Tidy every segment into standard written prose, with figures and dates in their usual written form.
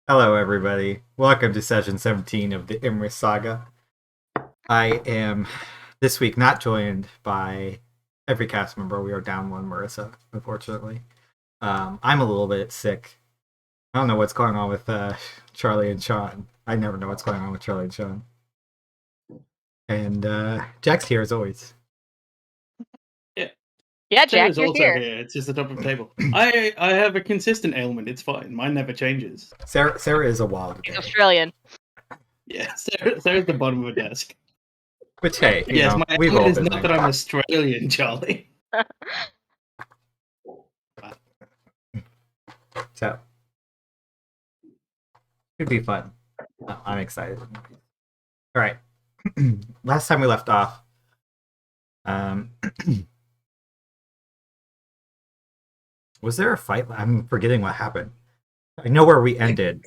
Hello, everybody. Welcome to session 17 of the Imris Saga. I am this week not joined by every cast member. We are down one Marisa, unfortunately. I'm a little bit sick. I don't know what's going on with Charlie and Sean. I never know what's going on with Charlie and Sean. And Jack's here as always. Yeah, Jack, you're also here. It's just the top of the table. I have a consistent ailment. It's fine. Mine never changes. Sarah is a wild. He's Australian. Yeah, Sarah's the bottom of a desk. Which, hey, yes, my ailment is not that I'm Australian, Charlie. So, it'd be fun. I'm excited. All right. Last time we left off, was there a fight? I'm forgetting what happened. I know where we ended.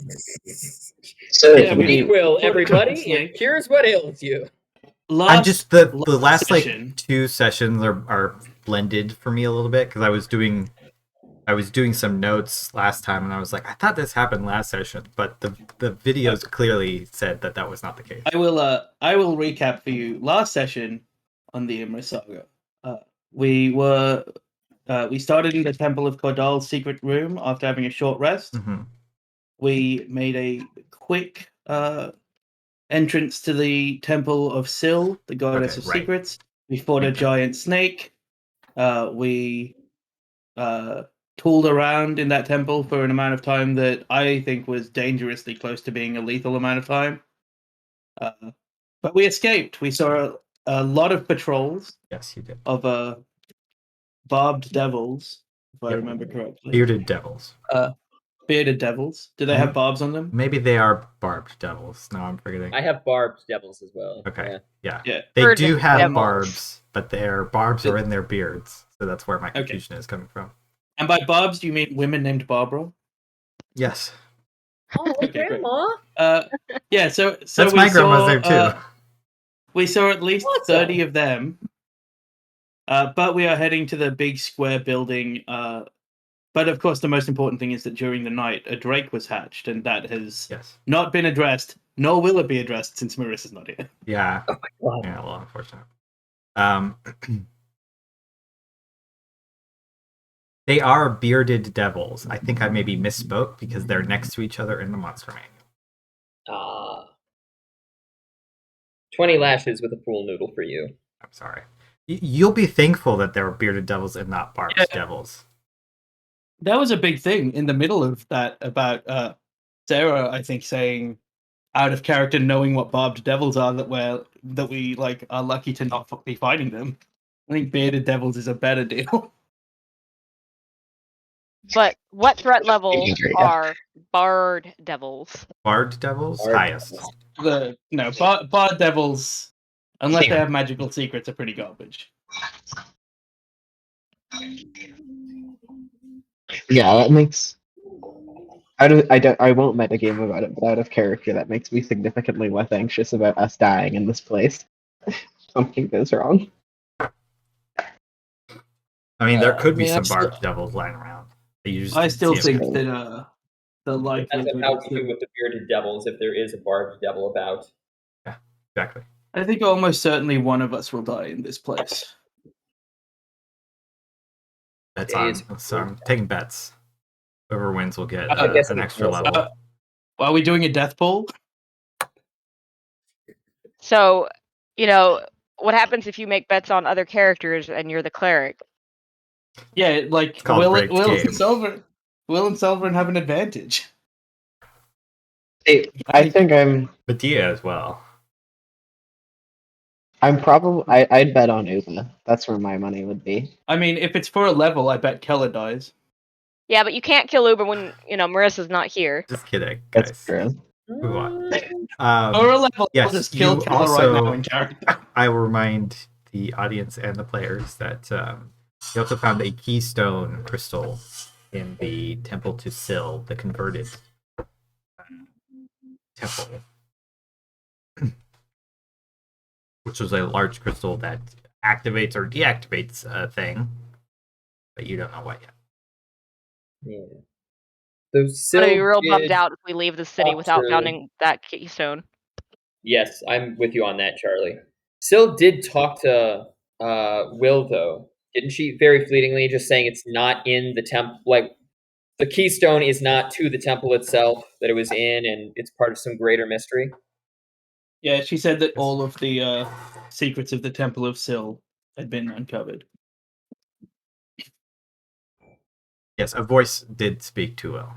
So we will, everybody. And here's what ails you. I'm just the last session. Like 2 sessions are blended for me a little bit because I was doing some notes last time and I was like, I thought this happened last session, but the videos clearly said that was not the case. I will recap for you. Last session on the Imris Saga, we started in the Temple of Kobold's secret room after having a short rest. Mm-hmm. We made a quick entrance to the Temple of Sil, the goddess of secrets. We fought a giant snake. We tooled around in that temple for an amount of time that I think was dangerously close to being a lethal amount of time. But we escaped. We saw a lot of patrols. Yes, you did. Of barbed devils, if I remember correctly. Bearded devils. Bearded devils. Do they have barbs on them? Maybe they are barbed devils. No, I'm forgetting. I have barbed devils as well. Okay. Yeah. They do have barbs, but their barbs are in their beards. So that's where my confusion is coming from. And by barbs, do you mean women named Barbara? Yes. Oh, grandma. Yeah, so that's my grandma's there too. We saw at least 30 of them. But we are heading to the big square building. But of course, the most important thing is that during the night, a drake was hatched, and that has not been addressed, nor will it be addressed since Marisa's not here. Yeah. Oh my God. Yeah, well, unfortunate. They are bearded devils. I think I maybe misspoke because they're next to each other in the monster manual. 20 lashes with a pool noodle for you. I'm sorry. You'll be thankful that there were bearded devils and not barbed devils. That was a big thing in the middle of that about Sara, I think, saying out of character, knowing what barbed devils are, that we like are lucky to not be fighting them. I think bearded devils is a better deal. But what threat level are barred devils? Barred devils? Highest. Barred devils, unless they have magical secrets, are pretty garbage. Yeah, that makes. I won't metagame about it, but out of character, that makes me significantly less anxious about us dying in this place. Something goes wrong. I mean, there could be some barbed devils lying around. I still think that the likelihood depends on how we do with the bearded devils if there is a barbed devil about. Yeah, exactly. I think almost certainly one of us will die in this place. That's on. So I'm taking bets. Whoever wins will get an extra level. Are we doing a death pool? So, what happens if you make bets on other characters and you're the cleric? Yeah, like Will and Sulveran have an advantage. Hey, I think I'm. Medea as well. I'd bet on Uva. That's where my money would be. I mean, if it's for a level, I bet Keller dies. Yeah, but you can't kill Uber when Marisa's not here. Just kidding, guys. That's true. Move on. For a level, yes, I'll just kill Keller right now in character. I will remind the audience and the players that you also found a keystone crystal in the temple to Sil, the converted temple, which was a large crystal that activates or deactivates a thing, but you don't know what yet. Yeah. So I'm gonna be Sil real bummed did out if we leave the city talk without to- founding that keystone. Yes, I'm with you on that, Charlie. Sil did talk to Will, though, didn't she? Very fleetingly, just saying it's not in the temple. Like, the keystone is not to the temple itself that it was in, and it's part of some greater mystery. Yeah, she said that all of the secrets of the Temple of Sil had been uncovered. Yes, a voice did speak to Will.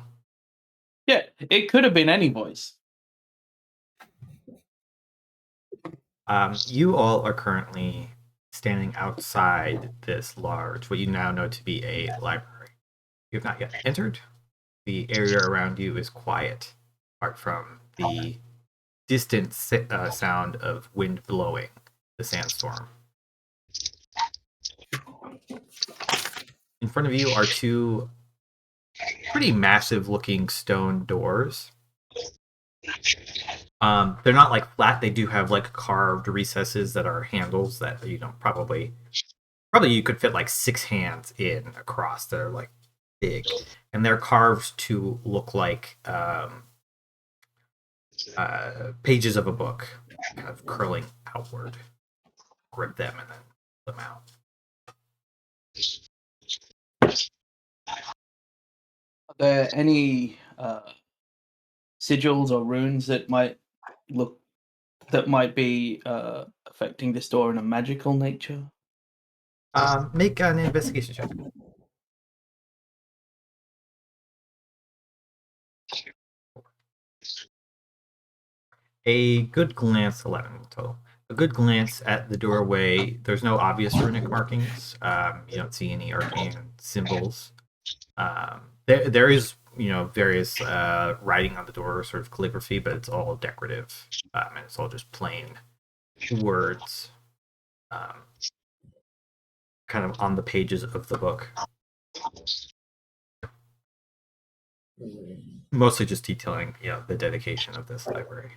Yeah, it could have been any voice. You all are currently standing outside this large, what you now know to be a library. You have not yet entered. The area around you is quiet, apart from the distant sound of wind blowing the sandstorm. In front of you are two pretty massive looking stone doors. They're not like flat. They do have like carved recesses that are handles that probably you could fit like 6 hands in across. They're like big, and they're carved to look like pages of a book, kind of curling outward. Grip them and then pull them out. Are there any sigils or runes that might be affecting this door in a magical nature? Make an investigation check. A good glance, 11 total. A good glance at the doorway. There's no obvious runic markings. You don't see any arcane symbols. There is, various writing on the door, sort of calligraphy, but it's all decorative, and it's all just plain words, kind of on the pages of the book. Mostly just detailing, the dedication of this library.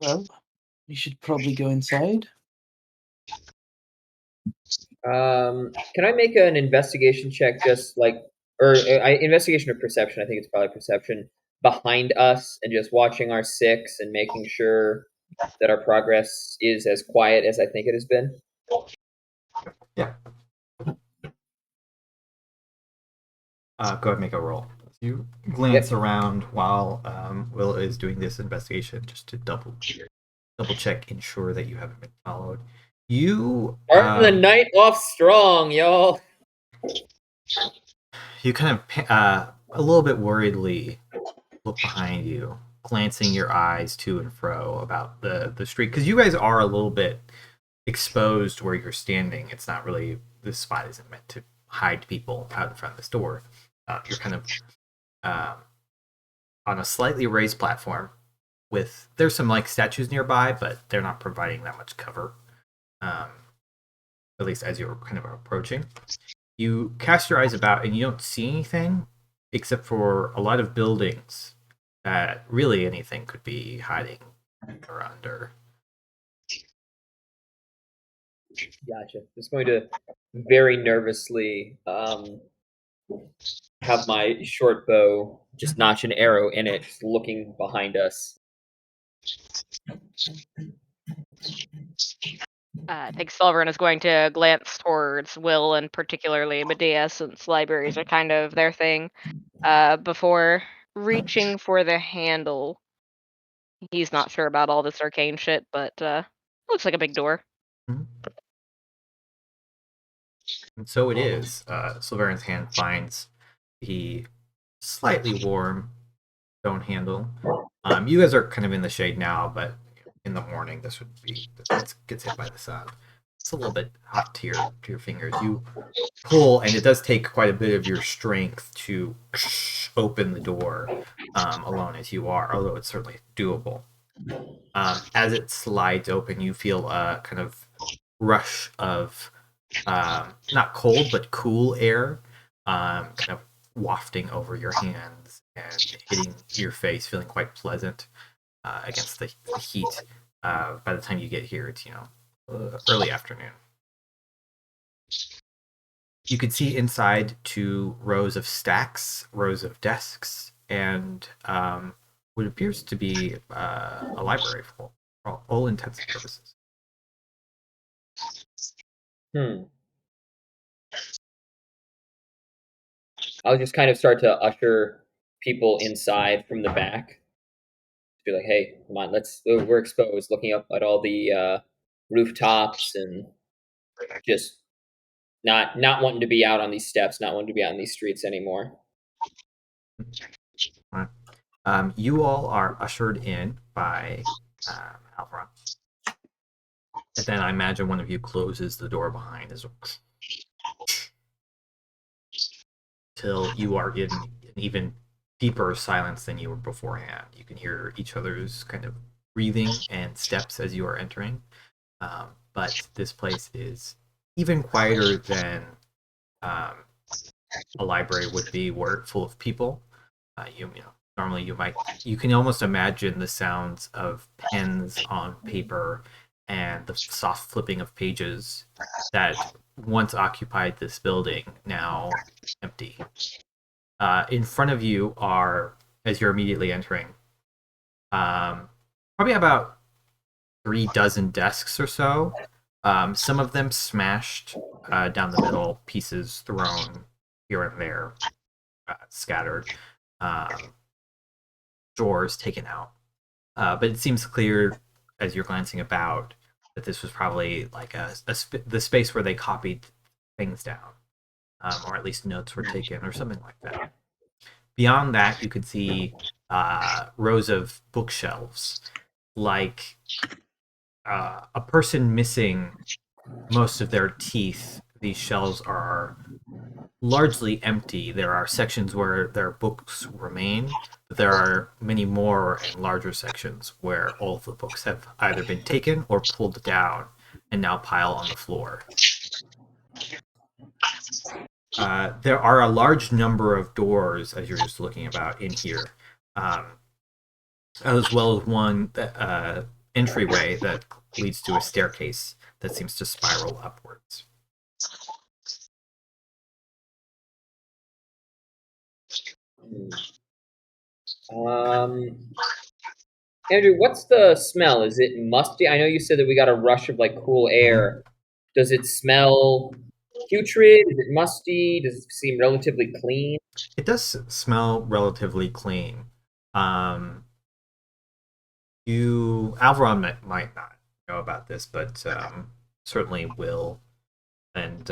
Well, we should probably go inside. Can I make an investigation check, investigation or perception? I think it's probably perception behind us, and just watching our 6 and making sure that our progress is as quiet as I think it has been. Yeah. Go ahead and make a roll. You glance around while Will is doing this investigation, just to double check, ensure that you haven't been followed. You Starting the night off strong, y'all. You kind of a little bit worriedly look behind you, glancing your eyes to and fro about the street, because you guys are a little bit exposed where you're standing. It's not really, this spot isn't meant to hide people out in front of this door. You're kind of on a slightly raised platform there's some like statues nearby, but they're not providing that much cover, at least as you're kind of approaching. You cast your eyes about and you don't see anything except for a lot of buildings that really anything could be hiding or under. Gotcha. Just going to very nervously have my short bow just notch an arrow in it, just looking behind us. I think Sulveran is going to glance towards Will and particularly Medea, since libraries are kind of their thing, before reaching for the handle. He's not sure about all this arcane shit, but looks like a big door. Mm-hmm. And so it is. Sulveran's hand finds the slightly warm stone handle. You guys are kind of in the shade now, but in the morning this gets hit by the sun. It's a little bit hot to your fingers. You pull, and it does take quite a bit of your strength to open the door, alone as you are, although it's certainly doable. As it slides open, you feel a kind of rush of not cold but cool air, kind of wafting over your hands and hitting your face, feeling quite pleasant against the heat. By the time you get here, it's early afternoon. You can see inside 2 rows of stacks, rows of desks, and what appears to be a library for all intents and purposes. I'll just kind of start to usher people inside from the back. Be like, hey, come on, we're exposed, looking up at all the rooftops and just not wanting to be out on these steps, not wanting to be out on these streets anymore. You all are ushered in by Alveron. And then I imagine one of you closes the door behind as till you are in an even deeper silence than you were beforehand. You can hear each other's kind of breathing and steps as you are entering. But this place is even quieter than a library would be, were it full of people. Normally you can almost imagine the sounds of pens on paper and the soft flipping of pages that once occupied this building, now empty. In front of you are, as you're immediately entering, probably about 3 dozen desks or so. Some of them smashed down the middle, pieces thrown here and there, scattered, drawers taken out. But it seems clear as you're glancing about that this was probably like the space where they copied things down, or at least notes were taken or something like that. Beyond that, you could see rows of bookshelves, like a person missing most of their teeth. These shelves are largely empty. There are sections where their books remain, but there are many more and larger sections where all of the books have either been taken or pulled down and now pile on the floor. There are a large number of doors, as you're just looking about in here, as well as one entryway that leads to a staircase that seems to spiral upwards. Andrew, what's the smell? Is it musty? I know you said that we got a rush of like cool air. Does it smell putrid? Is it musty? Does it seem relatively clean? It does smell relatively clean. Alveron might not know about this, but certainly Will and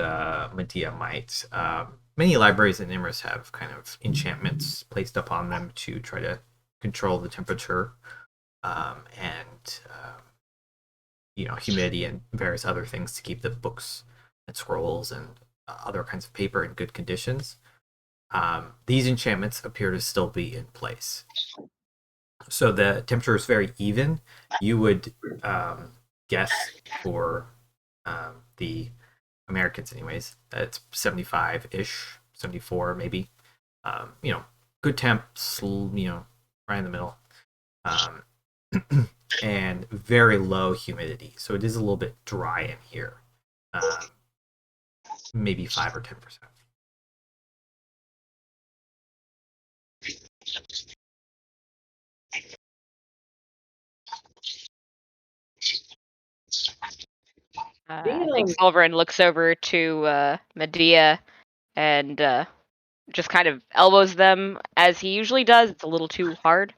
Medea might. Many libraries in Imris have kind of enchantments placed upon them to try to control the temperature and humidity and various other things to keep the books and scrolls and other kinds of paper in good conditions. These enchantments appear to still be in place. So the temperature is very even. You would guess for the Americans anyways, it's 75-ish, 74 maybe. Good temps, right in the middle. And very low humidity. So it is a little bit dry in here. Maybe 5 or 10%. I think Sulveran looks over to Medea and just kind of elbows them as he usually does. It's a little too hard.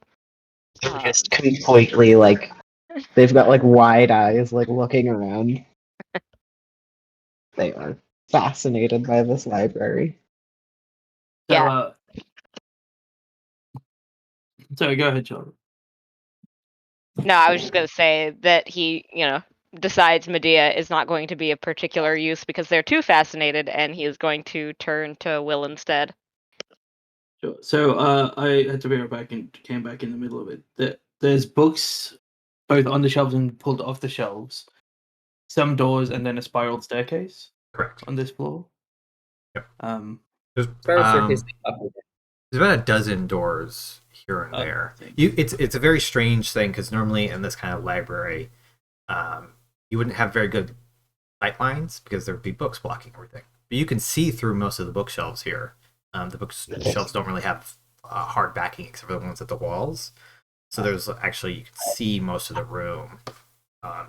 Just completely they've got wide eyes, looking around. They are fascinated by this library. So, Yeah. Sorry, go ahead, Charlie. No, I was just going to say that he, decides Medea is not going to be of particular use because they're too fascinated, and he is going to turn to Will instead. Sure. So I had to be right back and came back in the middle of it. There's books both on the shelves and pulled off the shelves. Some doors and then a spiraled staircase. Correct. On this floor. Yep. There's about a dozen doors here and there. It's a very strange thing because normally in this kind of library, you wouldn't have very good sight lines because there would be books blocking everything. But you can see through most of the bookshelves here. The bookshelves don't really have hard backing except for the ones at the walls. So there's actually, you can see most of the room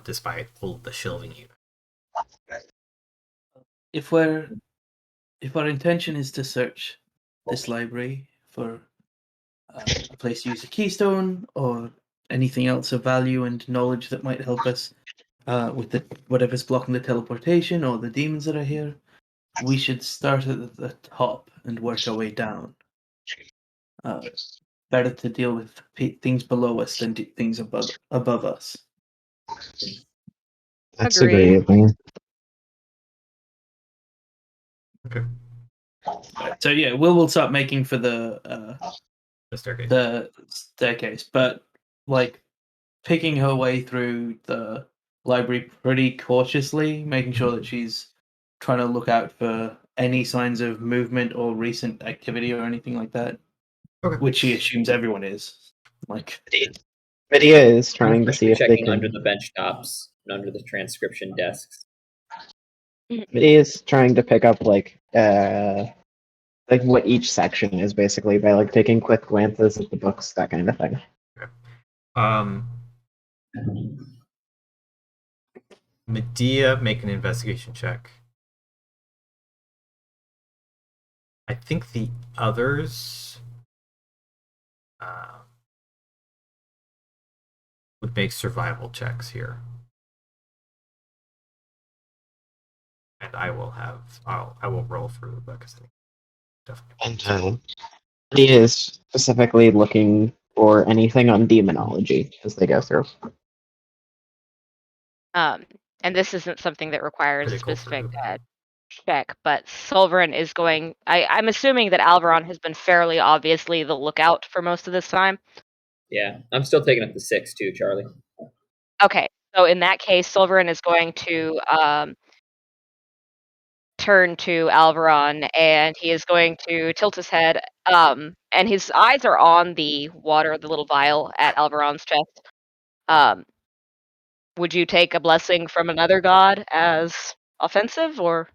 despite all the shelving unit. If our intention is to search this library for a place to use a keystone or anything else of value and knowledge that might help us with whatever's blocking the teleportation or the demons that are here, we should start at the top and work our way down. Better to deal with things below us than things above us. That's Agreed. agreeable. Okay. So yeah, we'll start making for the staircase. the staircase, but like picking her way through the library pretty cautiously, making sure that she's trying to look out for any signs of movement or recent activity or anything like that. Okay. Which she assumes everyone is. Like Medea is trying to Especially see if they checking can. under the bench tops and under the transcription desks. Medea is trying to pick up like what each section is basically by like taking quick glances at the books, that kind of thing. Medea, make an investigation check. I think the others would make survival checks here. And I will roll through because I think definitely. And Medea is specifically looking for anything on demonology as they go through. And this isn't something that requires a Critical specific for check, but Sulveran is going. I'm assuming that Alveron has been fairly obviously the lookout for most of this time. Yeah, I'm still taking up the 6 too, Charlie. Okay, so in that case, Sulveran is going to turn to Alveron, and he is going to tilt his head, and his eyes are on the water, the little vial at Alveron's chest. Would you take a blessing from another god as offensive, or?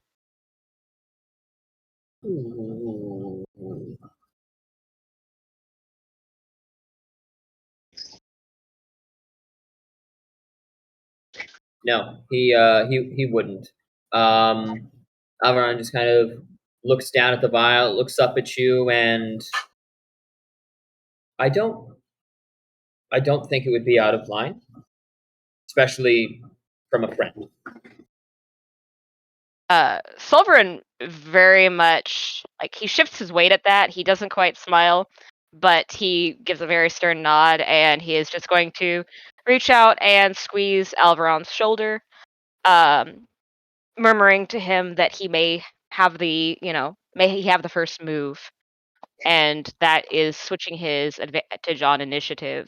No, he wouldn't. Alveron just kind of looks down at the vial, looks up at you, and I don't think it would be out of line, especially from a friend. Sulveran very much, like, he shifts his weight at that. He doesn't quite smile, but he gives a very stern nod, and he is just going to reach out and squeeze Alveron's shoulder, murmuring to him that he may have the first move, and that is switching his advantage on initiative,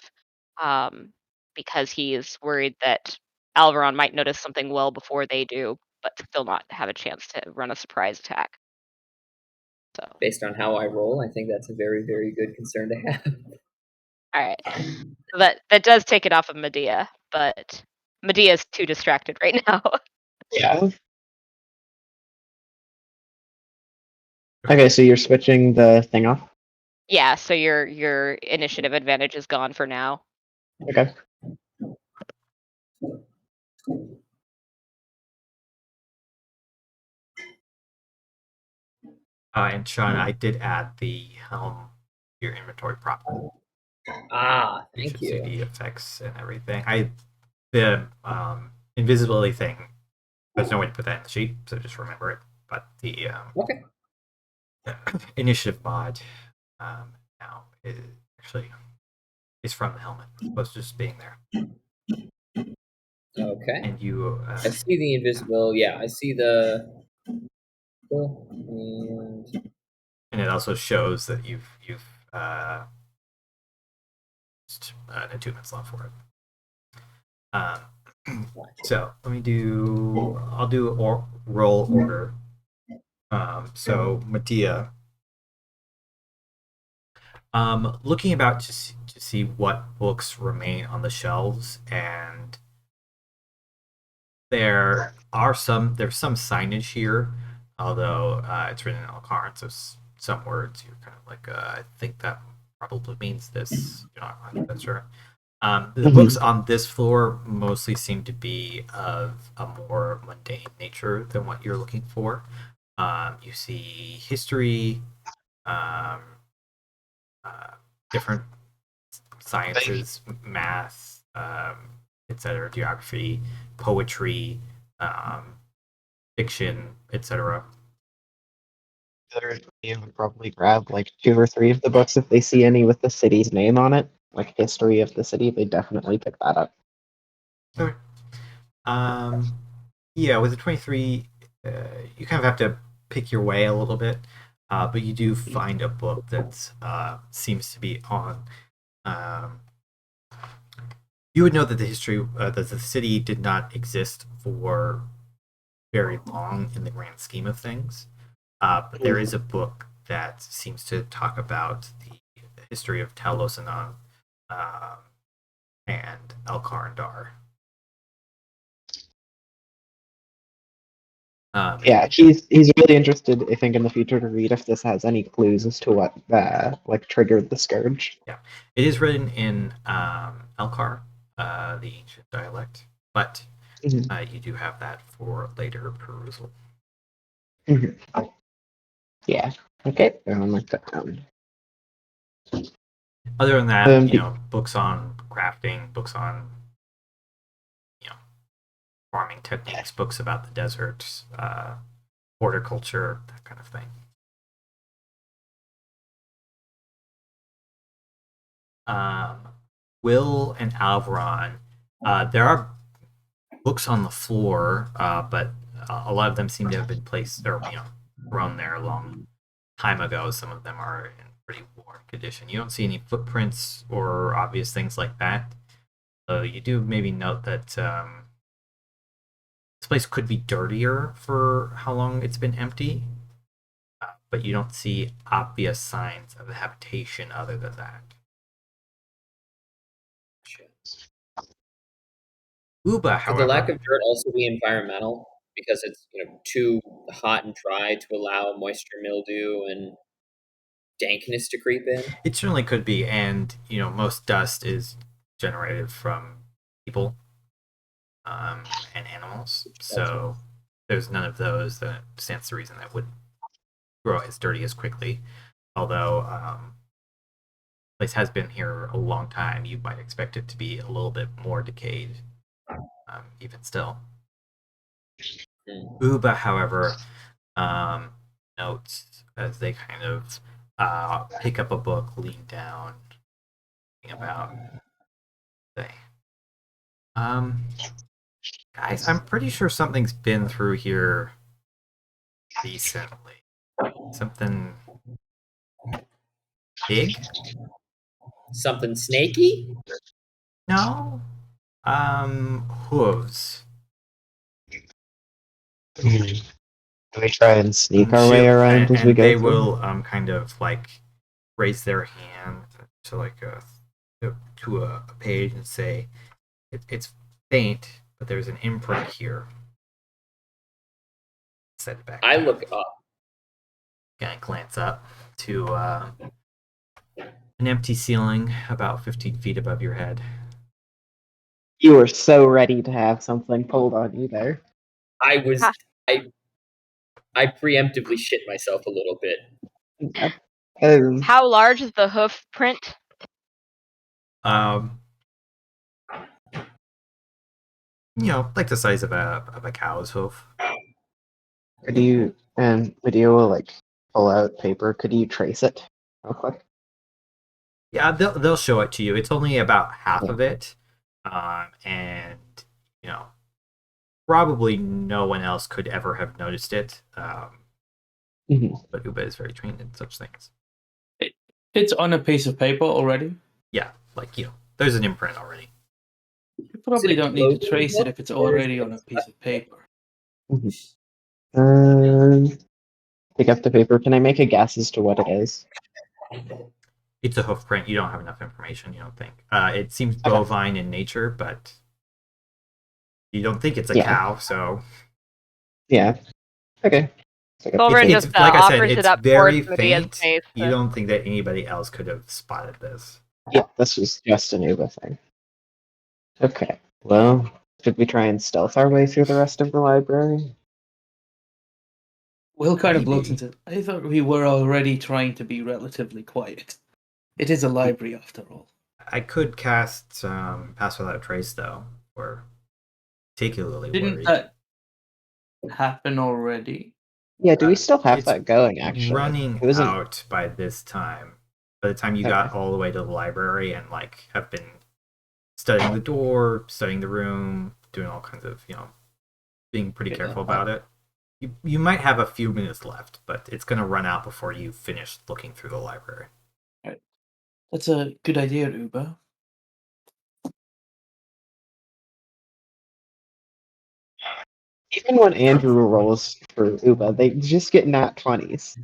because he is worried that Alveron might notice something well before they do, but still not have a chance to run a surprise attack. So, Based on how I roll, I think that's a very, very good concern to have. all right, so that does take it off of Medea, but Medea is too distracted right now. Yeah. Okay, so you're switching the thing off? Yeah, so your initiative advantage is gone for now. Okay. And Sean, I did add the helm to your inventory properly. Thank should see you. the effects and everything. The invisibility thing. There's no way to put that in the sheet, so just remember it. But the Okay. initiative mod now is from the helmet, as opposed to just being there. Okay. And you. I see the invisible. Yeah, I see the. And it also shows that you've used an attunement slot for it. So let me do. I'll do a roll order. So Medea. Looking about to see what books remain on the shelves, and there's some signage here although it's written in Alcaran, so some words you're kind of like, I think that probably means this. You're not 100% sure. The books on this floor mostly seem to be of a more mundane nature than what you're looking for. You see history, different sciences, math, etc., geography, poetry, fiction, etc. You would probably grab like 2 or 3 of the books if they see any with the city's name on it, like history of the city. They definitely pick that up. Okay. Yeah, with the 23, you kind of have to pick your way a little bit, but you do find a book that seems to be on. You would know that the history that the city did not exist for very long in the grand scheme of things, but there is a book that seems to talk about the history of Tal'Losinan and Elkarndar. Yeah, he's really interested, I think, in the future to read if this has any clues as to what like triggered the scourge. Yeah, it is written in Elkar, the ancient dialect, but you do have that for later perusal. Yeah. Okay. I'll mark that down. Other than that, books on crafting, books on farming techniques, books about the desert, horticulture, that kind of thing. Will and Alveron, there are books on the floor, but a lot of them seem to have been placed or thrown there a long time ago. Some of them are in pretty worn condition. You don't see any footprints or obvious things like that. So you do maybe note that this place could be dirtier for how long it's been empty, but you don't see obvious signs of habitation other than that. Uba, Could the however, lack of dirt also be environmental because it's too hot and dry to allow moisture, mildew, and dankness to creep in? It certainly could be, and most dust is generated from people and animals, so there's none of those. That stands to reason that would grow as dirty as quickly. Although place has been here a long time, you might expect it to be a little bit more decayed, even still. Uba, however, notes as they kind of pick up a book, lean down, thinking about, say, guys, I'm pretty sure something's been through here recently. Something big? Something snaky? No. Hooves. Can we try and sneak our way around as we go? They will kind of like raise their hand to like to a page and say, "It's faint, but there's an imprint here." Set it back. I look up. Kind of glance up to an empty ceiling about 15 feet above your head. You were so ready to have something pulled on you there. I preemptively shit myself a little bit. How large is the hoof print? Like the size of a cow's hoof. Could you Medea will like pull out paper? Could you trace it real quick? Yeah, they'll show it to you. It's only about half of it, and probably no one else could ever have noticed it. But Uba is very trained in such things. It's on a piece of paper already. Yeah, there's an imprint already. You probably don't need to trace it if it's already on a piece of paper. Pick up the paper. Can I make a guess as to what it is? It's a hoof print. You don't have enough information, you don't think. It seems bovine in nature, but you don't think it's a cow, so... Yeah. Okay. It's like a Sulveran piece It's of- just like I said, offers it's it up very towards Medea's faint. face. You don't think that anybody else could have spotted this. Yeah, this was just an Uber thing. Okay, well, should we try and stealth our way through the rest of the library? Will kind of looks Maybe. into. I thought we were already trying to be relatively quiet. It is a library after all. I could cast Pass Without a Trace, though, or particularly Didn't worried. that happen already? Yeah, do we still have It's that going, actually? running It wasn't... out by this time. By the time you Okay. got all the way to the library and like have been studying the door, studying the room, doing all kinds of, being pretty Yeah. careful about it. You might have a few minutes left, but it's going to run out before you finish looking through the library. That's a good idea, Uber. Even when Andrew rolls for Uba, they just get nat 20s.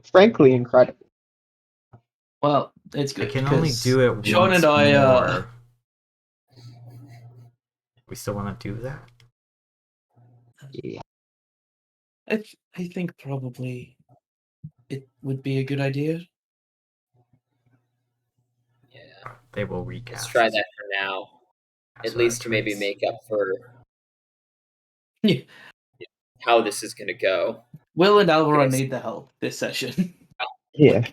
Frankly, incredible. Well, it's I good. can only because do it Sean once and I, more. We still want to do that? Yeah. I think probably it would be a good idea. Yeah, They will recast. let's try that for now. Pass At Without least to maybe Trace. make up for Yeah. how this is going to go. Will and Alveron Yes. need the help this session. Yeah.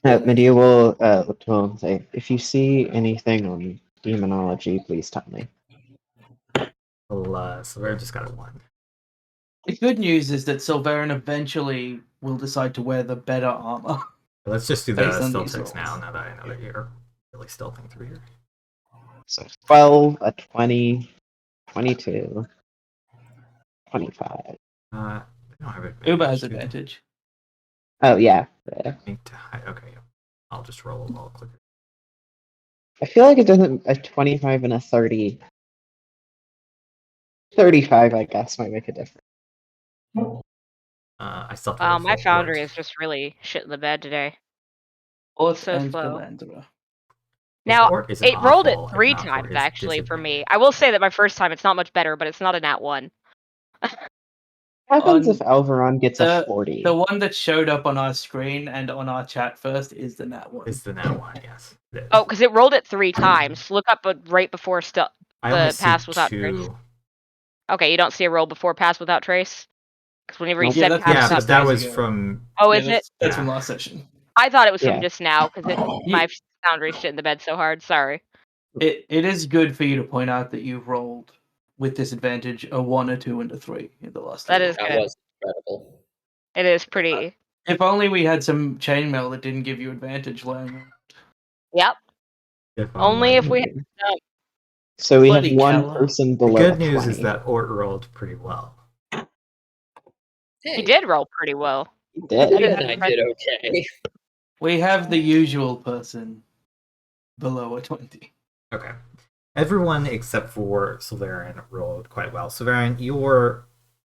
Medieval will say, if you see anything on demonology, please tell me. Well, Sulveran just got a 1. The good news is that Sulveran eventually will decide to wear the better armor. Let's just do Based the on stealth these checks now. rolls. Now that I know that you're really stealthing through here. So 12, a 20, 22, 25. I don't have advantage. Uber has do they? advantage. Oh, yeah. Yeah. Need to hide. Okay, I'll just roll all clicker. I feel like it doesn't... A 25 and a 30... 35, I guess, might make a difference. I still have to Wow, roll my for foundry Ort. is just really shit in the bed today. Ort So and slow. Galandra. Now, Ort isn't it rolled it awful if 3 not for times, his actually, for me. disadvantage. I will say that my first time, it's not much better, but it's not a nat 1. What happens On if Alveron gets a 40? The one that showed up on our screen and on our chat first is the nat one. It's the nat 1, yes. It is. Oh, because it rolled it 3 times. Look up right before I only the see pass without trace. 2. Okay, you don't see a roll before pass without trace? Because whenever you Nope. Yeah, said that's pass Yeah, what without but that days was ago. from... Oh, Yeah, is it? that's from Yeah. last session. I thought it was Yeah. from just now, because my foundry shit in the bed so hard. Sorry. It is good for you to point out that you've rolled with disadvantage a 1, a 2, and a 3 in the last. That two is rolls. That good. was incredible. It is pretty. If only we had some chainmail that didn't give you advantage laying on. Yep. If Only if we had So we have Bloody one Keller. person The below good a news 20. is that Ort rolled pretty well. He Hey, did roll pretty well. He That did. is and I impressive. did okay. We have the usual person below a 20. Okay. Everyone except for Sulveran rolled quite well. Sulveran, your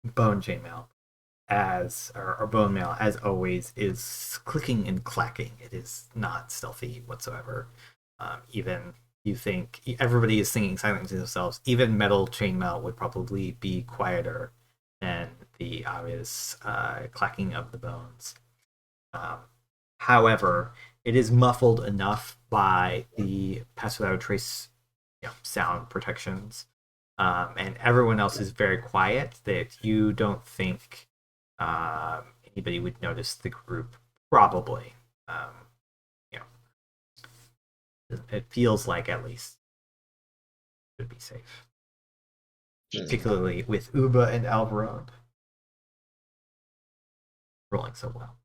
bone chainmail or bone mail, as always, is clicking and clacking. It is not stealthy whatsoever. Even you think everybody is singing silently to themselves. Even metal chainmail would probably be quieter than the obvious clacking of the bones. However, it is muffled enough by the Pass Without a Trace sound protections, and everyone else is very quiet that you don't think anybody would notice the group. Probably, it feels like at least it would be safe, particularly with Uba and Alveron rolling so well.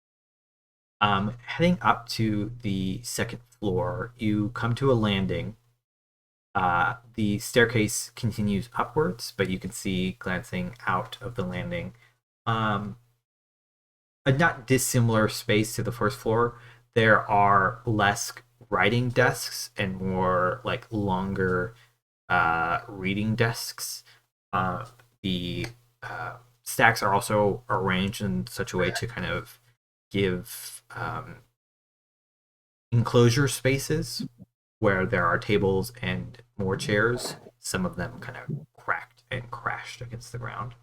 Heading up to the second floor, you come to a landing. The staircase continues upwards, but you can see, glancing out of the landing, a not dissimilar space to the first floor. There are less writing desks and more like longer reading desks. The stacks are also arranged in such a way to kind of give enclosure spaces where there are tables and more chairs, some of them kind of cracked and crashed against the ground.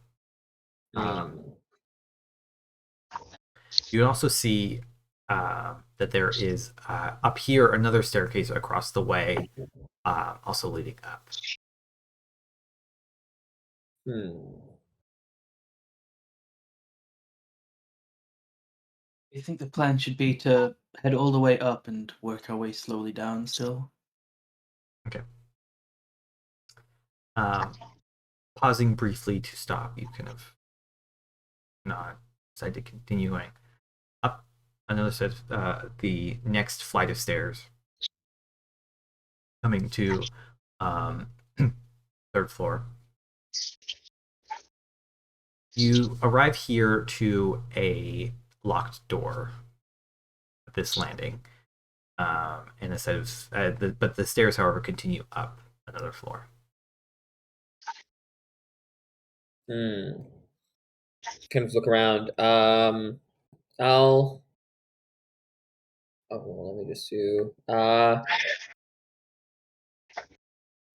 You can also see that there is up here another staircase across the way, also leading up. I think the plan should be to head all the way up and work our way slowly down still. Okay. Pausing briefly to stop, you kind of decide to continuing up another set of the next flight of stairs, coming to third floor. You arrive here to a locked door at this landing, and a set of but the stairs, however, continue up another floor. Kind of look around. Let me just do.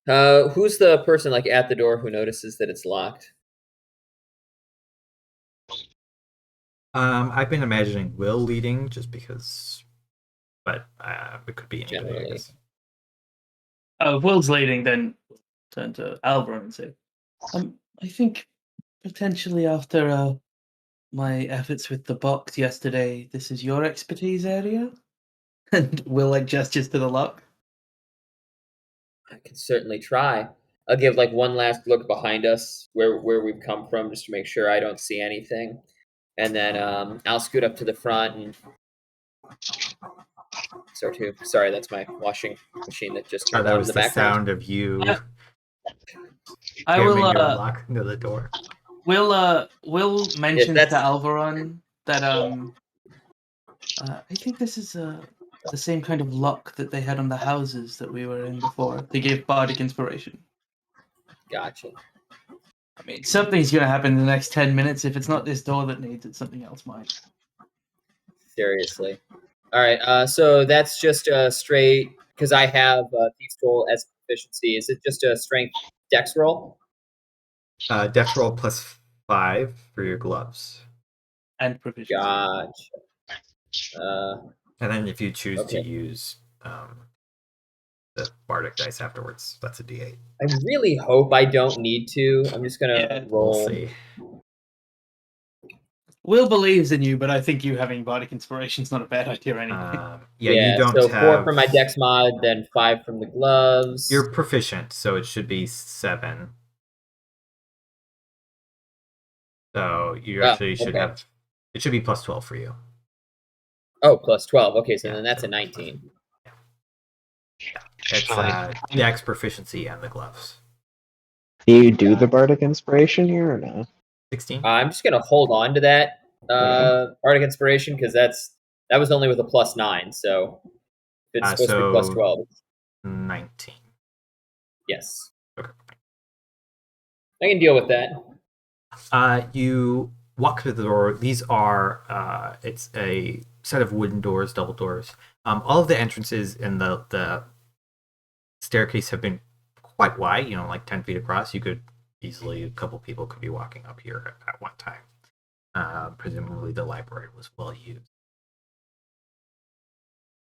Who's the person like at the door who notices that it's locked? I've been imagining Will leading just because, but it could be anybody, I guess. If Will's leading, then turn to Alveron and say, I think potentially after my efforts with the box yesterday, this is your expertise area? And Will like gestures to the lock. I can certainly try. I'll give like one last look behind us where we've come from just to make sure I don't see anything. And then I'll scoot up to the front and sorry, that's my washing machine that just turned that on was in the the background. sound of you I will jamming your lock into the door. Will mentions to that's- Alveron that I think this is the same kind of lock that they had on the houses that we were in before. They gave bardic inspiration. Gotcha. I mean, something's going to happen in the next 10 minutes. If it's not this door that needs it, something else might. Seriously. All right. So that's just a straight, because I have Thief's Toll as proficiency. Is it just a strength dex roll? Dex roll +5 for your gloves. And proficiency. Gotcha. And then if you choose to Okay. use the bardic dice afterwards, that's a D8. I really hope I don't need to. I'm just going to roll. We'll see. Will believes in you, but I think you having bardic inspiration is not a bad idea anyway. You don't so have... 4 from my dex mod, then 5 from the gloves. You're proficient, so it should be 7. So you actually should have... It should be +12 for you. Oh, +12. Okay, so then that's a 19. It's dex, proficiency, and the gloves. Do you do the bardic inspiration here or no? 16? I'm just going to hold on to that bardic inspiration because that was only with a +9, so it's supposed to be +12. 19. Yes. Okay. I can deal with that. You walk through the door. These are it's a set of wooden doors, double doors. All of the entrances in the staircase have been quite wide, like 10 feet across. You could easily, a couple people could be walking up here at one time. Presumably the library was well used.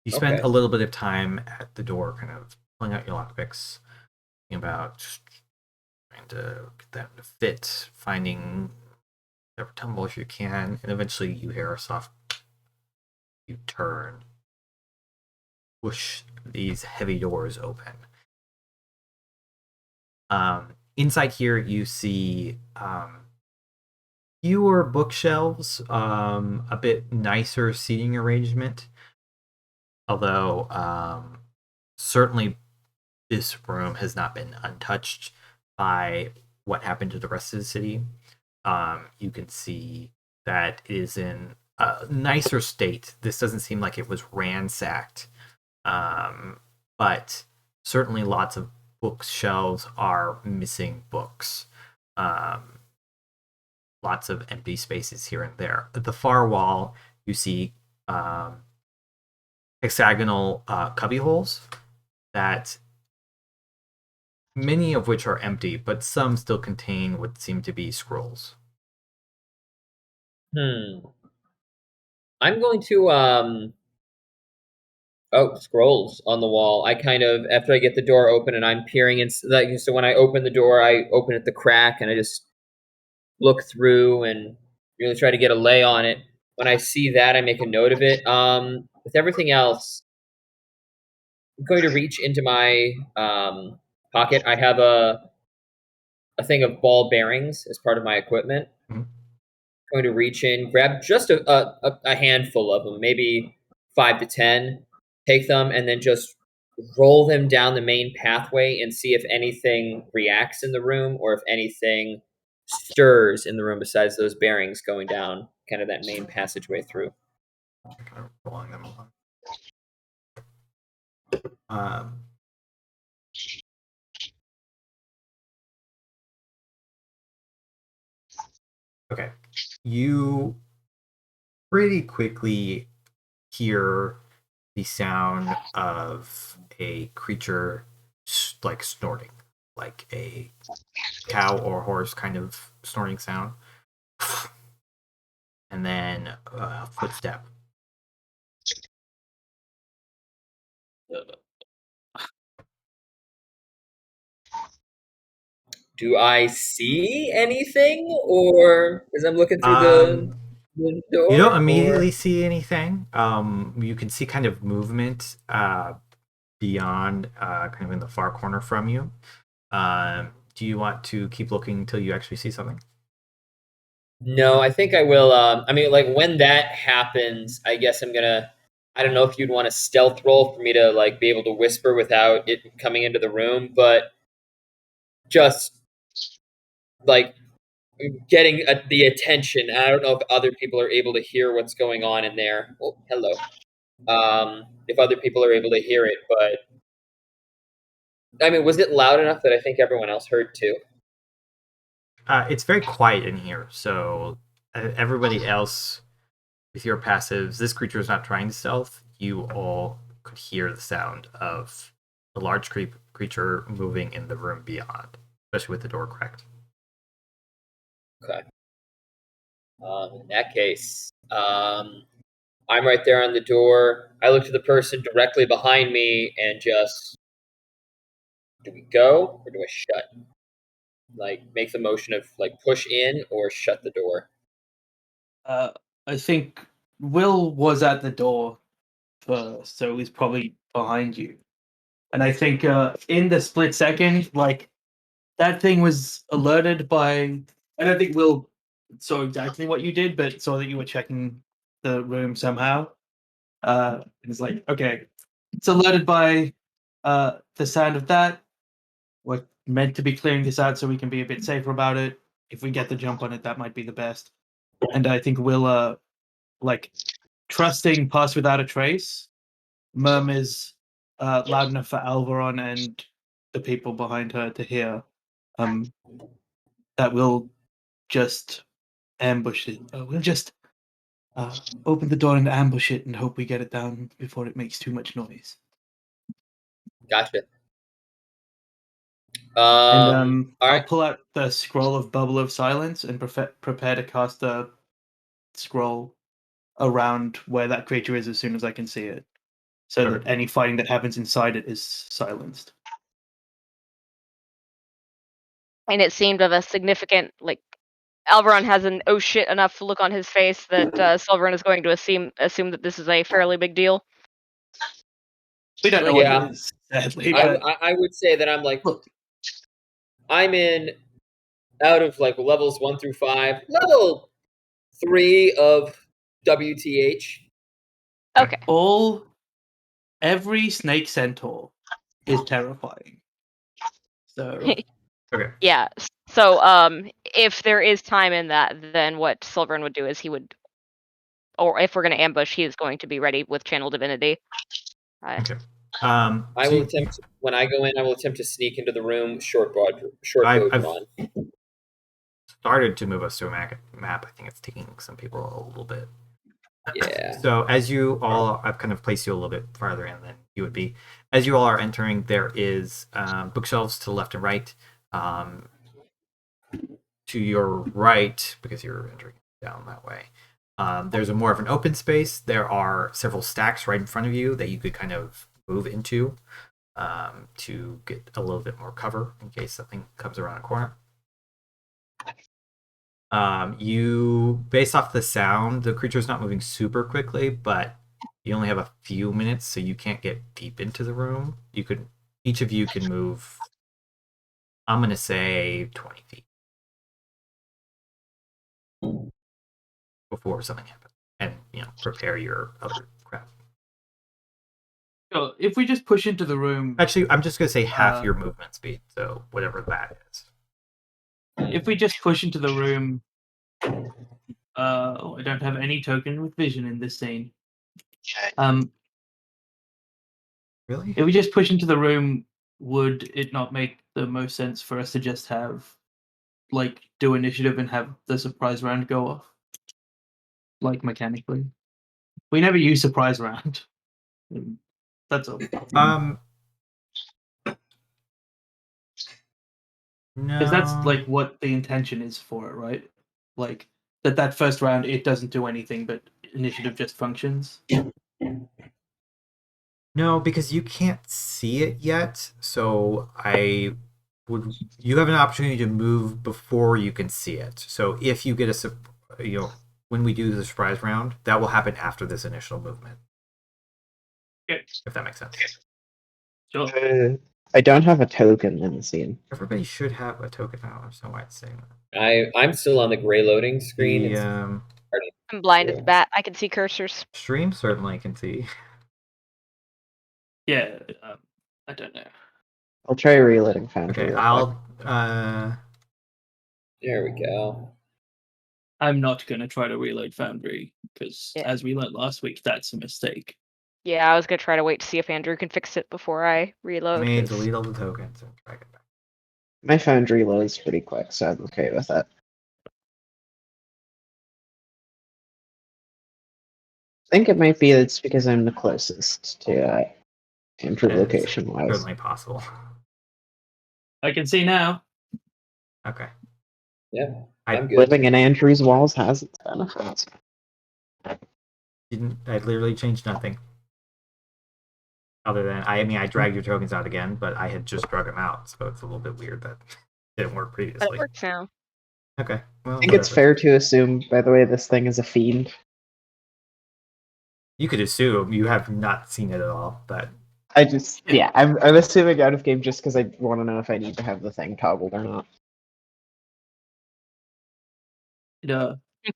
You spend a little bit of time at the door, kind of pulling out your lockpicks, thinking about trying to get them to fit, finding whatever tumbles you can, and eventually you hear a soft, you turn, push these heavy doors open. Inside here you see fewer bookshelves, a bit nicer seating arrangement, although certainly this room has not been untouched by what happened to the rest of the city. You can see that it is in a nicer state. This doesn't seem like it was ransacked, but certainly lots of bookshelves are missing books. Lots of empty spaces here and there. At the far wall, you see hexagonal cubby holes that many of which are empty, but some still contain what seem to be scrolls. I'm going to scrolls on the wall. I kind of, after I get the door open and I'm peering in, like, so when I open the door, I open at the crack and I just look through and really try to get a lay on it. When I see that, I make a note of it. With everything else, I'm going to reach into my pocket. I have a thing of ball bearings as part of my equipment. Mhm. Going to reach in, grab just a handful of them, maybe 5 to 10, take them, and then just roll them down the main pathway and see if anything reacts in the room or if anything stirs in the room besides those bearings going down kind of that main passageway through. Kind of rolling them along. Okay. You pretty quickly hear the sound of a creature like snorting, like a cow or horse kind of snorting sound. And then a footstep. Do I see anything, or as I'm looking through the door? You don't immediately see anything. You can see kind of movement beyond, kind of in the far corner from you. Do you want to keep looking until you actually see something? No, I think I will. I mean, like, when that happens, I guess I'm gonna. I don't know if you'd want a stealth roll for me to like be able to whisper without it coming into the room, but just like getting the attention. I don't know if other people are able to hear what's going on in there. Oh, hello. If other people are able to hear it, but I mean, was it loud enough that I think everyone else heard too? It's very quiet in here, so everybody else with your passives, this creature is not trying to stealth. You all could hear the sound of the large creature moving in the room beyond, especially with the door cracked. Okay. In that case, I'm right there on the door. I look to the person directly behind me and just, do we go or do I shut? Like, make the motion of like push in or shut the door. I think Will was at the door first, so he's probably behind you. And I think in the split second, like, that thing was alerted by. I don't think Will saw exactly what you did, but saw that you were checking the room somehow. And it's like, okay, it's alerted by the sound of that. We're meant to be clearing this out so we can be a bit safer about it. If we get the jump on it, that might be the best. And I think Will, like, trusting Pass Without a Trace, murmurs loud enough for Alveron and the people behind her to hear. That we'll just ambush it. We'll just open the door and ambush it and hope we get it down before it makes too much noise. Gotcha. And all I'll right. pull out the scroll of Bubble of Silence and prepare to cast a scroll around where that creature is as soon as I can see it, so that any fighting that happens inside it is silenced. And it seemed of a significant, like, Alveron has an oh shit enough look on his face that Sulveran is going to assume that this is a fairly big deal. We don't know what it is, sadly. I would say that I'm like, look, I'm in out of like levels 1 through 5, level 3 of WTH. Okay. Every snake centaur is terrifying. So Okay. Yeah. So if there is time in that, then what Sulveran would do is he would, or if we're going to ambush, he is going to be ready with Channel Divinity. Okay. I will attempt when I go in. I will attempt to sneak into the room, short bow drawn. Started to move us to a map. I think it's taking some people a little bit. Yeah. So as you all, I've kind of placed you a little bit farther in than you would be. As you all are entering, there is bookshelves to the left and right. To your right, because you're entering down that way, there's a more of an open space. There are several stacks right in front of you that you could kind of move into to get a little bit more cover in case something comes around a corner. You, based off the sound, the creature's not moving super quickly, but you only have a few minutes, so you can't get deep into the room. Each of you can move, I'm going to say 20 feet before something happens, and prepare your other crap. So if we just push into the room, Actually, I'm just going to say half your movement speed, so whatever that is. if we just push into the room, I don't have any token with vision in this scene. Really? If we just push into the room, would it not make the most sense for us to just have, do initiative and have the surprise round go off? Mechanically. We never use surprise round. That's all. No. Because that's, what the intention is for it, right? That first round, it doesn't do anything, but initiative just functions. No, because you can't see it yet, so you have an opportunity to move before you can see it. So if you get when we do the surprise round, that will happen after this initial movement. Okay. If that makes sense. Sure. I don't have a token in the scene. Everybody should have a token. I don't understand why it's saying that. I'm still on the gray loading screen. The I'm blind as a bat. I can see cursors. stream certainly can see. Yeah, I don't know. I'll try reloading Foundry. Okay, real quick. There we go. I'm not going to try to reload Foundry, because as we learned last week, that's a mistake. Yeah, I was going to try to wait to see if Andrew can fix it before I reload. Let me delete all the tokens and drag it back. My Foundry loads pretty quick, so I'm okay with that. I think it might be it's because I'm the closest to Andrew location-wise. Certainly possible. I can see now. Okay. Yeah, I'm good. Living in Andrew's walls has its benefits. I literally changed nothing. Other than, I dragged your tokens out again, but I had just drug them out, so it's a little bit weird that it didn't work previously. But it works now. Okay. Well, I think it's fair to assume, by the way, this thing is a fiend. You could assume. You have not seen it at all, but I'm assuming out of game just because I want to know if I need to have the thing toggled or not.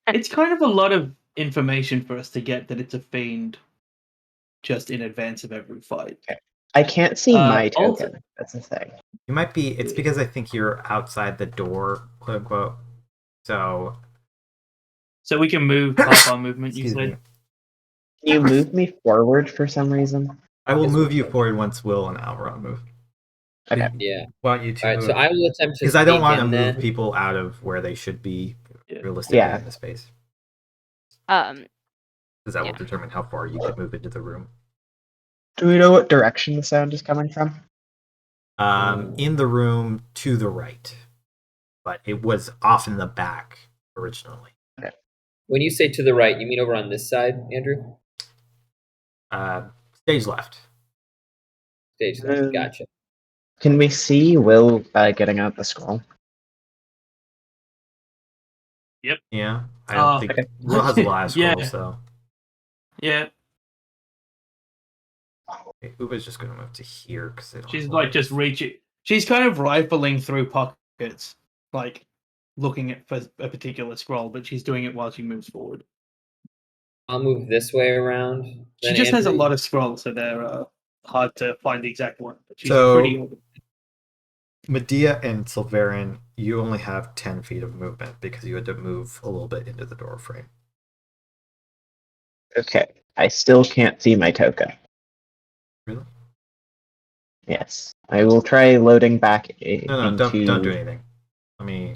It's kind of a lot of information for us to get that it's a fiend just in advance of every fight. Okay. I can't see my token. That's the thing. You might be. It's because I think you're outside the door, quote unquote. So we can move half our movement. You said. Can you move me forward for some reason? I will move you forward once Will and Alveron move. Okay. Yeah. Want you to? All right. So I will attempt to. Because I don't want to then. move people out of where they should be realistically in the space. Because that will determine how far you can move into the room. Do we know what direction the sound is coming from? In the room to the right, but it was off in the back originally. Okay. When you say to the right, you mean over on this side, Andrew? Stage left. Stage left. Gotcha. Can we see Will getting out the scroll? Yep. Yeah. I don't think Will has a lot of scrolls, so. Yeah. Okay, Uba's just going to move to here because she's just reaching. She's kind of rifling through pockets, looking at a particular scroll, but she's doing it while she moves forward. I'll move this way around. She just has a lot of scrolls, so they're hard to find the exact one. But she's pretty old. Medea and Sulveran, you only have 10 feet of movement because you had to move a little bit into the door frame. Okay. I still can't see my token. Really? Yes. I will try loading back No, don't do anything. Let me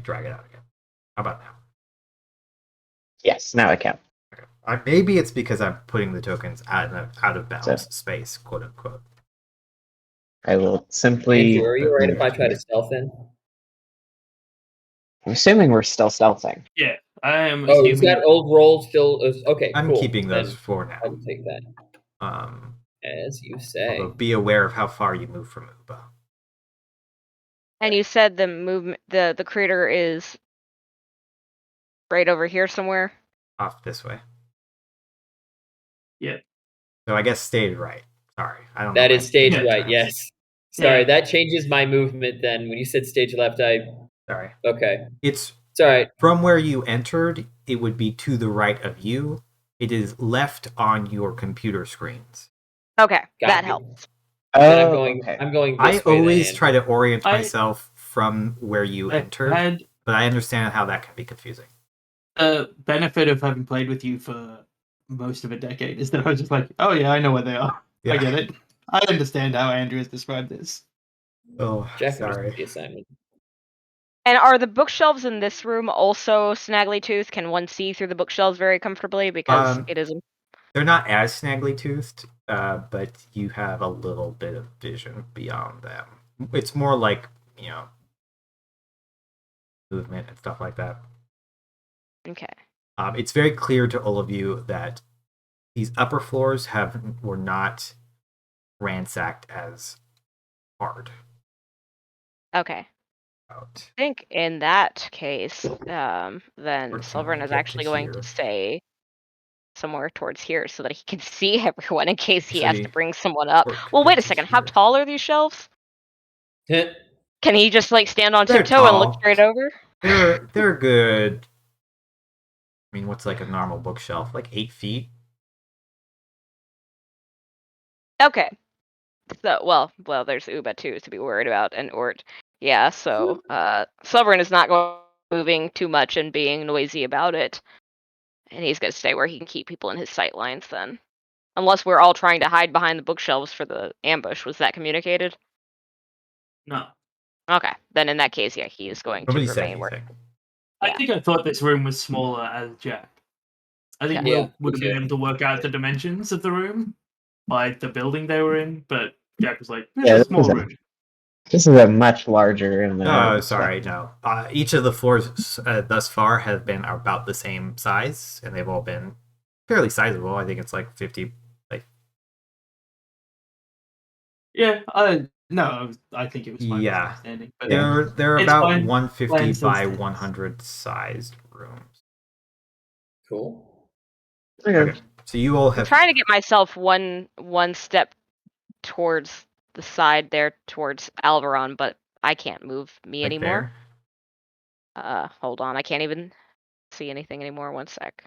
drag it out again. How about now? Yes, now I can. Maybe it's because I'm putting the tokens out of bounds So- space, quote unquote. I will simply. Andrew, are you alright if I move try to here. stealth in? I'm assuming we're still stealthing. Yeah, I am Oh, is assuming. that old roll still? Okay, I'm cool. keeping those Then for now. I will take that. As you say. Although be aware of how far you move from Uba. And you said the movement, the crater is right over here somewhere. Off this way. Yeah. So I guess stayed right. Sorry, I don't know. That is stage Yeah. right, yes. Sorry, Yeah. that changes my movement then. When you said stage left, Sorry. okay. It's alright. from where you entered, it would be to the right of you. It is left on your computer screens. Okay, Got that you. helps. Then I'm Oh, going okay. I'm going I this way always then. try to orient I- myself from where you I entered, had but I understand how that can be confusing. the benefit of having played with you for most of a decade is that I was just like, oh yeah, I know where they are. Yeah. I get it. I understand how Andrew has described this. Oh, Jack sorry. the assignment. And are the bookshelves in this room also snaggly toothed? Can one see through the bookshelves very comfortably? Because it isn't. They're not as snaggly toothed, but you have a little bit of vision beyond them. It's more like, movement and stuff like that. Okay. It's very clear to all of you that these upper floors were not ransacked as hard. Okay. Out. I think in that case, then Where can Sulveran we is get actually to going here? to stay somewhere towards here so that he can see everyone in case he has to Actually, bring someone up. where could Well, we wait a get to second. How here? tall are these shelves? Can he just stand on They're tiptoe and look tall. straight over? They're good. I mean, what's like a normal bookshelf? Like 8 feet? Okay. So, well, there's Uba too to be worried about, and Ort. Yeah, so Sulveran is not moving too much and being noisy about it, and he's gonna stay where he can keep people in his sight lines then. Unless we're all trying to hide behind the bookshelves for the ambush. Was that communicated? No. Okay, then in that case, yeah, he is going Nobody to said remain where. anything. I Yeah. think I thought this room was smaller as Jack. I think Yeah. Will would have been able to work out the dimensions of the room by the building they were in, but Jack was like, Yeah, it's a small room. This is a much larger and Oh, sorry, no. Each of the floors thus far have been about the same size, and they've all been fairly sizable. I think it's like 50. Yeah, no, I think it was my Yeah. misunderstanding. But They're It's about fine. 150 Plans by those 100 sized rooms. Cool. Okay, so you all I'm have. trying to get myself one step towards the side there towards Alveron, but I can't move me Like anymore. there? Hold on, I can't even see anything anymore. One sec.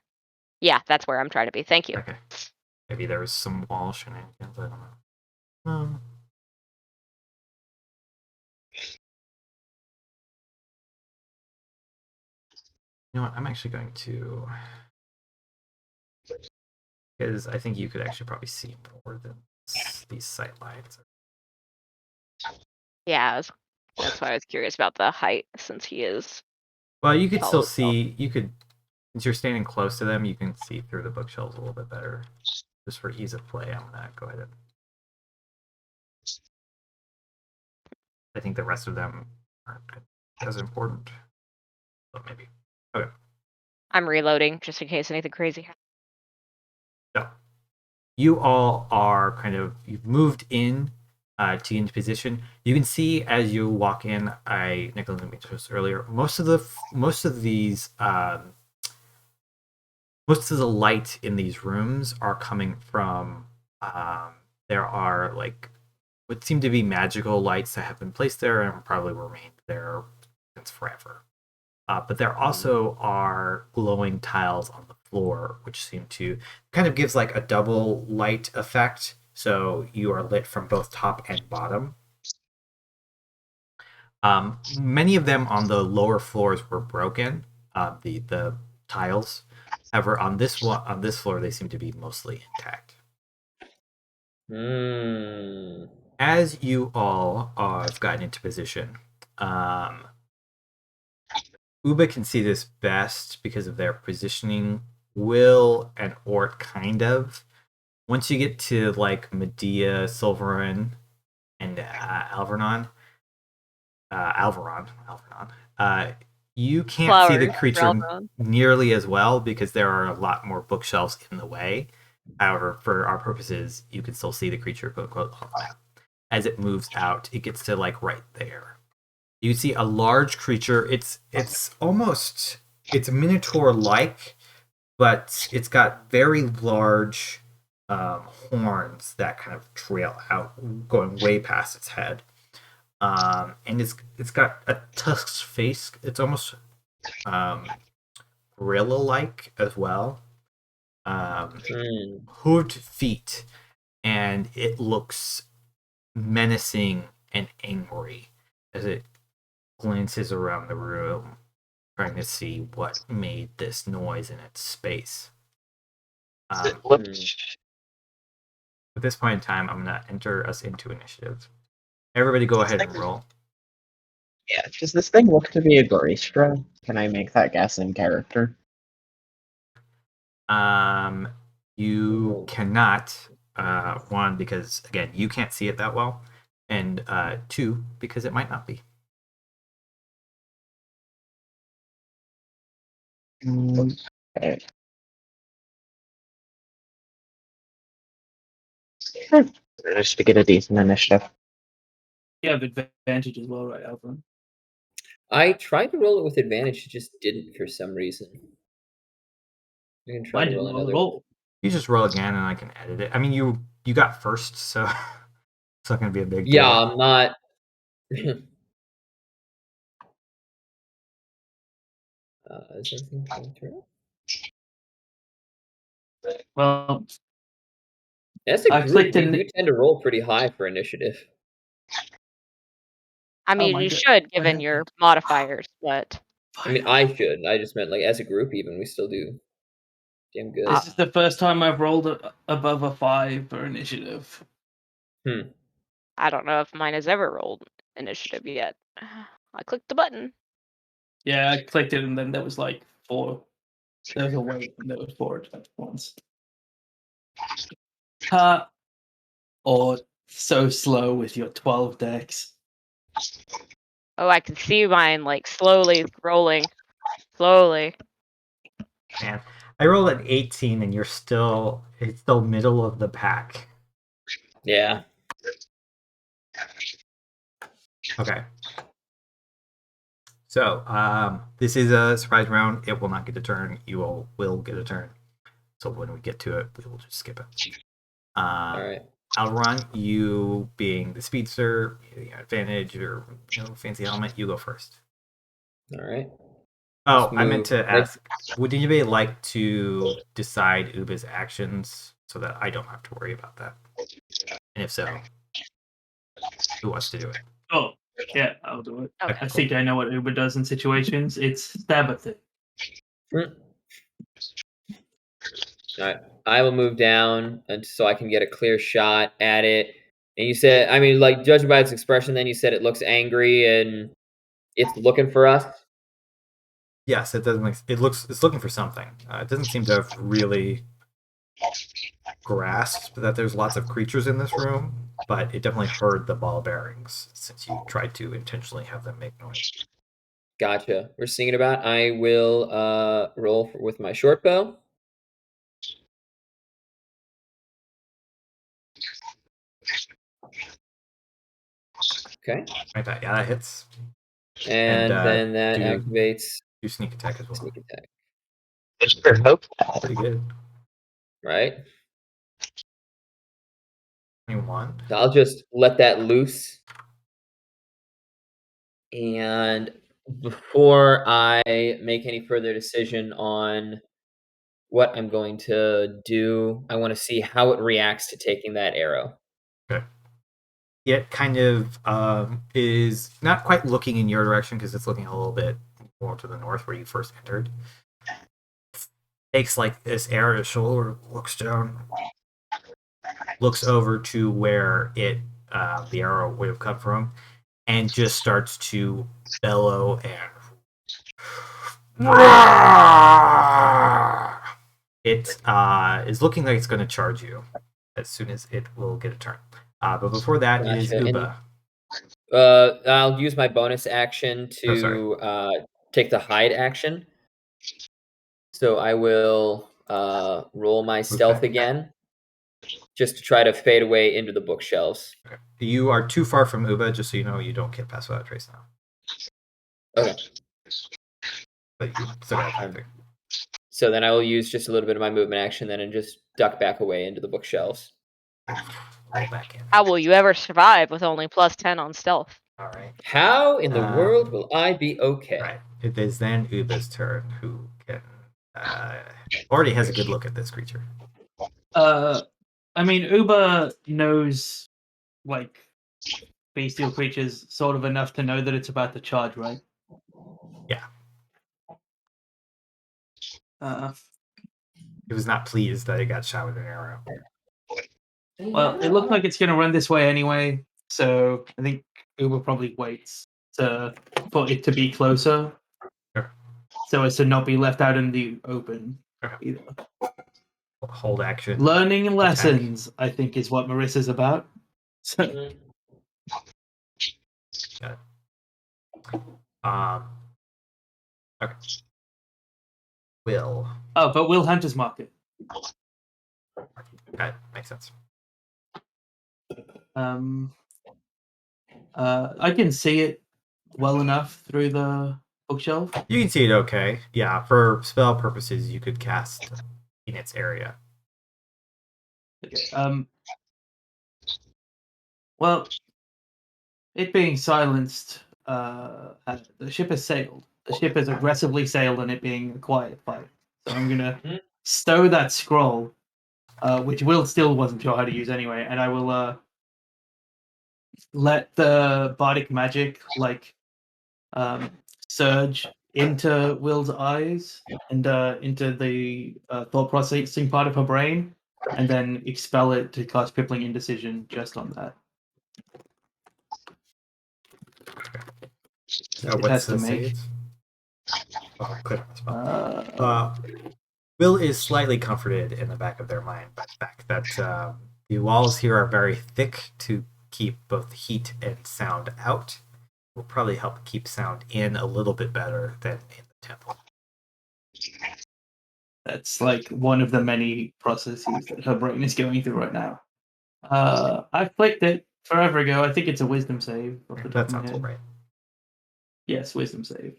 Yeah, that's where I'm trying to be. Thank you. Okay. Maybe there was some wall shenanigans. I don't know. You know what? I'm actually going to. Because I think you could actually probably see more than these sight lines. Yeah, that's why I was curious about the height, since he is. Well, you could tall still as well. see. You could, since you're standing close to them, you can see through the bookshelves a little bit better. Just for ease of play, I'm gonna go ahead and. I think the rest of them aren't as important, but maybe. Okay. I'm reloading just in case anything crazy happens. So, you all are you've moved in to get into position. You can see as you walk in. I neglected to mention this earlier. Most of these most of the light in these rooms are coming from. There are what seem to be magical lights that have been placed there and probably remained there since forever. But there also are glowing tiles on the floor, which seem to kind of gives like a double light effect. So you are lit from both top and bottom. Many of them on the lower floors were broken. The tiles, however, on this floor they seem to be mostly intact. As you all have gotten into position, Uba can see this best because of their positioning. Will and Ort kind of. Once you get to like Medea, Sulveran, and Alveron, you can't see the Flowers, creature Alveron. nearly as well because there are a lot more bookshelves in the way. However, for our purposes, you can still see the creature quote unquote on the map. As it moves out, it gets to like right there. You see a large creature. It's almost it's minotaur like, but it's got very large horns that kind of trail out, going way past its head. And it's got a tusked face. It's almost gorilla like as well. Hooved feet, and it looks menacing and angry as it glances around the room, trying to see what made this noise in its space. At this point in time, I'm going to enter us into initiative. Everybody go ahead and roll. Yeah, does this thing look to be a Goristra? Can I make that guess in character? You cannot, one, because, again, you can't see it that well, and two, because it might not be. Okay. Just to get a decent initiative. You have advantage as well, right, Alveron? I tried to roll it with advantage, it just didn't for some reason. You can try Mine to didn't roll roll another. at all. You just roll again, and I can edit it. I mean, you got first, so it's not going to be a big deal. Yeah, I'm not. Is everything coming through? Well, As a I group, clicked we in. do tend to roll pretty high for initiative. I mean, my you God. should, given your modifiers, but I mean, I should. I just meant like as a group, even we still do damn good. This is the first time I've rolled above a 5 for initiative. I don't know if mine has ever rolled initiative yet. I clicked the button. Yeah, I clicked it and then there was like 4. There was a wait and there was 4 at once. Or so slow with your 12 decks. Oh, I can see mine like slowly rolling. Slowly. Man, I rolled an 18, and it's still middle of the pack. Yeah. Okay. So, this is a surprise round. It will not get a turn. You will get a turn. So when we get to it, we will just skip it. All right. Alveron, you being the speedster, advantage or fancy helmet, you go first. All right. Oh, I meant to ask, would anybody like to decide Uba's actions so that I don't have to worry about that? And if so, who wants to do it? Oh, yeah, I'll do it. Okay. I think I know what Uber does in situations. It's stab a thing. All right. I will move down so I can get a clear shot at it. And you said, I mean, like judging by its expression, then you said it looks angry and it's looking for us. Yes, it doesn't. It's looking for something. It doesn't seem to have really grasped that there's lots of creatures in this room, but it definitely heard the ball bearings since you tried to intentionally have them make noise. Gotcha. We're seeing it about. I will roll with my short bow. Okay. Right, yeah, that hits. And then that activates. Do sneak attack as well. Sneak attack. Mr. Hope. Pretty good. Right. 21. So I'll just let that loose. And before I make any further decision on what I'm going to do, I want to see how it reacts to taking that arrow. Okay. It kind of is not quite looking in your direction because it's looking a little bit more to the north where you first entered. Takes like this arrow to the shoulder, looks down, looks over to where the arrow would have come from, and just starts to bellow and It is looking like it's going to charge you as soon as it will get a turn. But before that, it is Gotcha. Uba. I'll use my bonus action to take the hide action. So I will roll my stealth again, just to try to fade away into the bookshelves. Okay. You are too far from Uba, just so you know. You don't get past without trace now. Okay. But you still got time there. So then I will use just a little bit of my movement action then and just duck back away into the bookshelves. Roll back in. How will you ever survive with only +10 on stealth? All right. How in the world will I be okay? Right. It is then Uba's turn, who can already has a good look at this creature. I mean, Uba knows like bestial creatures sort of enough to know that it's about to charge, right? Yeah. He was not pleased that he got shot with an arrow. Well, it looked like it's going to run this way anyway, so I think Uba probably waits for it to be closer, Sure. so as to not be left out in the open. Sure. Either. Hold action. Learning attack. lessons, I think, is what Marisa's about. So, Okay. Will. oh, but Will Hunter's Market. Okay, makes sense. I can see it well enough through the bookshelf. You can see it okay. Yeah, for spell purposes, you could cast in its area. Okay. Well, it being silenced, the ship has sailed. The ship has aggressively sailed, and it being a quiet fight. So I'm gonna stow that scroll, which Will still wasn't sure how to use anyway, and I will let the bardic magic surge into Will's eyes and into the thought processing part of her brain, and then expel it to cast Crippling Indecision just on that. So It has to make. Oh, click on the spell. Will is slightly comforted in the back of their mind by the fact that the walls here are very thick to keep both heat and sound out. Will probably help keep sound in a little bit better than in the temple. That's like one of the many processes that her brain is going through right now. I flicked it forever ago. I think it's a wisdom save. That sounds all right. Yes, wisdom save.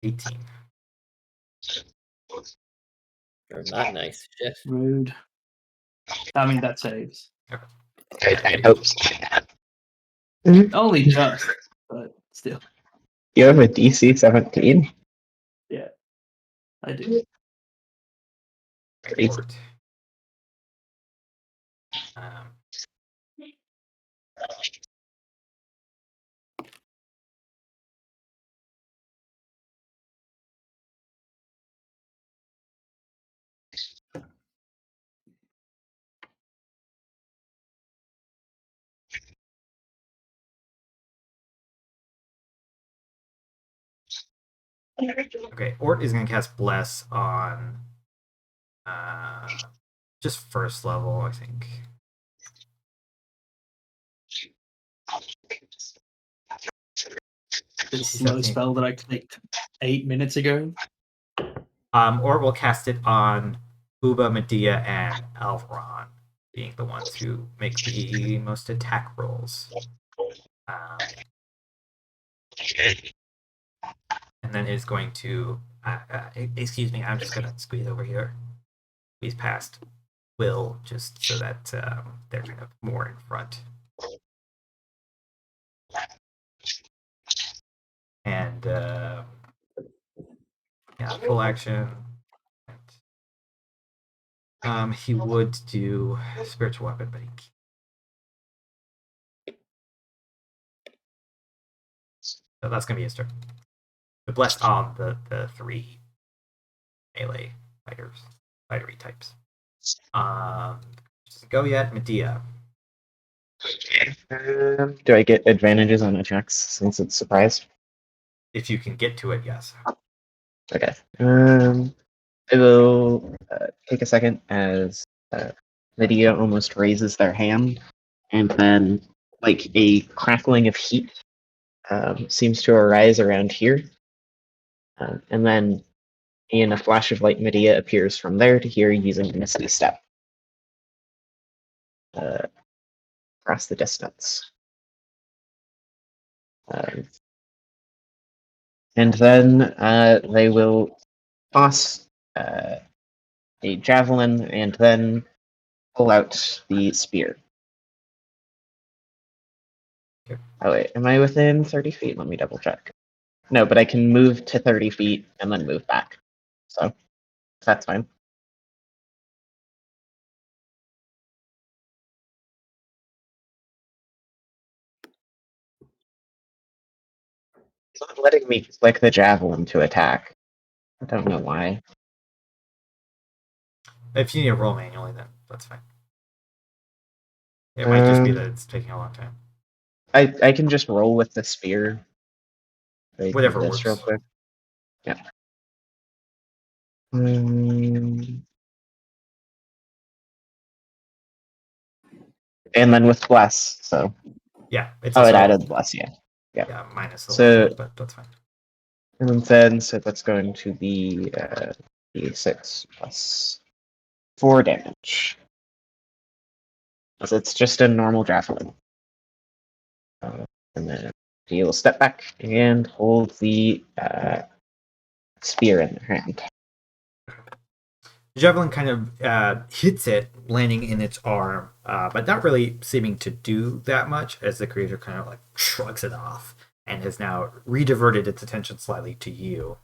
18. Not nice. Shit. Rude. I mean, that saves. I hope so. Only just, but still. You have a DC 17? Yeah, I do. Crazy. Okay, Ort is going to cast Bless on just first level, I think. This slow spell that I clicked 8 minutes ago. Ort will cast it on Uba, Medea, and Alveron, being the ones who make the most attack rolls. And then is going to, excuse me, I'm just going to squeeze over here. Squeeze past Will, just so that they're kind of more in front. And, yeah, full action. He would do spiritual weapon, but he can't. So that's going to be his turn. The blessed on the 3 melee fightery types. Doesn't go yet. Medea. Do I get advantages on attacks since it's surprised? If you can get to it, yes. Okay. I will take a second as Lydia almost raises their hand, and then, like, a crackling of heat seems to arise around here. And then, in a flash of light, Medea appears from there to here using a Misty Step across the distance. And then they will toss a javelin and then pull out the spear. Okay. Oh wait, am I within 30 feet? Let me double check. No, but I can move to 30 feet and then move back. So that's fine. It's not letting me click the javelin to attack. I don't know why. If you need to roll manually, then that's fine. It might just be that it's taking a long time. I can just roll with the spear. Whatever This works. real quick. Yeah. And then with bless, so Yeah, it's it also, added bless, yeah. yeah, minus the So- level, but that's fine. And then so that's going to be d6 plus 4 damage. So it's just a normal javelin. And then he will step back and hold the spear in their hand. The javelin kind of hits it, landing in its arm, but not really seeming to do that much, as the creature kind of like shrugs it off and has now rediverted its attention slightly to you,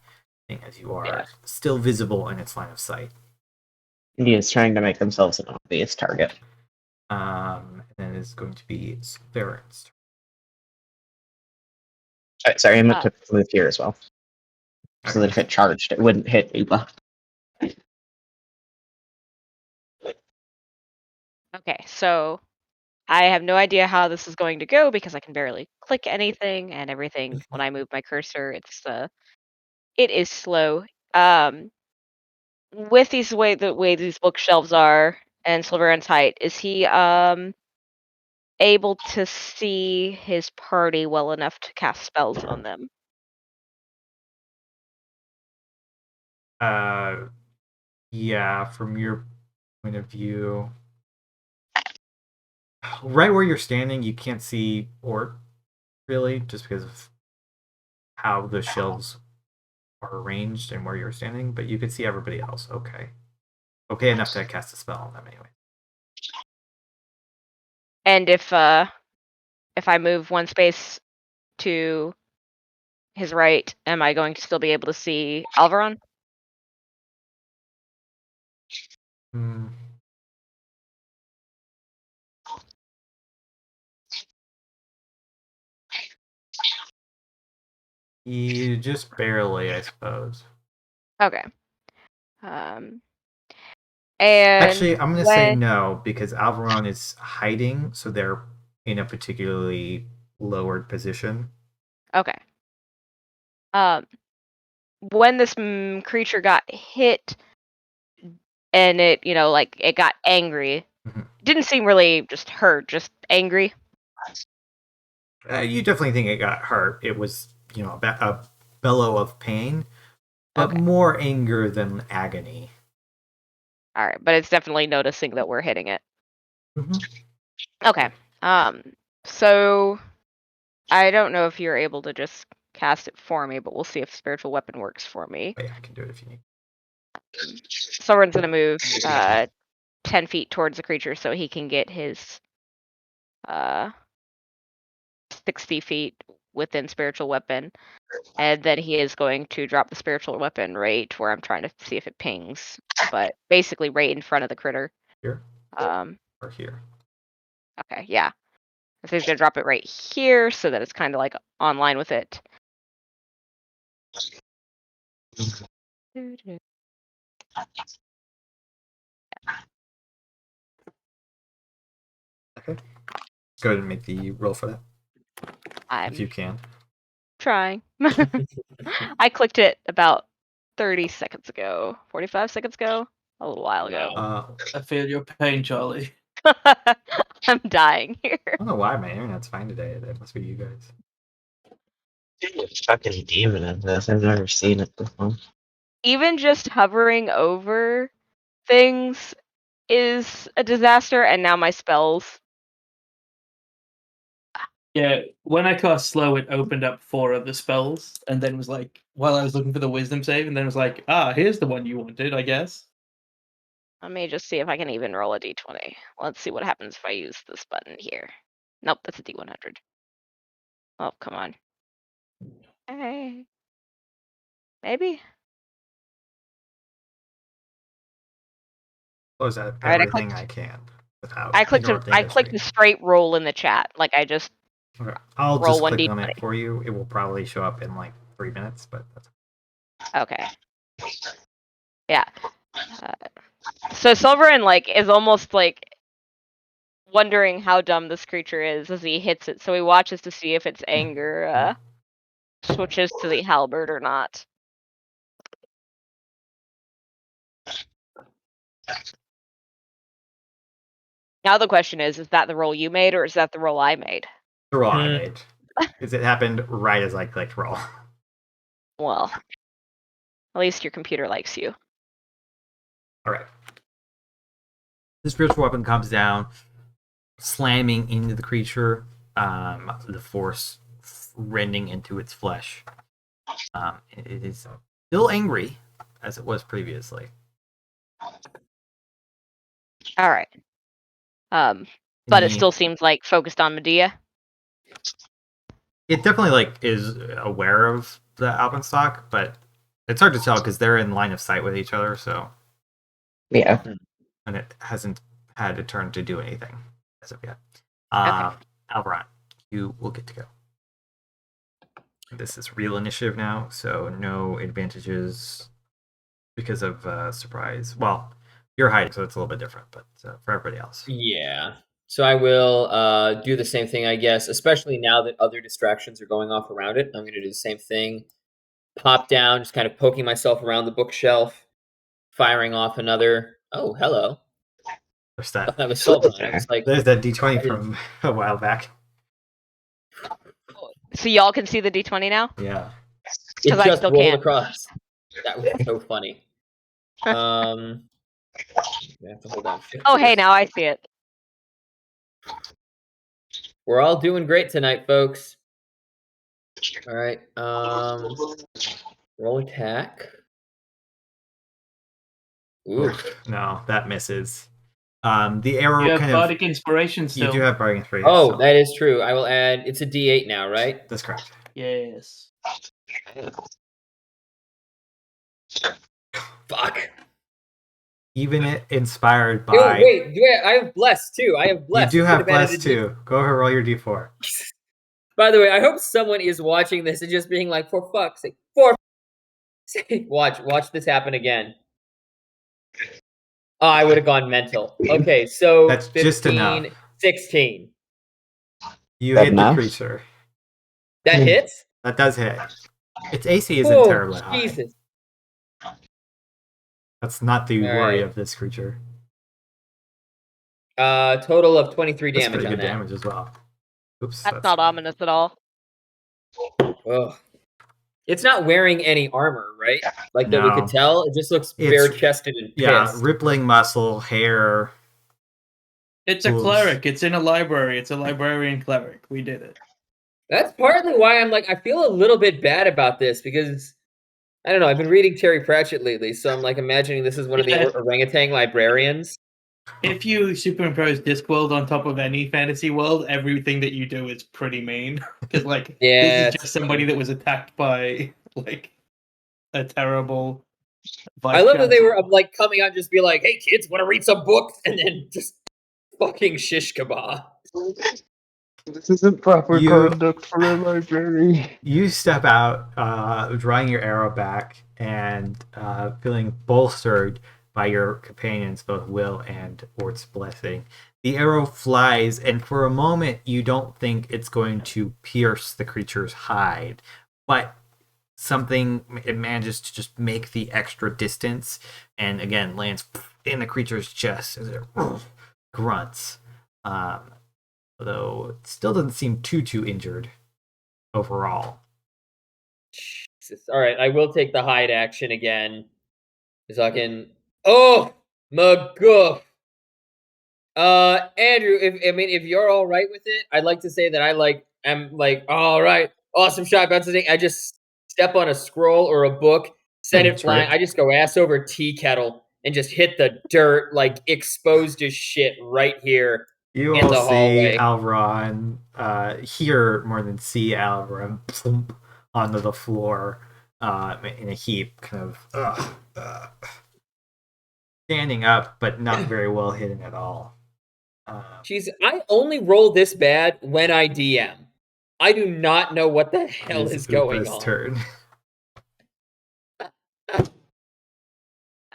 as you are still visible in its line of sight. He is trying to make themselves an obvious target. And then it's going to be Sulveran's Sorry, I meant to move here as well. So turn. that if it charged, it wouldn't hit Uba. Okay, so I have no idea how this is going to go because I can barely click anything and everything when I move my cursor. It is slow. With the way these bookshelves are and Sulveran's height, is he able to see his party well enough to cast spells on them? Yeah, from your point of view, right where you're standing, you can't see Ort really, just because of how the shelves are arranged and where you're standing. But you could see everybody else. Okay enough to cast a spell on them anyway. And if I move one space to his right, am I going to still be able to see Alveron? Hmm. You just barely, I suppose. Okay. And Actually, I'm going to say no, because Alveron is hiding, so they're in a particularly lowered position. Okay. When this creature got hit and it, it got angry, didn't seem really just hurt, just angry. You definitely think it got hurt. It was, a bellow of pain, but more anger than agony. All right, but it's definitely noticing that we're hitting it. Mm-hmm. Okay. So I don't know if you're able to just cast it for me, but we'll see if spiritual weapon works for me. Oh, yeah, I can do it if you need. Someone's gonna move 10 feet towards the creature so he can get his 60 feet within spiritual weapon. And then he is going to drop the spiritual weapon right where I'm trying to see if it pings. But basically right in front of the critter. Here? Or here? Okay, yeah. So he's gonna drop it right here so that it's kind of like online with it. Okay. Go ahead and make the roll for that. If you can. trying. I clicked it about 30 seconds ago, 45 seconds ago, a little while ago. I feel your pain, Charlie. I'm dying here. I don't know why my internet's fine today. That must be you guys. Fucking demon at this. I've never seen it before. Even just hovering over things is a disaster, and now my spells. Yeah, when I cast slow, it opened up 4 of the spells, and then was like, while I was looking for the wisdom save, and then was like, here's the one you wanted, I guess. Let me just see if I can even roll a d20. Let's see what happens if I use this button here. Nope, that's a d100. Oh, come on. Hey. Maybe? Close out Alright, everything I can without. I clicked interrupting a straight roll in the chat. Like I just history. Okay. I'll roll just click 1d20. on it for you. It will probably show up in like 3 minutes, but that's Okay. Yeah. So Sulveran like is almost like wondering how dumb this creature is as he hits it. So he watches to see if its anger switches to the halberd or not. Now the question is that the roll you made or is that the roll I made? the roll I made. Because it happened right as I clicked roll. Well, at least your computer likes you. Alright. The spiritual weapon comes down, slamming into the creature, the force rending into its flesh. It is still angry, as it was previously. Alright. But it still seems like focused on Medea. It definitely like is aware of the alpenstock, but it's hard to tell because they're in line of sight with each other, so Yeah. and it hasn't had a turn to do anything as of yet. Okay. Alveron, you will get to go. This is real initiative now, so no advantages because of surprise. Well, you're hiding, so it's a little bit different, but for everybody else. Yeah. So I will do the same thing, I guess, especially now that other distractions are going off around it. I'm going to do the same thing. Pop down, just kind of poking myself around the bookshelf, firing off another. Oh, hello. There's that. That was Sulveran. I was like, There's that D20 from a while back. So y'all can see the d20 now? Yeah. it 'Cause I just still rolled can't. across. That was so funny. I have to hold on. Oh, hey, now I see it. We're all doing great tonight, folks. All right. Roll attack. Ooh. No, that misses. The arrow You have kind bardic of. inspiration still. You do have bardic inspiration. Oh, so that is true. I will add. It's a D8 now, right? that's correct. Yes. Fuck. Even it inspired Ew, by. wait, I have blessed too. I have blessed. You do I have could added blessed a D- too. Go ahead, roll your D4. By the way, I hope someone is watching this and just being like, for fuck's sake, for sake. Watch this happen again. Oh, I would have gone mental. Okay, so That's 15, just enough. 16. You That hit the enough? creature. That hits? That does hit. Its AC isn't Oh, terribly high. Jesus. That's not the All worry right. of this creature. Total of 23 That's damage pretty on good that. damage as well. Oops. That's not ominous at all. Ugh. It's not wearing any armor, right? Like that we No. could tell. It just looks It's- bare chested and pissed. Yeah, rippling muscle, hair. It's a Oof. cleric. It's in a library. It's a librarian cleric. We did it. That's partly why I'm like, I feel a little bit bad about this because I don't know. I've been reading Terry Pratchett lately, so I'm like imagining this is one of the Yeah. orangutan librarians. If you superimpose Discworld on top of any fantasy world, everything that you do is pretty mean. Because like, Yeah, this is just somebody that was attacked by like a terrible. I love that they were like coming out and just be like, "Hey kids, want to read some books?" and then just fucking shish kebab. This isn't proper You- conduct for a library. You step out, drawing your arrow back and feeling bolstered by your companions, both Will and Ort's blessing. The arrow flies, and for a moment, you don't think it's going to pierce the creature's hide. but it manages to just make the extra distance, and again lands in the creature's chest as it grunts. Although it still doesn't seem too injured overall. Jesus. All right, I will take the hide action again. Because I can. Oh, McGuff. Andrew, if you're all right with it, I'd like to say that I'm all right, awesome shot, bounce thing. I just step on a scroll or a book, send it flying. I just go ass over tea kettle and just hit the dirt, like exposed as shit right here. You in all the see hallway. Alveron, hear more than see Alveron plump onto the floor in a heap, kind of standing up, but not very well hidden at all. Jeez, I only roll this bad when I DM. I do not know what the hell is going on. Turn.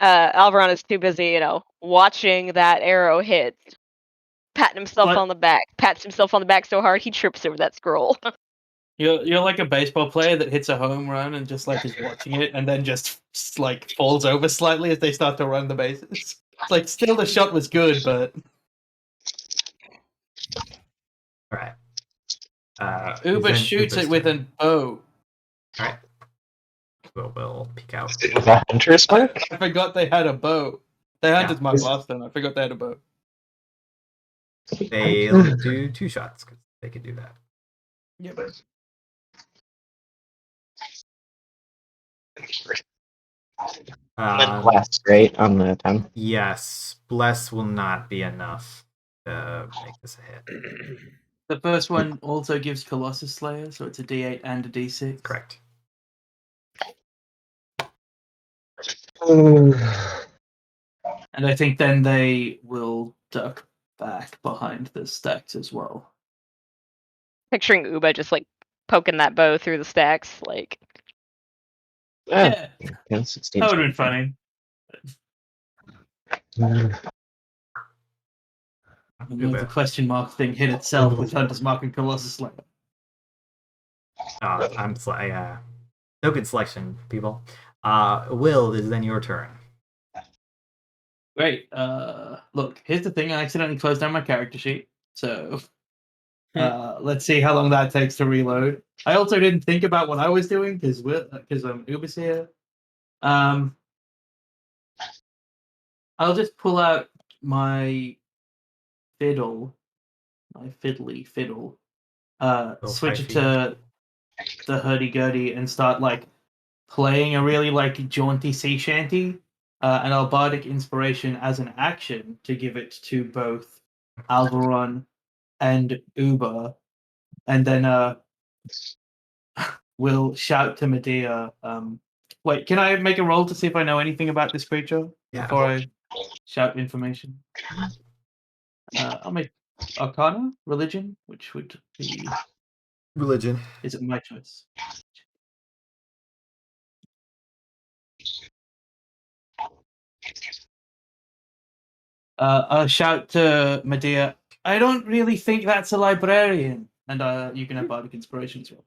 Alveron is too busy, watching that arrow hit, patting himself on the back, pats himself on the back so hard he trips over that scroll. You're like a baseball player that hits a home run and just like is watching it and then just like falls over slightly as they start to run the bases. It's like still the shot was good, but All right. Uber shoots it with a bow. All right. We'll peek out. Was that hunter's mark? I forgot they had a bow. They hunted mark last time. I forgot they had a bow. They'll do 2 shots because they can do that. Yeah, but Bless, right, on the 10. Yes, bless will not be enough to make this a hit. The first one also gives Colossus Slayer, so it's a D8 and a D6. Correct. And I think then they will duck back behind the stacks as well. Picturing Uba just like poking that bow through the stacks, like. Yeah, 16. that would have been funny. The question mark thing hit itself with Hunter's Mark and Colossus Slayer. No good selection, people. Will, is then your turn. Great. Look, here's the thing. I accidentally closed down my character sheet, so let's see how long that takes to reload. I also didn't think about what I was doing because Uber's here. I'll just pull out my fiddle, my fiddly fiddle. Switch it to the hurdy-gurdy and start like playing a really like jaunty sea shanty. And I'll bardic inspiration as an action to give it to both Alveron and Uber, and then we'll shout to Medea. Wait, can I make a roll to see if I know anything about this creature before I shout information? I'll make Arcana, Religion, which would be Religion. Is it my choice? I'll shout to Medea. I don't really think that's a librarian, and you can have bardic inspiration as well.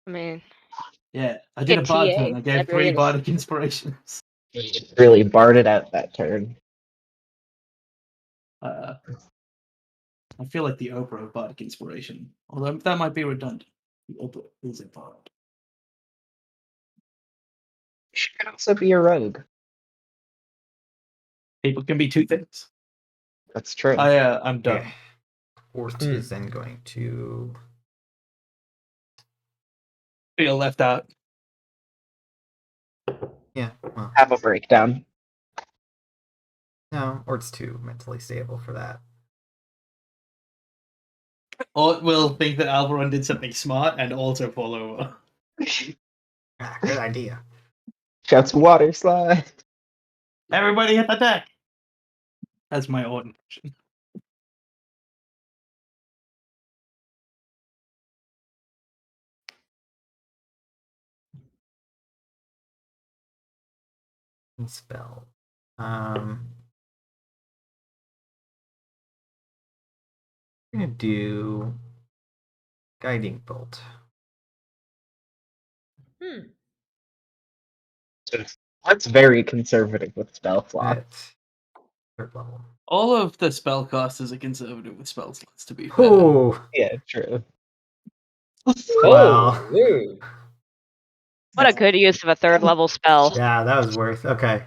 I mean, yeah, I did a bard turn. I gave 3 bardic inspirations. Really barded out that turn. I feel like the Oprah of bardic inspiration, although that might be redundant. The Oprah is a bard. She could also be a rogue. People can be 2 things. That's true. I'm done. Okay. Ort is then going to Feel left out. Yeah. Well, have a breakdown. no, Ort's too mentally stable for that. Ort will think that Alveron did something smart and also fall over. Good idea. Shouts water slide. Everybody hit the deck. That's my Ort impression. Spell. I'm gonna do Guiding bolt. That's very conservative with spell slot. At third level. All of the spellcasters are conservative with spell slots, to be fair. Oh, Yeah, true. Wow. Oh, rude. What a good use of a third level spell. yeah, that was worth. Okay.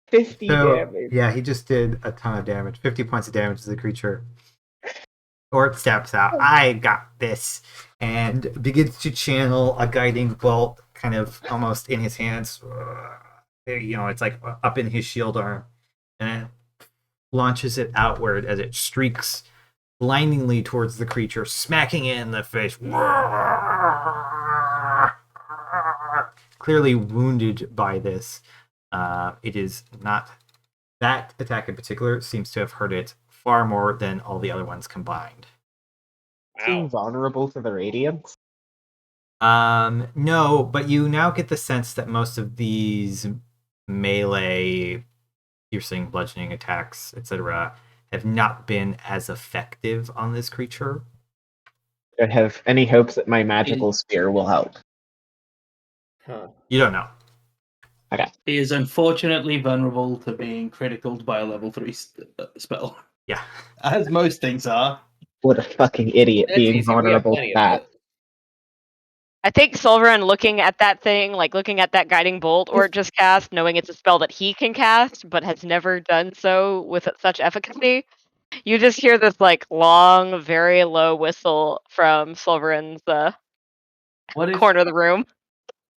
50 So, damage. yeah, he just did a ton of damage. 50 points of damage to the creature. Or it steps out. I got this. And begins to channel a guiding bolt kind of almost in his hands. It's like up in his shield arm. And launches it outward as it streaks blindingly towards the creature, smacking it in the face. Clearly wounded by this. It is not... That attack in particular seems to have hurt it far more than all the other ones combined. Seem vulnerable to the radiance. No, but you now get the sense that most of these melee, piercing, bludgeoning attacks, etc., have not been as effective on this creature. Do I have any hopes that my magical spear will help? Huh. You don't know. He is unfortunately vulnerable to being criticaled by a level 3 spell. Yeah. As most things are. What a fucking idiot That's being easy. We have vulnerable to plenty of that. it. I think Sulveran looking at that thing, like looking at that guiding bolt or just cast, knowing it's a spell that he can cast, but has never done so with such efficacy. You just hear this like long, very low whistle from Sulveran's corner of the room.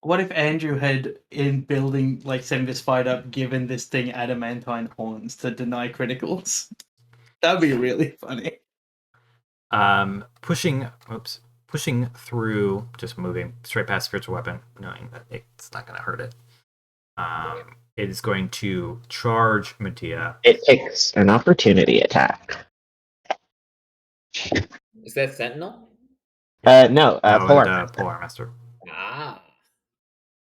What if Andrew had, in building, like setting this fight up, given this thing adamantine horns to deny criticals? That'd be really funny. Pushing through, just moving straight past spiritual weapon, knowing that it's not going to hurt it. It is going to charge Medea. It takes an opportunity attack. Is that Sentinel? No, Polar Polar Master. Ah.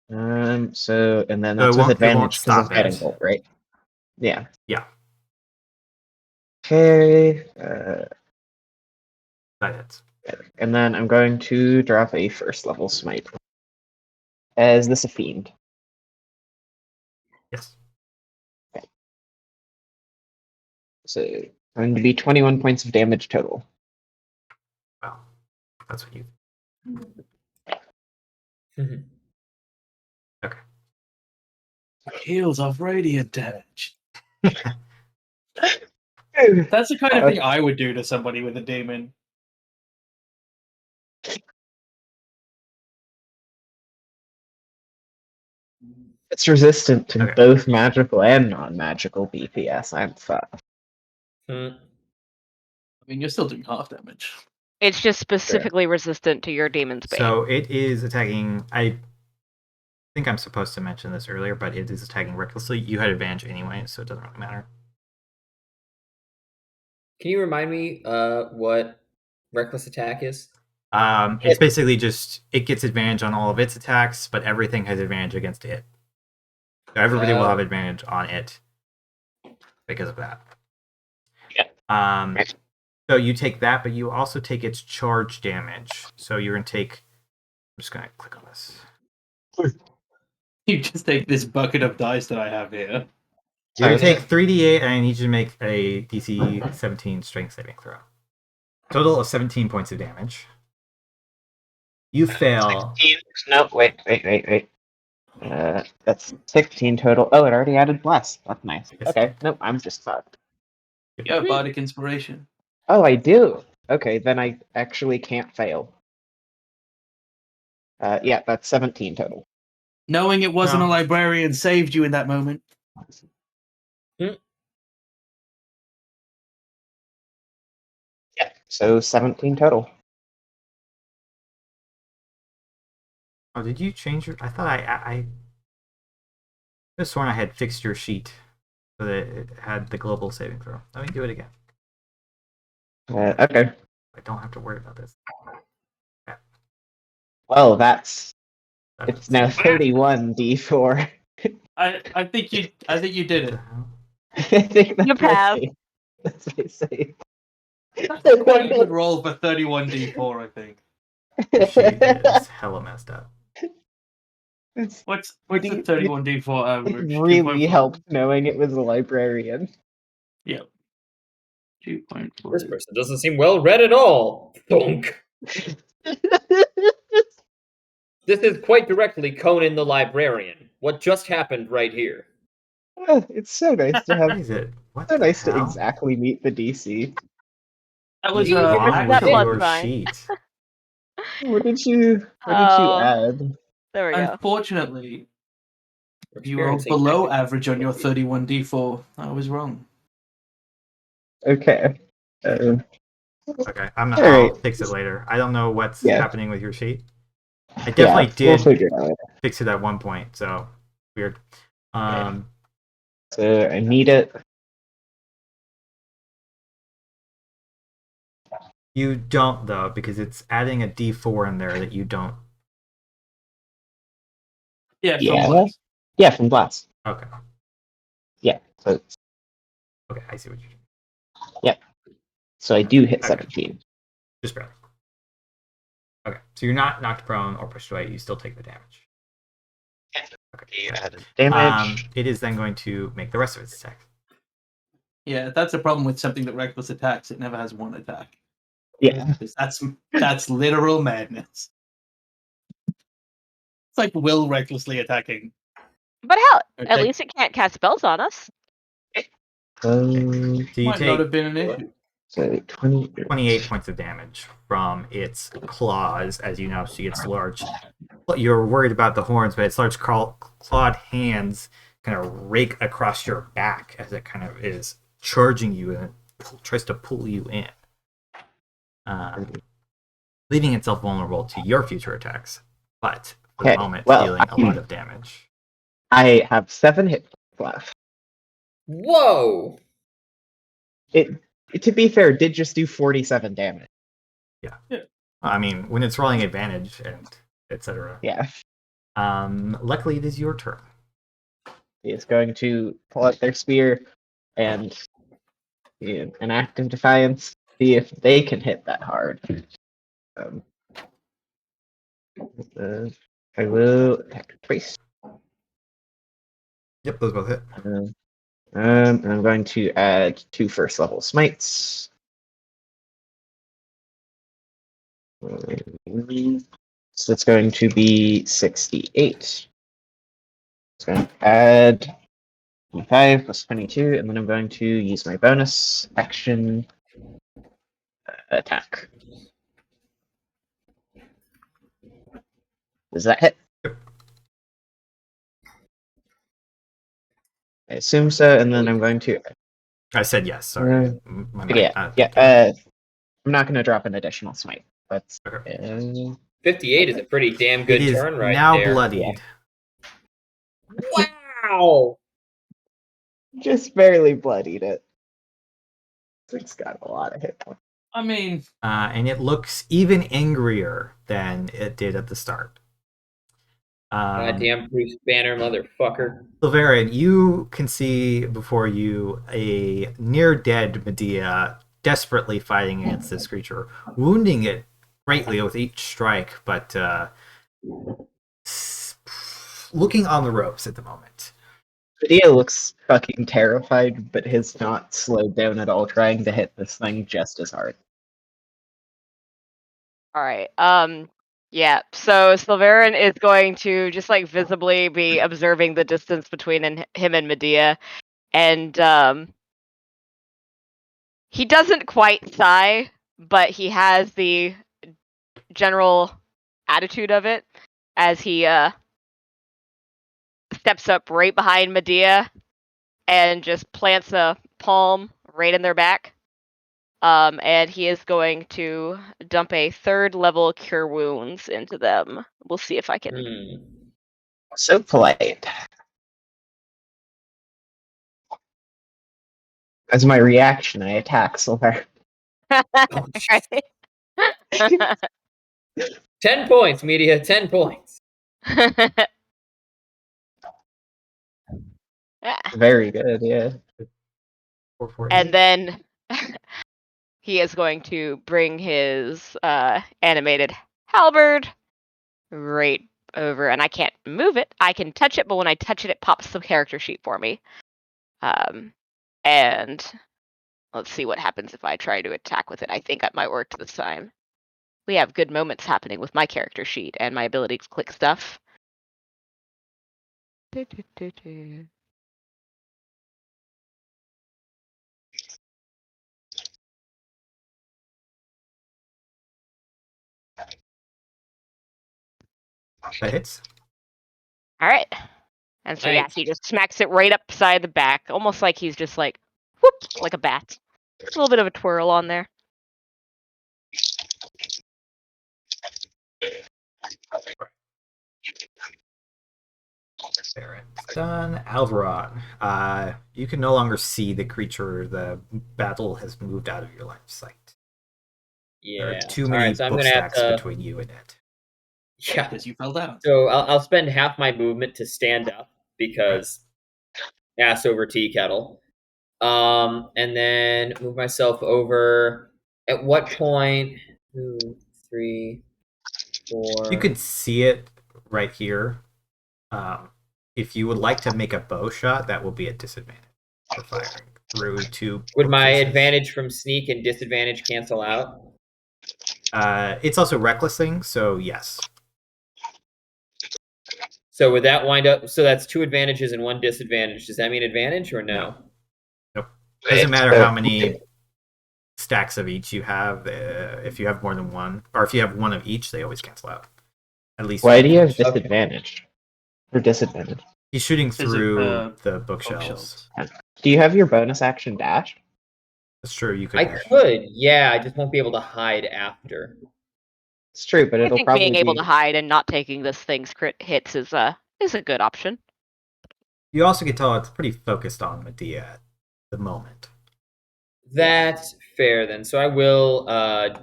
So, and then So that's it with won't advantage because stop of guiding it. bolt, right? Yeah. Yeah. Okay. That hits. And then I'm going to drop a first level smite. Is this a fiend? Yes. So, going to be 21 points of damage total. Wow. That's what you... Okay. Heals off radiant damage. That's the kind of thing I would do to somebody with a demon. It's resistant to Okay. both magical and non-magical BPS. I'm fucked. I mean, you're still doing half damage. It's just specifically resistant to your demon's bane. So it is attacking... I think I'm supposed to mention this earlier, but it is attacking recklessly. You had advantage anyway, so it doesn't really matter. Can you remind me what reckless attack is? It's basically just it gets advantage on all of its attacks, but everything has advantage against it. So everybody will have advantage on it because of that. Yeah. So you take that, but you also take its charge damage. So you're gonna take... I'm just gonna click on this. You just take this bucket of dice that I have here. You're gonna take 3d8, and I need you to make a DC 17 strength saving throw. Total of 17 points of damage. You fail. 16. No, wait. That's 16 total. Oh, it already added bless. That's nice. Yes. Okay, nope, I'm just fucked. You have bardic inspiration. Oh, I do. Okay, then I actually can't fail. Yeah, that's 17 total. Knowing it wasn't No. a librarian saved you in that moment. Yeah, so 17 total. Oh, did you change your... I thought I could have sworn I had fixed your sheet so that it had the global saving throw. Let me do it again. Okay. I don't have to worry about this. Well, it's now 31 D4. I think you did it. I think that's You passed. That's my save. That's a quite a good roll for 31d4, I think. She is hella messed up. What's the 31d4 average? It really 2.4? helped knowing it was a librarian. Yep. 2.4. This person doesn't seem well read at all. Thunk. This is quite directly Conan the Librarian. What just happened right here? It's so nice to What have. is it? What So the nice to hell? exactly meet the DC. That What was is wrong that with plus your sign. sheet? What did you Oh. add? There we go. Unfortunately, We're you are experiencing below technical average on your difficulty. 31d4. I was wrong. Okay. Okay, I'll Alright. fix it later. I don't know what's Yeah. happening with your sheet. I Yeah, definitely we'll did figure it out later. fix it at one point, so weird. So I need it. You don't though, because it's adding a D4 in there that you don't. Yeah, Yeah. from Blast. Yeah, from Blast. Okay. Yeah. So Okay, I see what you're doing. so I do hit Okay. 17. Just barely. Okay, so you're not knocked prone or pushed away. You still take the damage. You added damage. It is then going to make the rest of its attack. Yeah, that's a problem with something that reckless attacks. It never has one attack. Yeah. 'Cause that's literal madness. It's like Will recklessly attacking. But hell, at Okay. least it can't cast spells on us. So you Might not take have been an issue. So 20. 28 points of damage from its claws as you now see its large. You're worried about the horns, but its large clawed hands kind of rake across your back as it kind of is charging you and tries to pull you in, leaving itself vulnerable to your future attacks. But for the moment, dealing a lot of damage. I have 7 hit points left. Whoa! It, to be fair, did just do 47 damage. Yeah. I mean, when it's rolling advantage and etc. Yeah. Luckily, it is your turn. It's going to pull out their spear and an act of defiance, see if they can hit that hard. I will attack twice. Yep, those both hit. And I'm going to add 2 first level smites. So it's going to be 68. It's going to add 5 plus 22, and then I'm going to use my bonus action attack. Does that hit? I assume so, and then I'm going to. I said yes. Sorry. I'm not going to drop an additional smite. But 58 is a pretty damn good it is turn right now there. bloodied. Wow! Just barely bloodied it. It's got a lot of hit points. I mean, And it looks even angrier than it did at the start. Goddamn Bruce Banner, motherfucker. Sulveran, you can see before you a near-dead Medea desperately fighting against this creature, wounding it greatly with each strike, but looking on the ropes at the moment. Medea looks fucking terrified, but has not slowed down at all, trying to hit this thing just as hard. All right. Yeah. So Sulveran is going to just like visibly be observing the distance between him and Medea, and he doesn't quite sigh, but he has the general attitude of it as he steps up right behind Medea and just plants a palm right in their back. And he is going to dump a 3rd level Cure Wounds into them. We'll see if I can. So polite. As my reaction, I attack Silver. 10 points, media. 10 points. Very good, yeah. And then he is going to bring his animated halberd right over, and I can't move it. I can touch it, but when I touch it, it pops the character sheet for me. And let's see what happens if I try to attack with it. I think that might work this time. We have good moments happening with my character sheet and my ability to click stuff. That hits. All right. And so, yeah, Nice. he just smacks it right upside the back, almost like he's just like, whoop, like a bat. A little bit of a twirl on there. There, it's done. Alveron, you can no longer see the creature. The battle has moved out of your line of sight. Yeah. There are too many so I'm book gonna have stacks to. between you and it. Yeah. Because you fell down. So I'll spend half my movement to stand up because ass over tea kettle. And then move myself over. At what point? 2, 3, 4. You could see it right here. If you would like to make a bow shot, that will be a disadvantage for firing through two. Would my bookcases. advantage from sneak and disadvantage cancel out? It's also recklessing, so yes. So would that wind up? So that's 2 advantages and 1 disadvantage. Does that mean advantage or no? Nope. Doesn't matter how many stacks of each you have. If you have more than one, or if you have one of each, they always cancel out. At least. Why do you have Okay. disadvantage? Or disadvantage? He's shooting Is it, through the bookshelves. Do you have your bonus action dash? That's true. You could. I could, yeah. I just won't be able to hide after. It's true, but I it'll think probably being able be... to hide and not taking this thing's crit hits is a good option. You also can tell it's pretty focused on Medea at the moment. That's fair then. So I will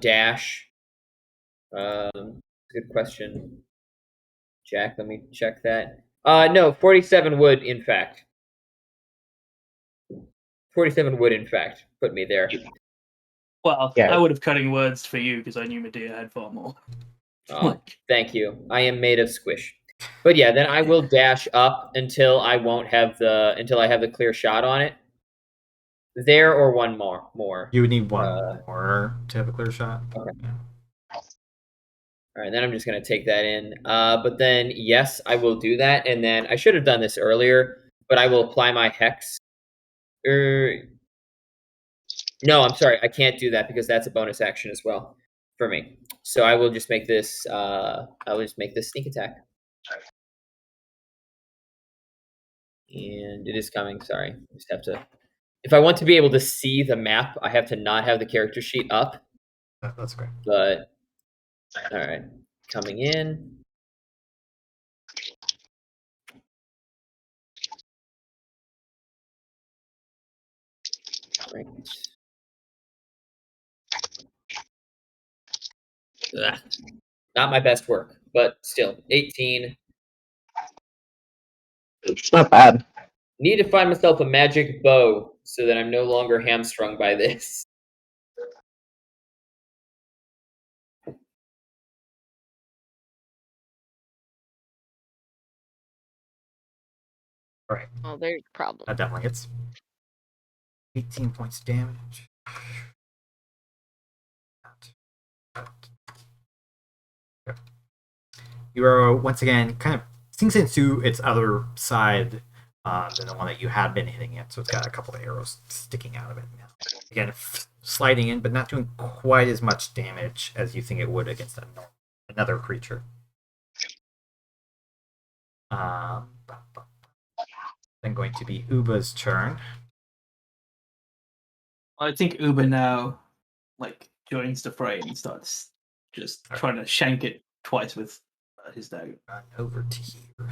dash. Good question, Jack. Let me check that. No, 47 would in fact. 47 would in fact put me there. Well, Yeah. I would have cutting words for you because I knew Medea had far more. Oh, thank you. I am made of squish. But yeah, then I will dash up until I have the clear shot on it. There or one more. You would need one more to have a clear shot. Okay. Yeah. All right, then I'm just going to take that in. But then, yes, I will do that. And then I should have done this earlier, but I will apply my hex. No, I'm sorry. I can't do that because that's a bonus action as well for me. So I will just make this. I will just make this sneak attack. And it is coming. Sorry, I just have to. If I want to be able to see the map, I have to not have the character sheet up. That's great. But all right, coming in. Right. Ugh. Not my best work, but still, 18. It's not bad. Need to find myself a magic bow so that I'm no longer hamstrung by this. All right. Well, there's a problem. That definitely hits. 18 points of damage. You are once again kind of sinks into its other side than the one that you had been hitting it, so it's got a couple of arrows sticking out of it now. Again, sliding in, but not doing quite as much damage as you think it would against another creature. Then going to be Uba's turn. I think Uber now joins the fray and starts just trying to shank it twice with his dagger. Over to here.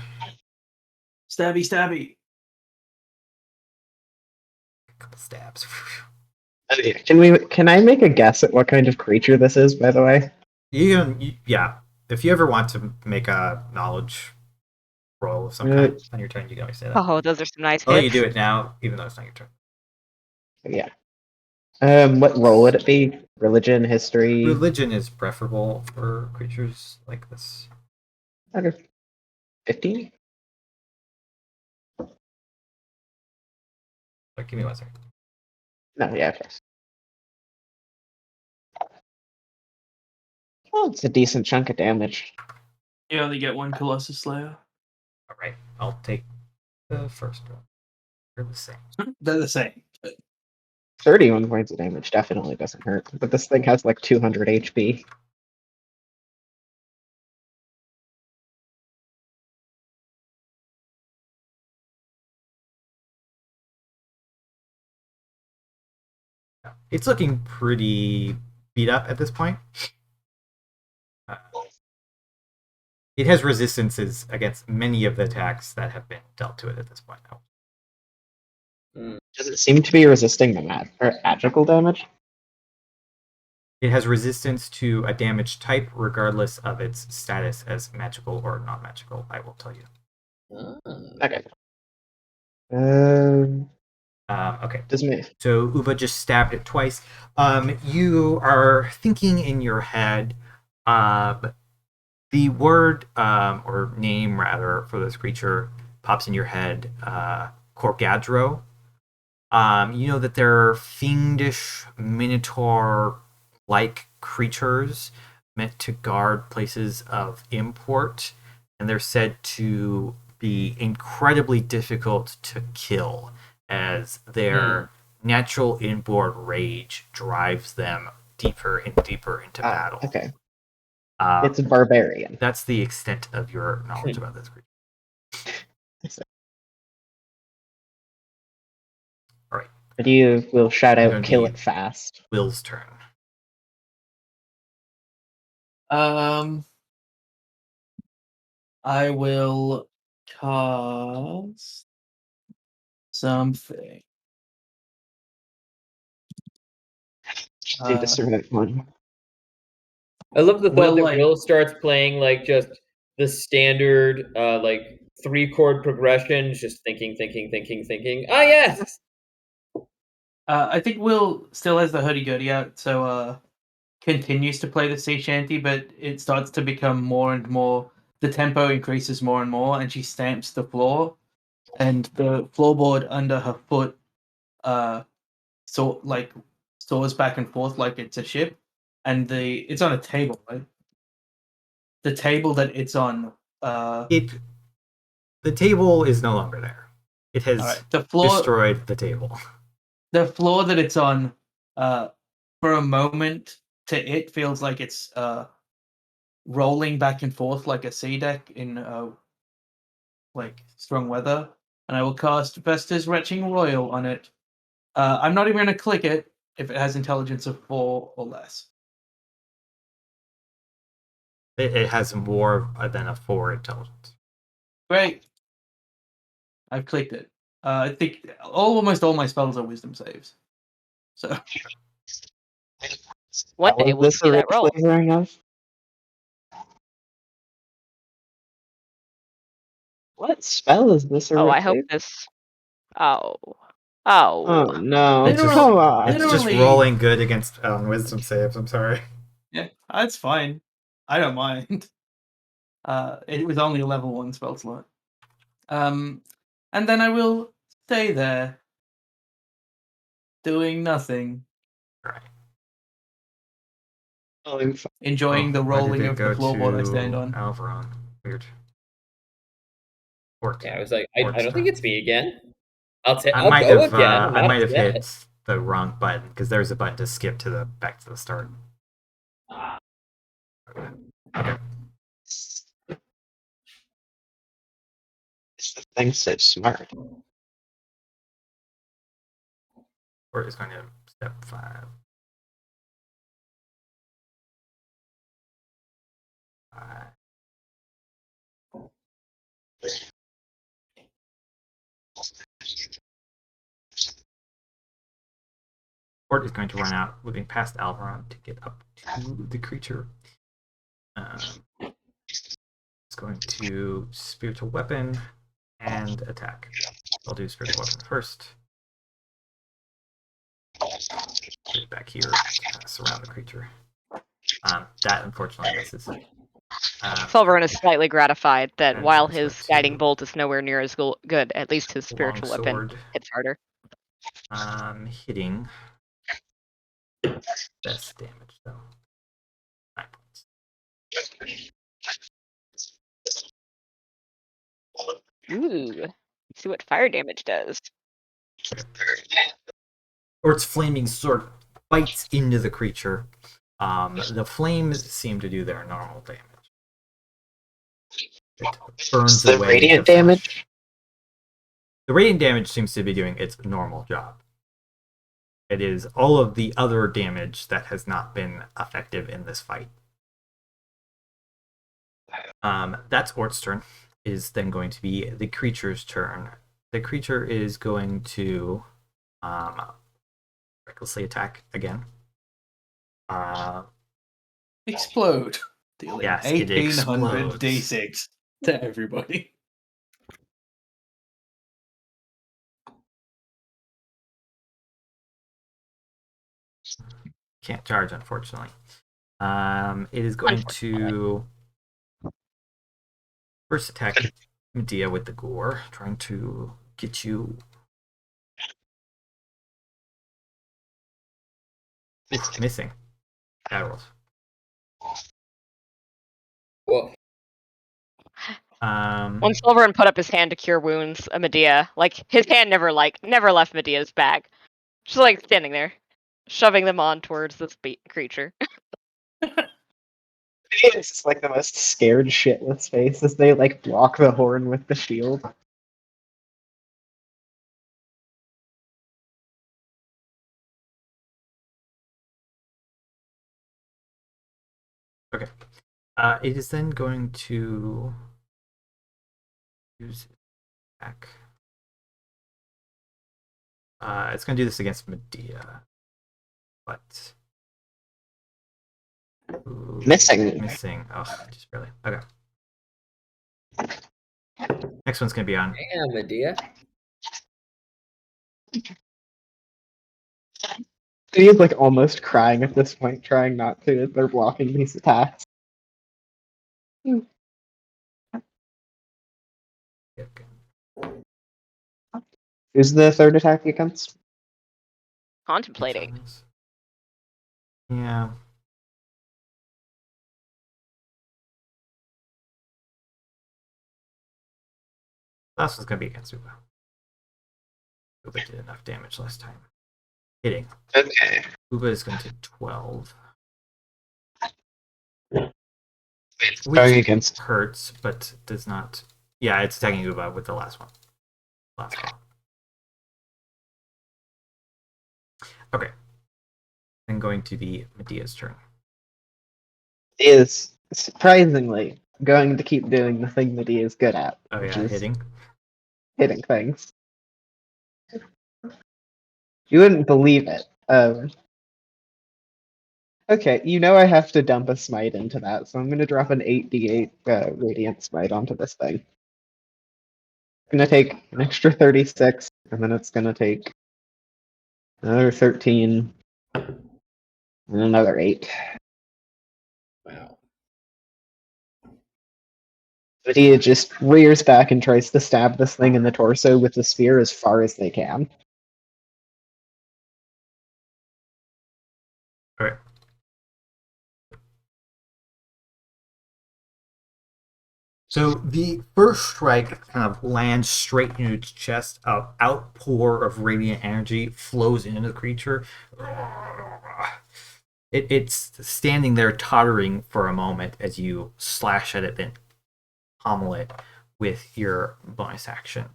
Stabby, stabby. A couple stabs. Can I make a guess at what kind of creature this is, by the way? Yeah. If you ever want to make a knowledge roll of some kind on your turn, you can always say that. Oh, those are some nice Oh, hits. you do it now, even though it's not your turn. Yeah. What role would it be? Religion, history? Religion is preferable for creatures like this. Okay. 15? But give me 1 second. No, yeah, of course. Well, it's a decent chunk of damage. You only get one Colossus Slayer. All right, I'll take the first one. They're the same. They're the same. 31 points of damage definitely doesn't hurt, but this thing has like 200 HP. It's looking pretty beat up at this point. It has resistances against many of the attacks that have been dealt to it at this point. Does it seem to be resisting the magical damage? It has resistance to a damage type regardless of its status as magical or non-magical, I will tell you. Okay. Okay. Doesn't me. So Uva just stabbed it twice. You are thinking in your head, the word or name rather for this creature pops in your head, Corgadro. You know that they're fiendish minotaur-like creatures meant to guard places of import, and they're said to be incredibly difficult to kill, as their natural inborn rage drives them deeper and deeper into battle. Okay. It's a barbarian. That's the extent of your knowledge about this creature. All right. But you will shout out, Gonna kill be it fast. Will's turn. I will cast something. Do the servant one. I love the thought Will, that like- Will starts playing like just the standard like 3-chord progression, just thinking. Ah, yes. I think Will still has the hurdy-gurdy out, so continues to play the sea shanty, but it starts to become more and more. The tempo increases more and more, and she stamps the floor, and the floorboard under her foot, soars back and forth like it's a ship, and it's on a table, right? The table that it's on. The table is no longer there. It has Alright, the floor destroyed the table. The floor that it's on, for a moment, to it feels like it's rolling back and forth like a sea deck in like strong weather. And I will cast Vesta's Retching Royal on it. I'm not even going to click it if it has intelligence of 4 or less. It has more than a 4 intelligence. Great. I've clicked it. I think almost all my spells are wisdom saves. So One day we'll see that roll. Flavoring of? What spell is this? Oh, I hope this. Oh. Oh no! It's just, Come on! It's just Literally- rolling good against wisdom saves. I'm sorry. yeah, that's fine. I don't mind. It was only a level 1 spell slot. And then I will stay there, doing nothing, enjoying the Why did rolling it of the go floorboard I to stand on. Alveron. Weird. Yeah, I was like, I don't think it's me again. I'll I I'll might go have again. I not might have upset. hit the wrong button because there's a button to skip to the back to the start. Okay. This thing's so smart. We're just going to step 5. Port is going to run out, moving past Alveron to get up to the creature. It's going to spiritual weapon and attack. I'll do spiritual weapon first. Put it back here. Surround the creature. That unfortunately misses. Sulveran is slightly gratified that And while transfer his guiding to bolt is nowhere near as good, at least his spiritual weapon longsword. hits harder. Hitting. Best damage though. 9 points. Ooh. See what fire damage does. Or its flaming sword bites into the creature. The flames seem to do their normal damage. It burns the away radiant the flesh. damage. The radiant damage seems to be doing its normal job. It is all of the other damage that has not been effective in this fight. That's Ort's turn. Is then going to be the creature's turn. The creature is going to recklessly attack again. Explode. Dealing Yes, it 1800 explodes. d6 to everybody. Can't charge, unfortunately. It is going to first attack Medea with the gore, trying to get you. Oof, missing. Bad rolls. Well, When Sulveran put up his hand to cure wounds, Medea, like his hand never left Medea's bag. Just like standing there, shoving them on towards this creature. It's just like the most scared shitless face as they like block the horn with the shield. Okay. It is then going to use attack. It's going to do this against Medea, but Missing. Oh, just barely. Okay. Next one's going to be on. damn, Medea. He's like almost crying at this point, trying not to as they're blocking these attacks. Okay. Who's the third attack against? Contemplating. Yeah. Last one's going to be against Uba. Uba did enough damage last time. Hitting. Okay. Uba is going to take 12. It's Which going against. hurts, but does not. Yeah, it's attacking Uba with the last one. Last call. Okay. Then going to be Medea's turn. Is surprisingly going to keep doing the thing that he is good at. Oh which yeah, is hitting things. You wouldn't believe it. Okay, you know I have to dump a smite into that, so I'm going to drop an 8d8 radiant smite onto this thing. It's going to take an extra 36, and then it's going to take another 13, and another 8. Wow. But he just rears back and tries to stab this thing in the torso with the spear as far as they can. Alright. So the first strike kind of lands straight into its chest. An outpour of radiant energy flows into the creature. It's standing there tottering for a moment as you slash at it, then pommel it with your bonus action.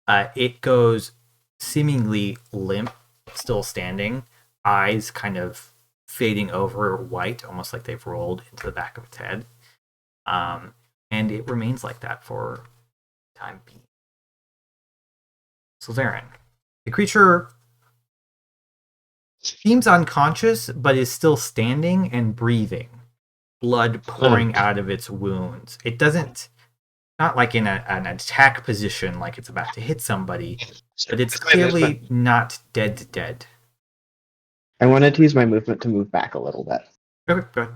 It goes seemingly limp, still standing, eyes kind of fading over white, almost like they've rolled into the back of its head. And it remains like that for time being. Sulveran. The creature seems unconscious, but is still standing and breathing. Blood pouring out of its wounds. It doesn't, not like in an attack position like it's about to hit somebody, but it's clearly not dead. I wanted to use my movement to move back a little bit. Okay, go ahead.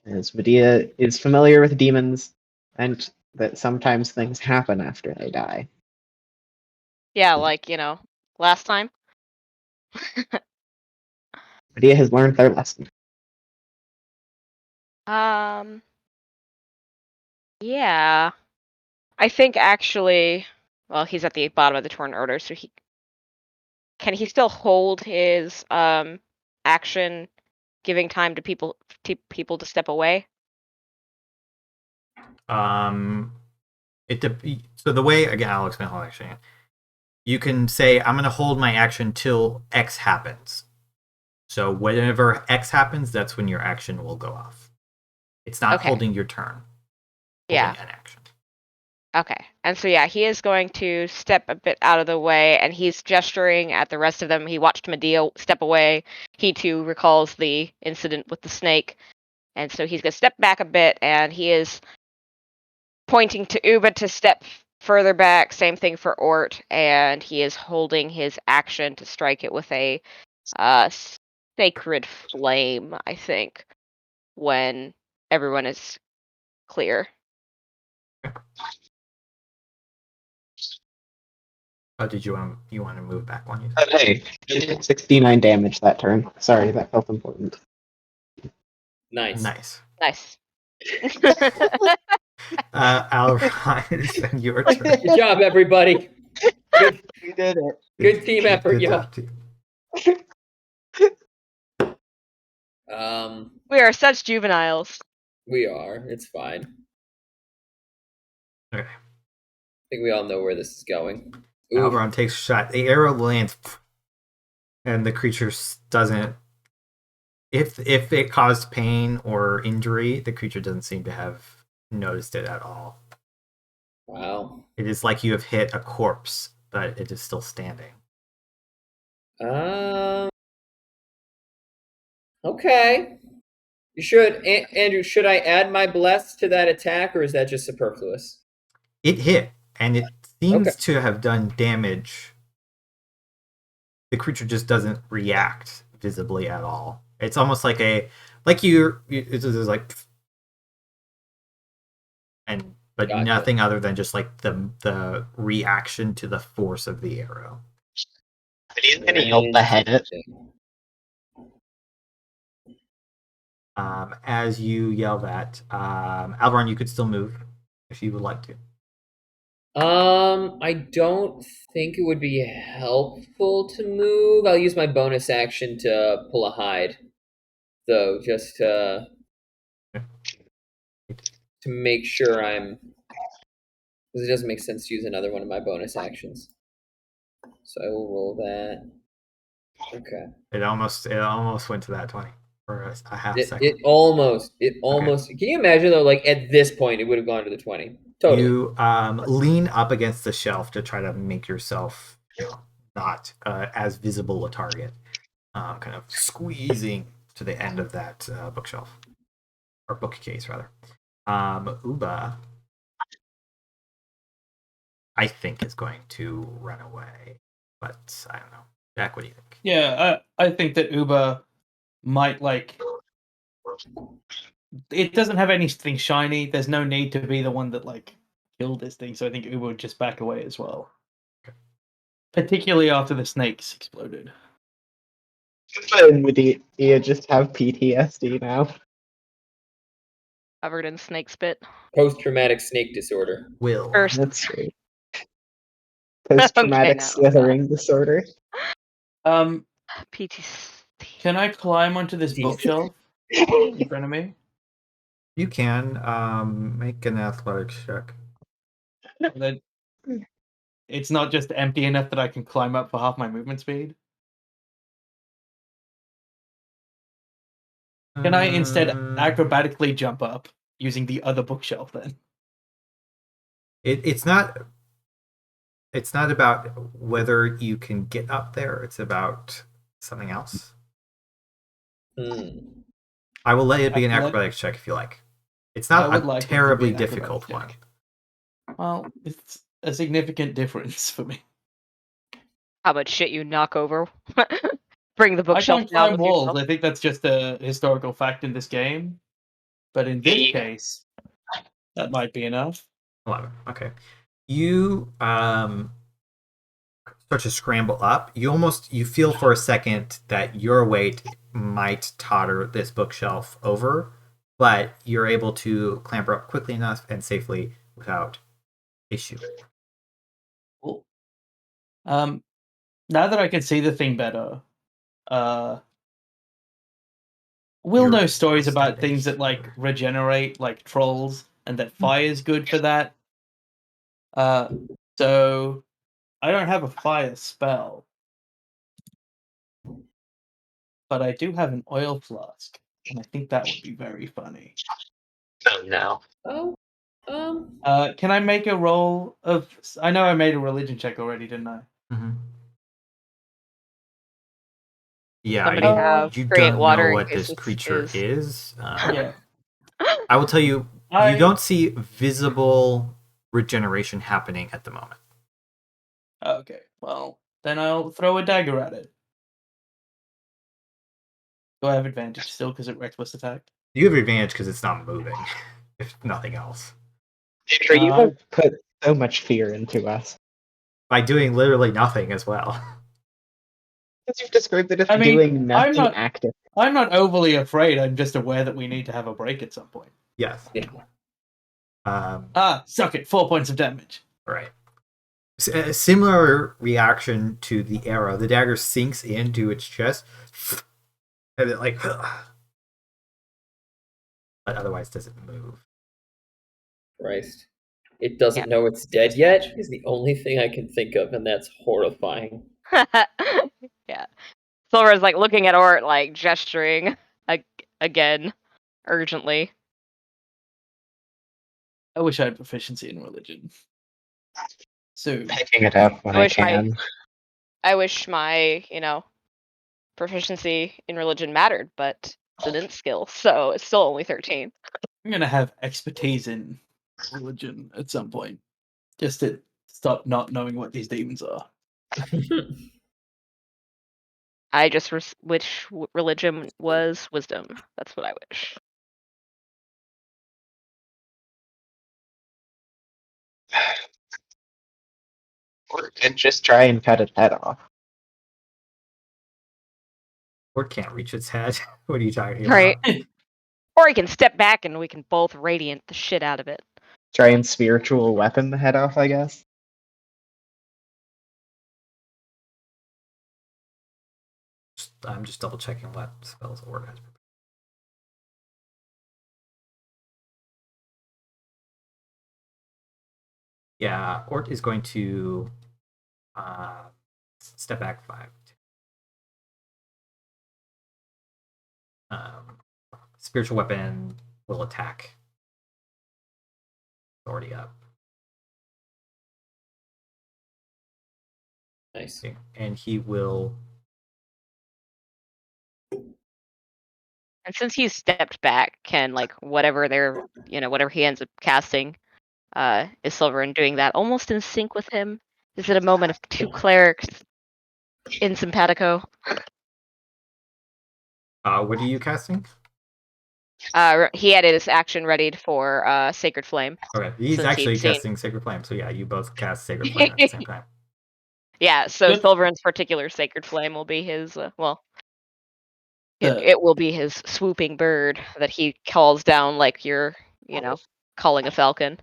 As Medea is familiar with demons, and that sometimes things happen after they die. Yeah, like, last time. Medea has learned their lesson. Yeah. I think actually, well, he's at the bottom of the turn order, so can he still hold his action, giving time to people to step away? So the way, again, I'll explain how actually. You can say, I'm going to hold my action till X happens. So whenever X happens, that's when your action will go off. It's not holding your turn. Yeah. Holding an action. Okay. And so, yeah, he is going to step a bit out of the way, and he's gesturing at the rest of them. He watched Medea step away. He, too, recalls the incident with the snake. And so he's going to step back a bit, and he is pointing to Uba to step further back. Same thing for Ort. And he is holding his action to strike it with a sacred flame, I think, when everyone is clear. Oh, did you want to move back one? Hey, you did 69 damage that turn. Sorry, that felt important. Nice. Alveron, it's been your turn. Good job, everybody. Good, We did it. good team effort, Good yo. job, team. We are such juveniles. We are. It's fine. Okay. I think we all know where this is going. Ooh. Alveron takes a shot. The arrow lands, and the creature doesn't. If it caused pain or injury, the creature doesn't seem to have noticed it at all. Wow. It is like you have hit a corpse, but it is still standing. Okay. You should, Andrew. Should I add my bless to that attack, or is that just superfluous? It hit, and it seems Okay. to have done damage. The creature just doesn't react visibly at all. It's almost like it's like, but Gotcha. nothing other than just like the reaction to the force of the arrow. But he's gonna help behead it. As you yell that, Alveron, you could still move if you would like to. I don't think it would be helpful to move. I'll use my bonus action to pull a hide, though, just to make sure because it doesn't make sense to use another one of my bonus actions. So I will roll that. Okay. It almost went to that 20 for a half second. It almost. Okay. Can you imagine though? Like at this point, it would have gone to the 20. Totally. You lean up against the shelf to try to make yourself not as visible a target. Kind of squeezing to the end of that bookshelf or bookcase rather. Uba, I think is going to run away, but I don't know. Jack, what do you think? Yeah, I think that Uba might it doesn't have anything shiny. There's no need to be the one that killed this thing, so I think Uba would just back away as well. Okay. Particularly after the snakes exploded. And Medea just have PTSD now. Covered in snake spit. Post-traumatic snake disorder. Will. First. That's true. Post-traumatic slithering disorder. PTSD. Can I climb onto this bookshelf in front of me? You can make an athletics check. That it's not just empty enough that I can climb up for half my movement speed. Can I instead acrobatically jump up using the other bookshelf then? It's not about whether you can get up there. It's about something else. I will let it be an acrobatics check if you like. It's not a terribly difficult one. Well, it's a significant difference for me. How much shit you knock over? bring the I bookshelf can't down climb with walls. yourself. I think that's just a historical fact in this game. But in this Yeah. case, that might be enough. 11. Okay. You start to scramble up. You feel for a second that your weight might totter this bookshelf over, but you're able to clamber up quickly enough and safely without issue. Cool. Now that I can see the thing better, we'll You're know stories about standing things that like regenerate, like trolls, and that fire's good for that. So I don't have a fire spell, but I do have an oil flask, and I think that would be very funny. Oh no. Oh, Can I make a roll of? I know I made a religion check already, didn't I? Mm-hmm. Yeah, Somebody have you create don't water know in what case this this creature is. Yeah. I will tell you, you I- don't see visible regeneration happening at the moment. Okay. Well, then I'll throw a dagger at it. Do I have advantage still because it reckless attacked? You have advantage because it's not moving, if nothing else. Victor, you have put so much fear into us. By doing literally nothing as well. Because you've described it as I mean, doing nothing I'm not- active. I'm not overly afraid. I'm just aware that we need to have a break at some point. Yes. yeah. Suck it. 4 points of damage. Right. A similar reaction to the arrow. The dagger sinks into its chest, and it like, but otherwise doesn't move. Christ. It doesn't know it's dead yet is the only thing I can think of, and that's horrifying. Yeah. Silver's like looking at Ort, like gesturing again, urgently. I wish I had proficiency in religion. So Picking it up when I can. I wish my, proficiency in religion mattered, but it's an int skill, so it's still only 13. I'm gonna have expertise in religion at some point, just to stop not knowing what these demons are. I just wish religion was wisdom. That's what I wish. Or could just try and cut its head off. Or can't reach its head. What are you talking about? Right. Or he can step back and we can both radiant the shit out of it. Try and spiritual weapon the head off, I guess. I'm just double checking what spells Ort has. Yeah, Ort is going to step back 5. Spiritual weapon will attack. It's already up. Nice. Okay, and he will. And since he's stepped back, can whatever he ends up casting, is Sulveran doing that almost in sync with him? Is it a moment of two clerics in simpatico? What are you casting? He had his action readied for Sacred Flame. Okay, he's Since actually he'd seen- Casting Sacred Flame. So yeah, you both cast Sacred Flame at the same time. Yeah, so Good. Sulveran's particular Sacred Flame will be his, The- it will be his swooping bird that he calls down like you're, calling a falcon.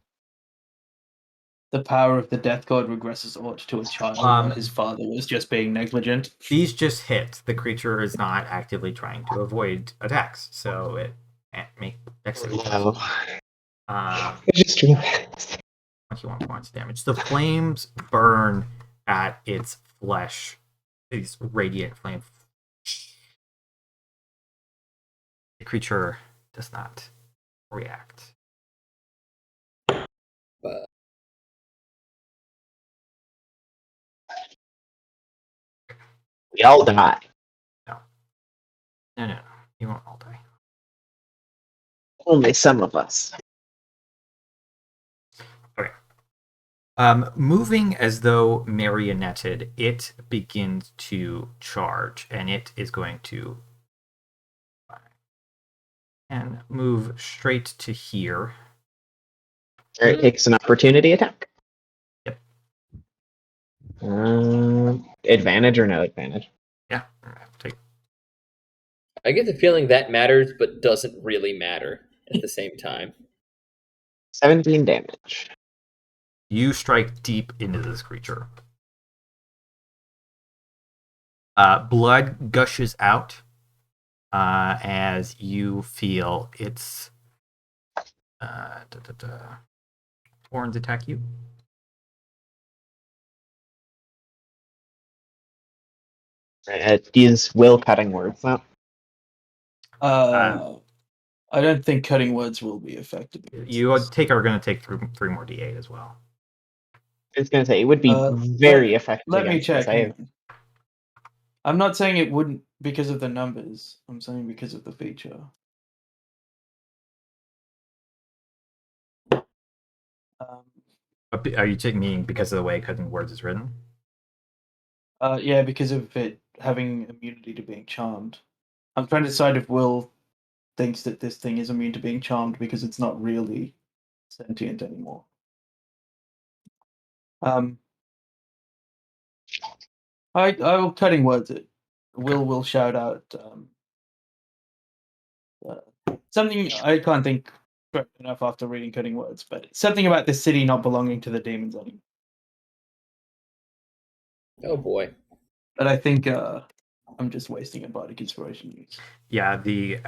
The power of the death god regresses Ort to a child while his father was just being negligent. These just hit. The creature is not actively trying to avoid attacks, so it can't make dexterity. No. Um, I just realized. 21 points of damage. The flames burn at its flesh. These radiant flames. The creature does not react. We all die. No. You won't all die. Only some of us. Moving as though marionetted, it begins to charge, and it is going to and move straight to here. It takes an opportunity attack. Yep. Advantage or no advantage? Yeah. I get the feeling that matters, but doesn't really matter at the same time. 17 damage. You strike deep into this creature. Blood gushes out as you feel its horns attack you. These will cutting words though. I don't think cutting words will be effective. You are going to take three more d8 as well. I was going to say it would be very effective. Let me check. I'm not saying it wouldn't because of the numbers. I'm saying because of the feature. Are you meaning because of the way cutting words is written? Yeah, because of it having immunity to being charmed. I'm trying to decide if Will thinks that this thing is immune to being charmed because it's not really sentient anymore. I will cutting words it. Will shout out something I can't think enough after reading cutting words, but something about the city not belonging to the demons anymore. Oh boy. But I think I'm just wasting a bardic inspiration use. Yeah, the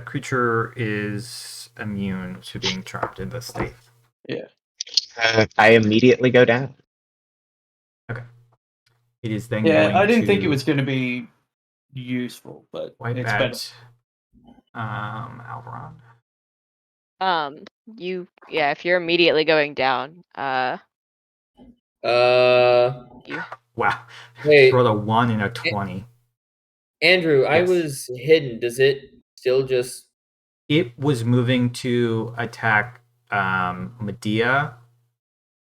creature is immune to being trapped in this state. Yeah. I immediately go down. Okay. It is then Yeah, going I didn't to think it was going to be useful, but wipe it's out better. Alveron. If you're immediately going down, you Wow. Wait. Rolled a 1 and a 20. Andrew, Yes. I was hidden. Does it still just... It was moving to attack Medea.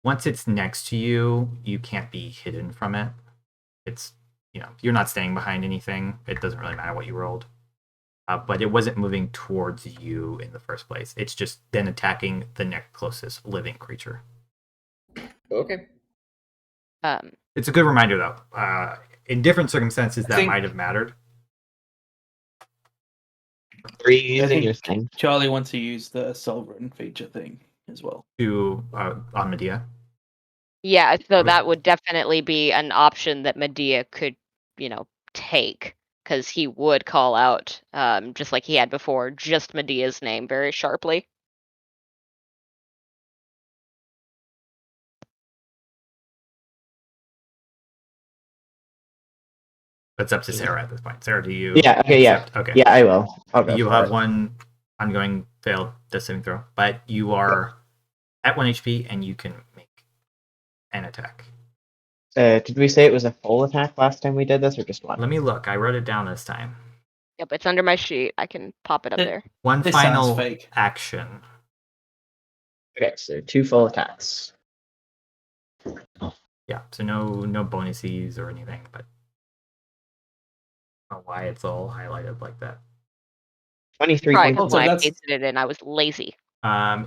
Once it's next to you, you can't be hidden from it. It's, you're not staying behind anything. It doesn't really matter what you rolled. But it wasn't moving towards you in the first place. It's just then attacking the next closest living creature. Okay. It's a good reminder, though. In different circumstances, that might have mattered. Are you using your thing? Charlie wants to use the Sulveran feature thing as well. On Medea? Yeah, so that would definitely be an option that Medea could, take. Because he would call out, just like he had before, just Medea's name very sharply. That's up to Sara at this point. Sara, do you? Yeah. Okay. Accept? Yeah. Okay. Yeah, I will. I'll go. You have one ongoing failed death saving throw, but you are at 1 HP and you can make an attack. Did we say it was a full attack last time we did this, or just one? Let me look. I wrote it down this time. Yep, it's under my sheet. I can pop it up there. One This final sounds fake. action. Okay, so 2 full attacks. Yeah, so no bonuses or anything, but I don't know why it's all highlighted like that. 23 Probably points. because I pasted it in. I was lazy.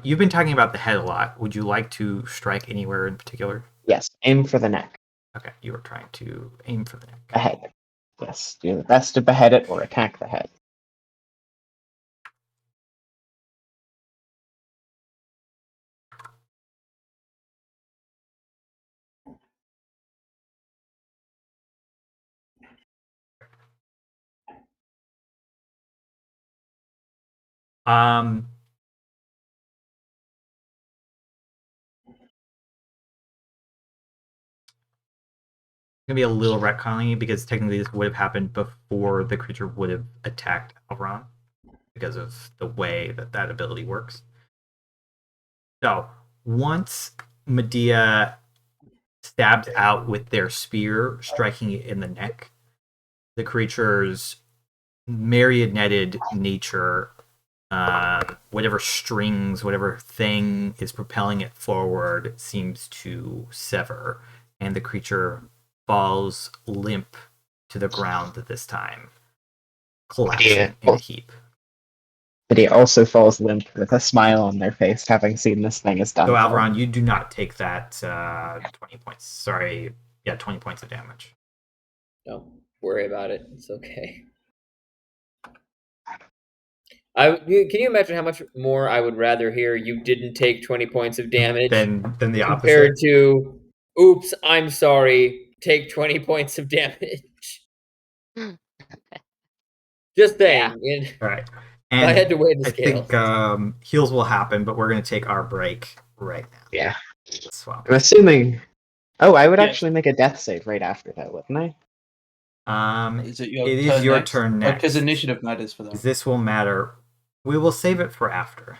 You've been talking about the head a lot. Would you like to strike anywhere in particular? Yes, aim for the neck. Okay, you were trying to aim for the neck. The head. Yes, do the best to behead it or attack the head. Gonna be a little retconning because technically this would have happened before the creature would have attacked Alveron because of the way that ability works. So once Medea stabs out with their spear, striking it in the neck, the creature's marionetted nature whatever strings, whatever thing is propelling it forward seems to sever, and the creature falls limp to the ground at this time, collapsing in a heap. But he also falls limp with a smile on their face, having seen this thing is done. So, Alveron, you do not take that 20 points. Sorry. Yeah, 20 points of damage. Don't worry about it. It's okay. Can you imagine how much more I would rather hear you didn't take 20 points of damage Than the compared opposite? to, oops, I'm sorry, take 20 points of damage. Just saying. All right. And I had to weigh the I scales. think heals will happen, but we're going to take our break right now. Yeah. Let's swap. I'm assuming. Oh, I would Yes. actually make a death save right after that, wouldn't I? Is it your It turn is your next? turn next. Because initiative matters for that. This will matter. We will save it for after.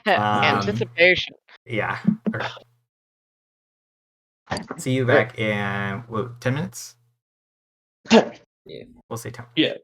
Anticipation. Yeah. All right. See you back in 10 minutes? Yeah. We'll say 10. Yeah.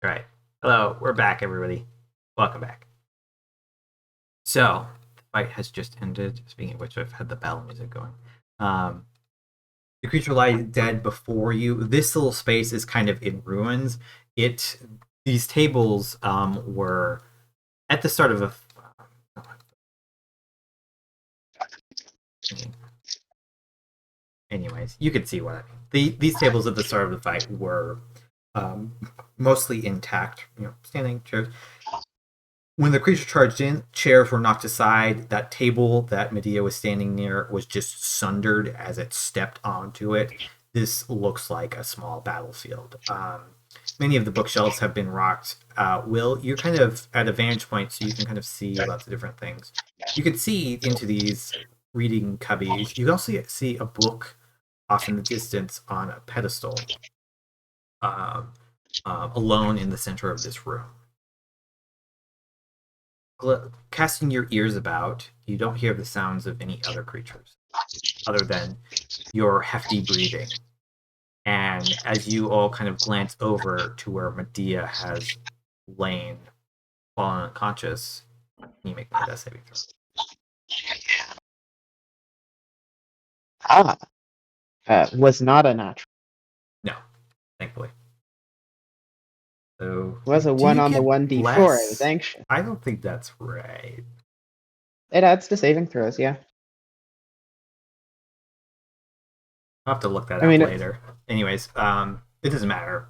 All right. Hello, we're back, everybody. Welcome back. So, the fight has just ended. Speaking of which, I've had the battle music going. The creature lies dead before you. This little space is kind of in ruins. These tables were at the start of a. Anyways, you can see what I mean. These tables at the start of the fight were mostly intact. Standing chairs. When the creature charged in, chairs were knocked aside. That table that Medea was standing near was just sundered as it stepped onto it. This looks like a small battlefield. Many of the bookshelves have been rocked. Will, you're kind of at a vantage point, so you can kind of see lots of different things. You can see into these reading cubbies. You can also see a book off in the distance on a pedestal, alone in the center of this room. Casting your ears about, you don't hear the sounds of any other creatures other than your hefty breathing. And as you all kind of glance over to where Medea has lain, fallen unconscious, can you make me a death saving throw? Was not a natural. No, thankfully. So It was a do 1 you on the get 1d4. I less? was anxious. I don't think that's right. It adds to saving throws, yeah. I'll have to look that I up mean, later. Anyways, it doesn't matter.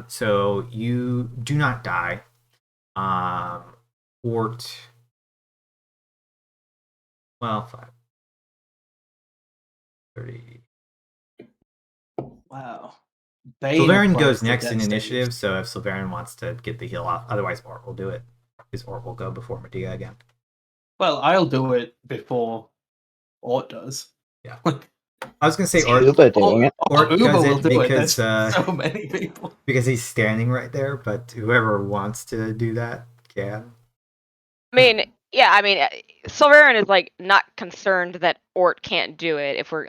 So you do not die. Ort. Well, 5. 30. Wow. Sulveran goes next in initiative, so if Sulveran wants to get the heal off, otherwise Ort will do it. Because Ort will go before Medea again. Well, I'll do it before Ort does. Yeah. I was going to say Ort doing it. Ort Uber does will it do because it. So many people. Because he's standing right there, but whoever wants to do that can. Sulveran is not concerned that Ort can't do it. If we're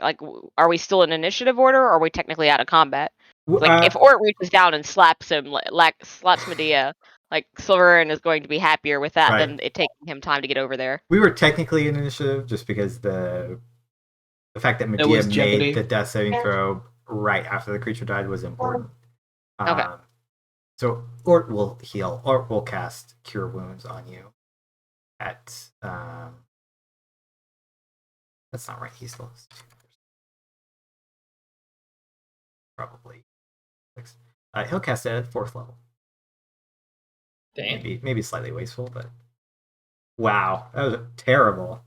are we still in initiative order, or are we technically out of combat? If Ort reaches down and slaps him, slaps Medea, Sulveran is going to be happier with that than it taking him time to get over there. We were technically in initiative just because the fact that Medea made the death saving throw right after the creature died was important. Okay. So Ort will heal. Ort will cast Cure Wounds on you. That's not right. He's still probably. He'll cast it at 4th level. Damn. Maybe slightly wasteful, but wow, that was terrible.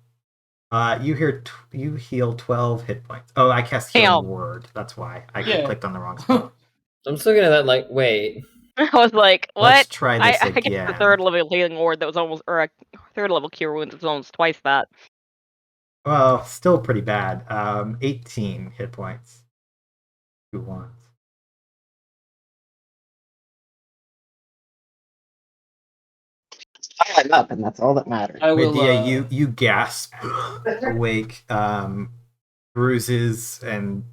You heal 12 hit points. Oh, I cast Healing Word. That's why I clicked on the wrong spot. I'm just looking at that wait. I was like, what? Let's try this again. I guess the 3rd level Healing Word that was almost, or a 3rd level Cure Wounds was almost twice that. Well, still pretty bad. 18 hit points. 2 ones. I'm up, and that's all that matters. Medea, you gasp, awake, bruises and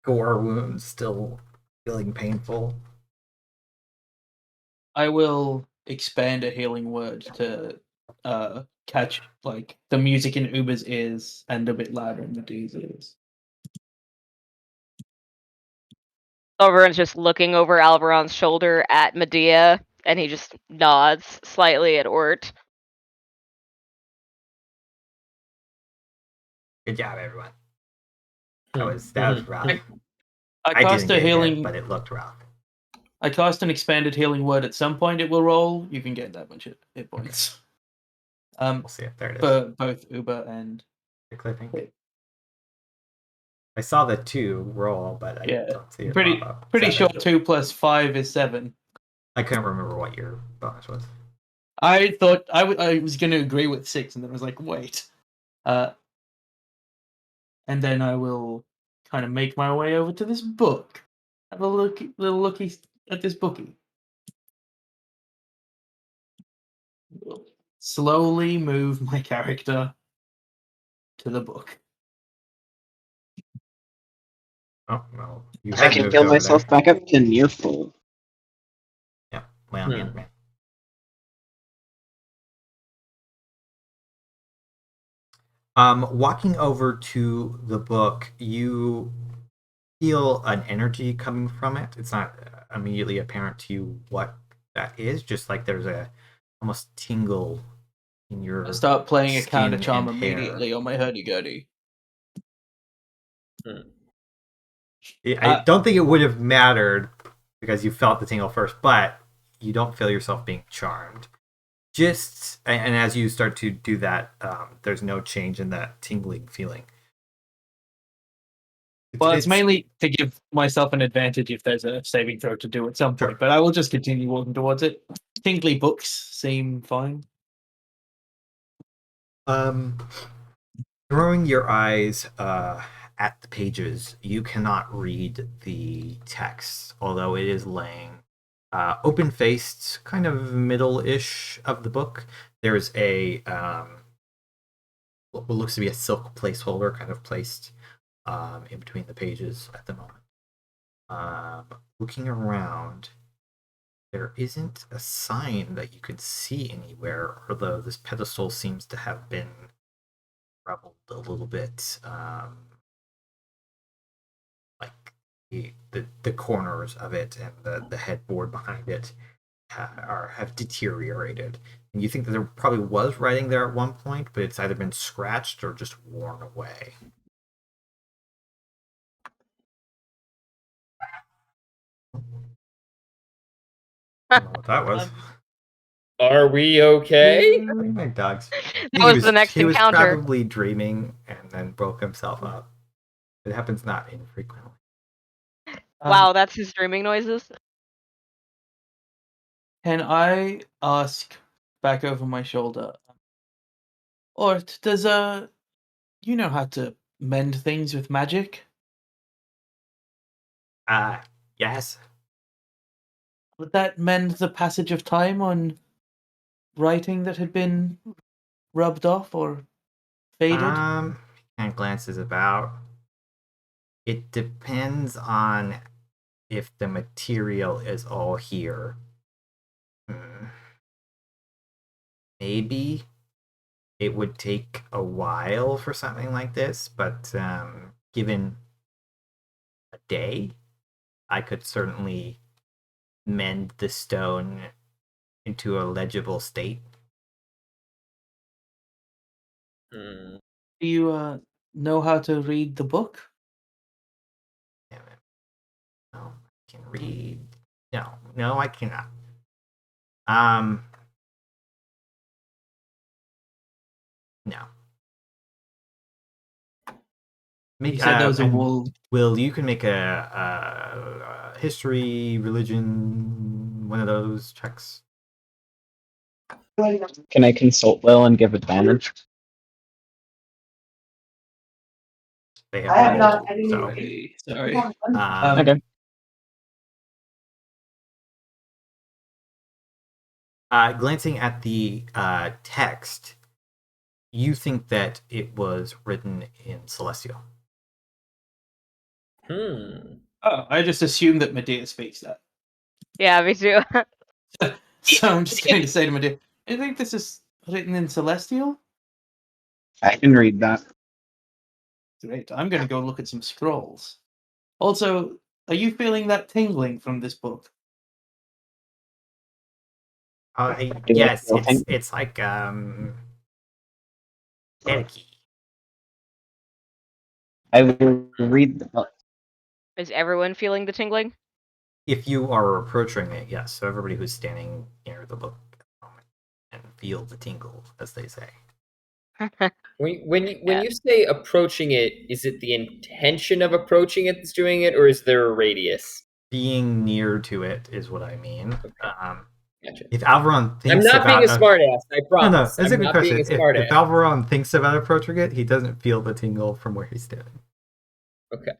gore wounds still feeling painful. I will expand a healing word to catch the music in Uber's ears and a bit louder in Medea's ears. Sulveran's just looking over Alveron's shoulder at Medea, and he just nods slightly at Ort. Good job, everyone. That was rough. I cast a healing, hit, but it looked rough. I cast an expanded healing word. At some point, it will roll. You can get that much hit points. Okay. We'll see it. There it is. For both Uber and Clipping. I saw the 2 roll, but I don't see it. Pretty sure 2 plus 5 is 7. I couldn't remember what your bonus was. I thought I was going to agree with 6, and then I was like, wait. And then I will kind of make my way over to this book. Have a little looky at this bookie. Slowly move my character to the book. Oh, well. I can heal myself back up to near full. Way on Ant-Man. Walking over to the book, you feel an energy coming from it. It's not immediately apparent to you what that is. Just like there's a almost tingle in your. I start playing a counter skin charm and hair. immediately on my hurdy-gurdy. I don't think it would have mattered because you felt the tingle first, but you don't feel yourself being charmed. And as you start to do that, there's no change in that tingling feeling. Well, it's mainly to give myself an advantage if there's a saving throw to do at some point, but I will just continue walking towards it. Tingly books seem fine. Throwing your eyes at the pages, you cannot read the text, although it is laying open-faced, kind of middle-ish of the book. There's a what looks to be a silk placeholder kind of placed in between the pages at the moment. Looking around, there isn't a sign that you could see anywhere, although this pedestal seems to have been rubbled a little bit. Like the corners of it and the headboard behind it have deteriorated. And you think that there probably was writing there at one point, but it's either been scratched or just worn away. I don't know what that was. Are we okay? My dog's. That was the next he encounter. was probably dreaming and then broke himself up. It happens not infrequently. Wow, that's his dreaming noises. Can I ask back over my shoulder, Ort, does you know how to mend things with magic? Yes. Would that mend the passage of time on writing that had been rubbed off or faded? Kind of glances about. It depends on if the material is all here. Maybe it would take a while for something like this, but given a day, I could certainly mend the stone into a legible state. Do you know how to read the book? Damn it. No, I can read. No, I cannot. No. You said there was a wall. Will, you can make a history, religion, one of those checks. Can I consult Will and give advantage? They I have rolled, not. so. Sorry. Okay. Glancing at the text, you think that it was written in Celestial. Oh, I just assumed that Medea speaks that. Yeah, me too. So I'm just going to say to Medea, I think this is written in Celestial? I can read that. Great. I'm going to go look at some scrolls. Also, are you feeling that tingling from this book? Yes, it's like staticky. I will read the book. Is everyone feeling the tingling? If you are approaching it, yes. So everybody who's standing near the book at the moment and feel the tingle, as they say. When you say approaching it, is it the intention of approaching it that's doing it, or is there a radius? Being near to it is what I mean. Gotcha. If Alveron thinks I'm not about being a smartass, I promise. No, that's a good question. If If Alveron thinks about approaching it, he doesn't feel the tingle from where he's standing. Okay.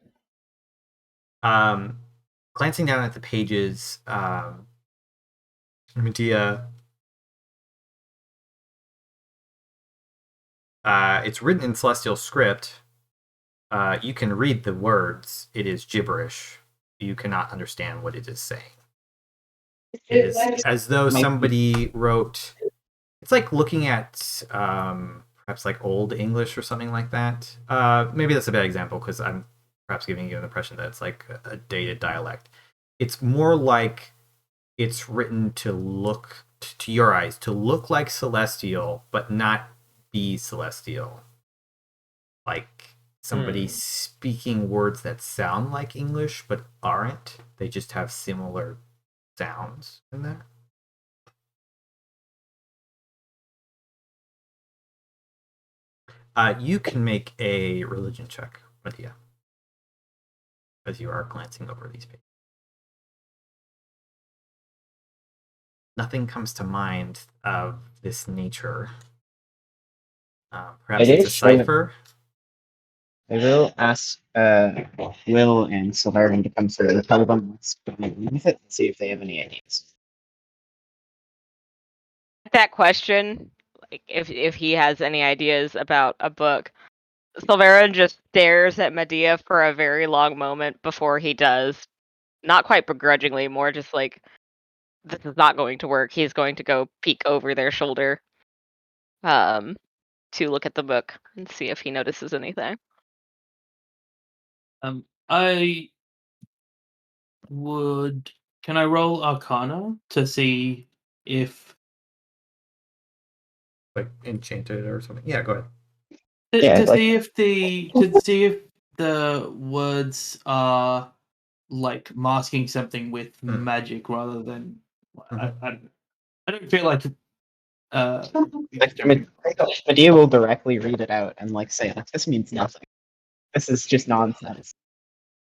Glancing down at the pages, Medea, it's written in Celestial script. You can read the words. It is gibberish. You cannot understand what it is saying. It is as though somebody wrote. It's like looking at perhaps like Old English or something like that. Maybe that's a bad example because I'm perhaps giving you an impression that it's like a dated dialect. It's more like it's written to look to your eyes to look like celestial, but not be celestial. Like somebody speaking words that sound like English but aren't. They just have similar sounds in there. You can make a religion check, Medea, as you are glancing over these pages. Nothing comes to mind of this nature. Perhaps it's a cipher. I will ask Will and Sulveran to come through and tell them what's going on with it and see if they have any ideas. That question, like if he has any ideas about a book, Sulveran just stares at Medea for a very long moment before he does. Not quite begrudgingly, more just like, this is not going to work. He's going to go peek over their shoulder to look at the book and see if he notices anything. I would. Can I roll Arcana to see if Like enchanted or something? Yeah, go ahead. to see if the words are like masking something with magic rather than. I don't feel like. Medea will directly read it out and like say, like, "This means nothing. This is just nonsense."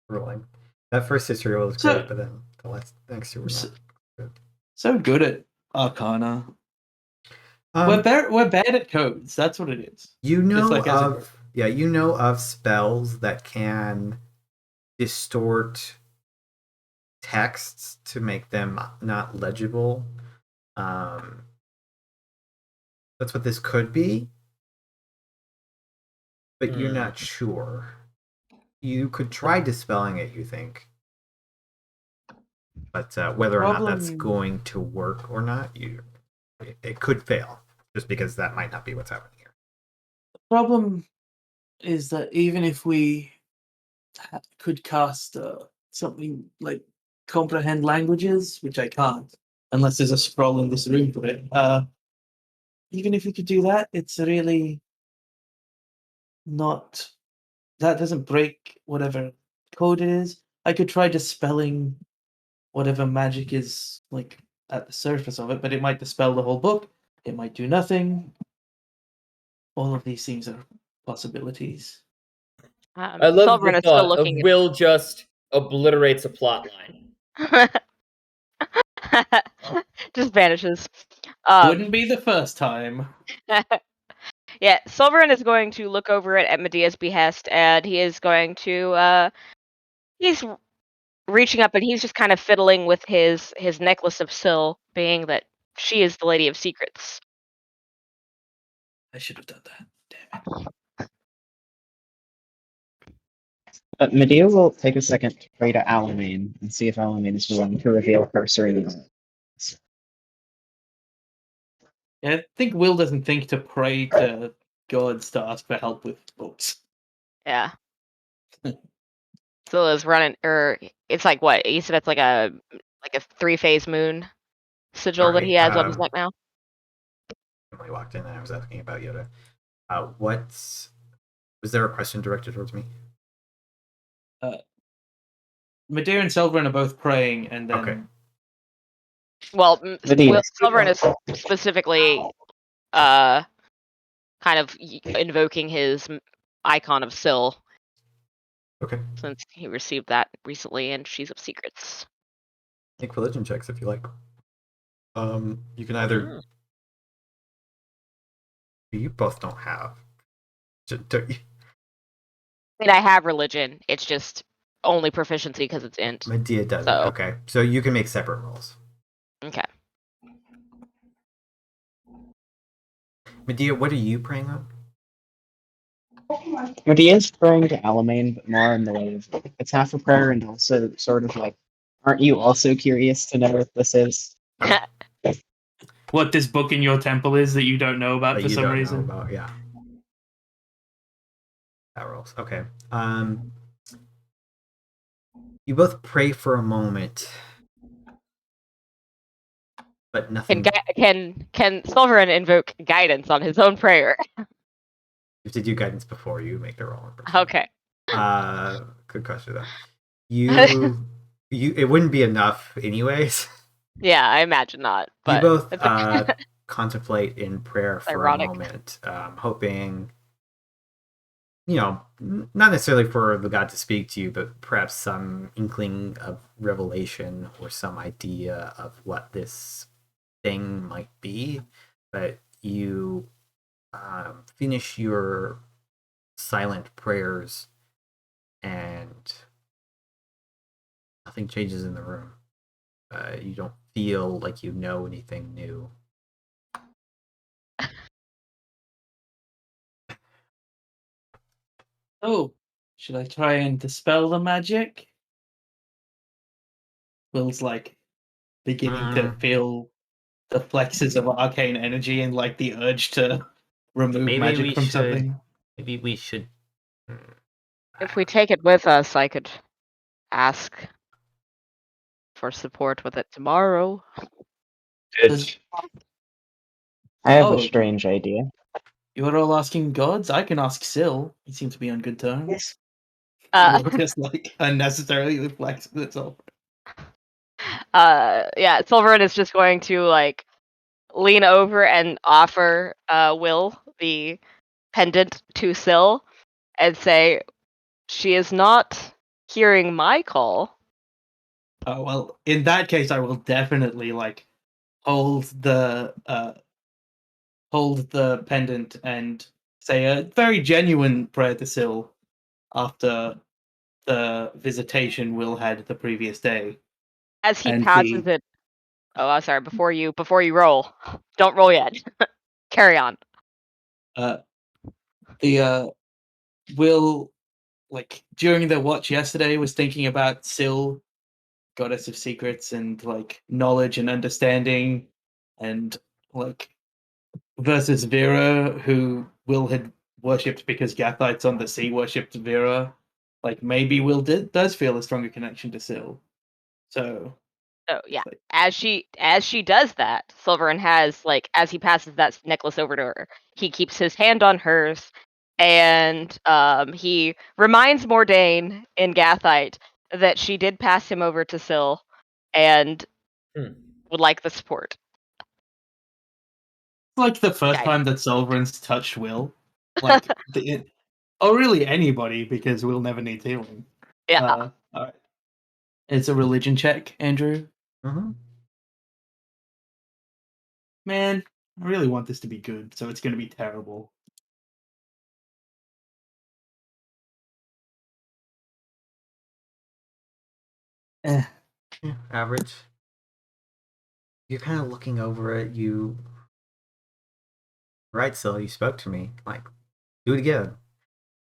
Rolling. That first history roll was great, but then the next two were not good. So good at Arcana. We're bad at codes. That's what it is. You know you know of spells that can distort texts to make them not legible. That's what this could be, but you're not sure. You could try dispelling it, you think, but whether or not that's going to work or not, it could fail, just because that might not be what's happening here. The problem is that even if we could cast something like comprehend languages, which I can't, unless there's a scroll in this room for it. Even if we could do that, it's really not. That doesn't break whatever code it is. I could try dispelling whatever magic is like at the surface of it, but it might dispel the whole book. It might do nothing. All of these things are possibilities. I love Sulveran the is still thought of looking Will just obliterates a plot line. just vanishes. Wouldn't be the first time. Yeah, Sulveran is going to look over it at Medea's behest, and he is going to he's reaching up and he's just kind of fiddling with his necklace of Sil, being that she is the Lady of Secrets. I should have done that. Damn it. But Medea will take a second to pray to Alamane and see if Alamane is willing to reveal her serenity. Yeah, I think Will doesn't think to pray to gods to ask for help with books. Yeah. Sil is running, or it's like what? You said it's like a 3-phase moon sigil that he has on his neck now. Emily walked in and I was asking about Yoda. Was there a question directed towards me? Medea and Sulveran are both praying, and then. Okay. Well, Sulveran is specifically kind of invoking his icon of Sil. Okay. Since he received that recently, and she's of secrets. Make religion checks if you like. You can either. You both don't have. Don't you? I mean, I have religion. It's just only proficiency because it's int. Medea does it. Okay, so you can make separate rolls. Okay. Medea, what are you praying on? Medea's praying to Alamane, but more in the way of it's half a prayer and also sort of like Aren't you also curious to know what this is? What this book in your temple is that you don't know about That for you some don't reason? know about, yeah. That rolls. Okay. You both pray for a moment, but nothing. Can Sulveran invoke guidance on his own prayer? You have to do guidance before you make the roll. Okay. Good question though. You it wouldn't be enough anyways. Yeah, I imagine not. You But both it's contemplate in prayer for ironic. a moment, hoping, not necessarily for the god to speak to you, but perhaps some inkling of revelation or some idea of what this thing might be. But you finish your silent prayers and nothing changes in the room. You don't feel like you know anything new. Oh, should I try and dispel the magic? Will's like beginning to feel the flexes of arcane energy and like the urge to remove Maybe magic we from should- something. Maybe we should. If we take it with us, I could ask for support with it tomorrow. Does- I have a Oh. strange idea. You are all asking gods? I can ask Sil. He seems to be on good terms. Yes. Uh, Will just like unnecessarily flexes itself. yeah, Sulveran is just going to like lean over and offer Will the pendant to Sil and say, "She is not hearing my call." Oh well, in that case, I will definitely like hold the pendant and say a very genuine prayer to Sil after the visitation Will had the previous day. As he And passes it. Oh, I'm sorry. Before you roll, don't roll yet. Carry on. the Will, like during the watch yesterday, was thinking about Sil, goddess of secrets and like knowledge and understanding, and like versus Vera, who Will had worshipped because Gathites on the sea worshipped Vera. Like maybe Will does feel a stronger connection to Sil. So Oh yeah. like, As she does that, Sulveran has like as he passes that necklace over to her, he keeps his hand on hers, and he reminds Mordain in Gathite that she did pass him over to Sil, and would like the support. it's like the first Guide. time that Sulveran's touched Will. Like or really anybody, because Will never needs healing. Yeah. All right. It's a religion check, Andrew. Mm-hmm. Man, I really want this to be good, so it's going to be terrible. Eh. Yeah, average. You're kind of looking over it. Right, Sil, you spoke to me. Like, do it again.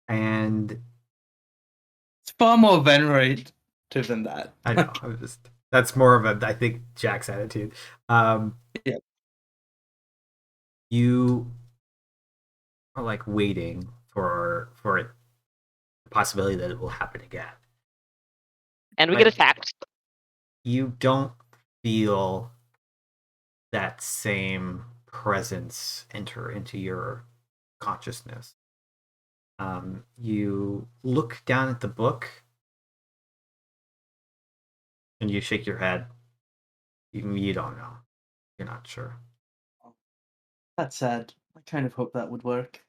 And It's far more venerative than that. I know. That's more of I think, Jack's attitude. Yeah. You are like waiting for it, the possibility that it will happen again. And we But get attacked. you don't feel that same presence enter into your consciousness. You look down at the book and you shake your head. You don't know. You're not sure. That's sad. I kind of hope that would work.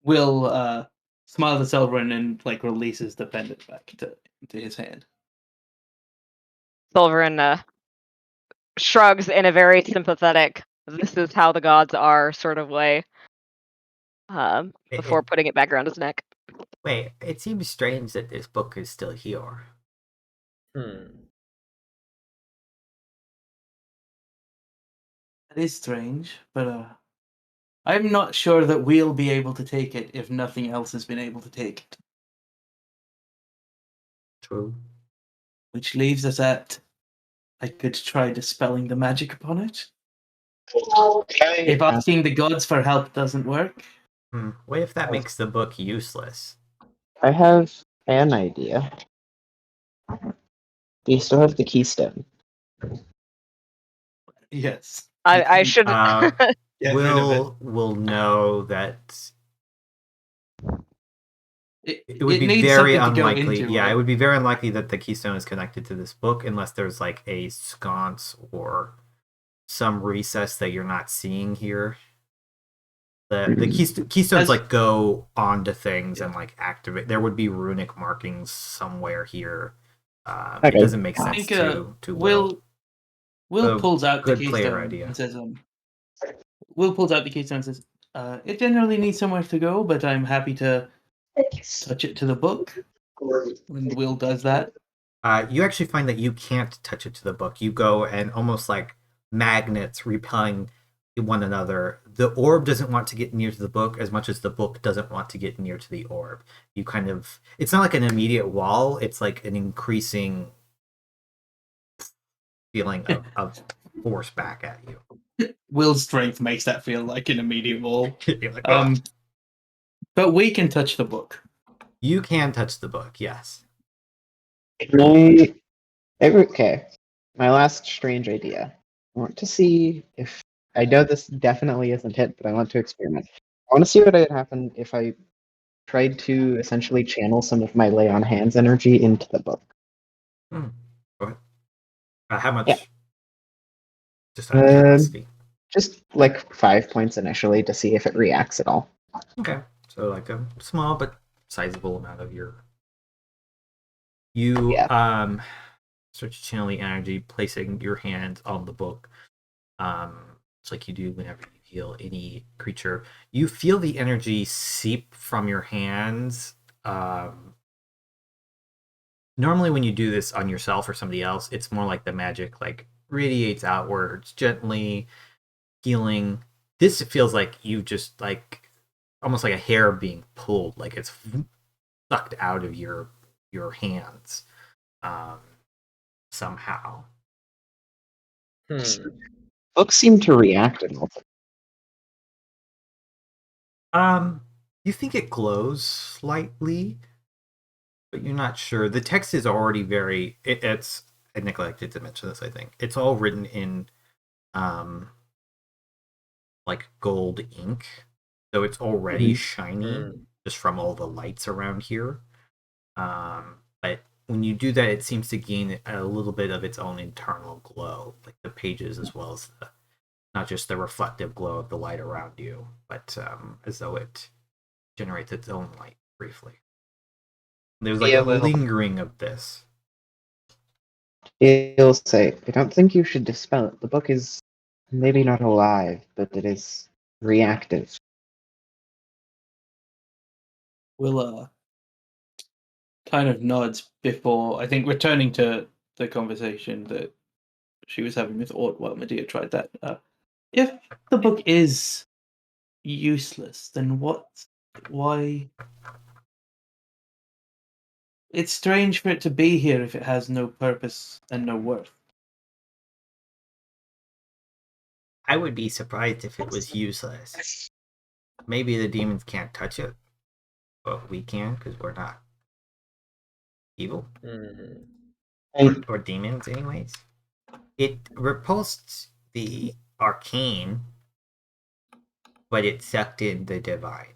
Will smile to Sulveran and like releases the pendant back into his hand. Sulveran shrugs in a very sympathetic, "This is how the gods are" sort of way, before putting it back around his neck. Wait, it seems strange that this book is still here. That is strange, but I'm not sure that we'll be able to take it if nothing else has been able to take it. True. Which leaves us at, I could try dispelling the magic upon it. If asking the gods for help doesn't work. What if that makes the book useless? I have an idea. Do you still have the keystone? Yes. I should. Get rid of it. We'll know that It would be needs very something to go unlikely. into, Yeah, right? it would be very unlikely that the keystone is connected to this book unless there's like a sconce or some recess that you're not seeing here. The keystones like go onto things and like activate. There would be runic markings somewhere here. It doesn't make sense to Will pulls out the good player keystone idea. and says, Will pulls out the keystone and says, it generally needs somewhere to go, but I'm happy to touch it to the book. And Will does that. You actually find that you can't touch it to the book. You go and almost like magnets repelling one another. The orb doesn't want to get near to the book as much as the book doesn't want to get near to the orb. You kind of, it's not like an immediate wall. It's like an increasing feeling of force back at you. Will's strength makes that feel like an immediate wall. You're like, "Ugh." But we can touch the book. You can touch the book, yes. Okay. My last strange idea. I want to see if I know this definitely isn't it, but I want to experiment. I want to see what would happen if I tried to essentially channel some of my lay on hands energy into the book. Go ahead. How much? Yeah. Just out of curiosity. Just like 5 points initially to see if it reacts at all. Okay. So like a small but sizable amount of your. You start to channel the energy, placing your hands on the book. It's like you do whenever you heal any creature. You feel the energy seep from your hands. Normally when you do this on yourself or somebody else, it's more like the magic like radiates outwards, gently healing. This feels like you just like almost like a hair being pulled, like it's sucked out of your hands somehow. Books seem to react in multiple. You think it glows slightly, but you're not sure. The text is already very. It's. I neglected to mention this. I think it's all written in, like gold ink, so it's already shiny just from all the lights around here. But when you do that, it seems to gain a little bit of its own internal glow, like the pages as well as not just the reflective glow of the light around you, but as though it generates its own light briefly. There's like a lingering of this. He'll say, I don't think you should dispel it. The book is maybe not alive, but it is reactive. Will kind of nods before, I think, returning to the conversation that she was having with Ort while Medea tried that. If the book is useless, then why? It's strange for it to be here if it has no purpose and no worth. I would be surprised if it was useless. Maybe the demons can't touch it, but we can because we're not evil. Or demons, anyways. It repulsed the arcane, but it sucked in the divine.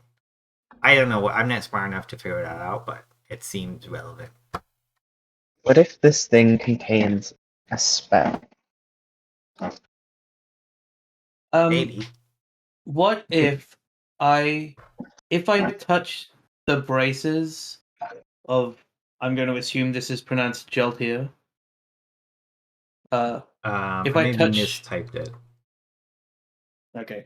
I don't know. I'm not smart enough to figure that out, but it seems relevant. What if this thing contains a spell? Maybe. What if I touch the braces of, I'm going to assume this is pronounced Geltier. If I maybe touch, mistyped it. Okay.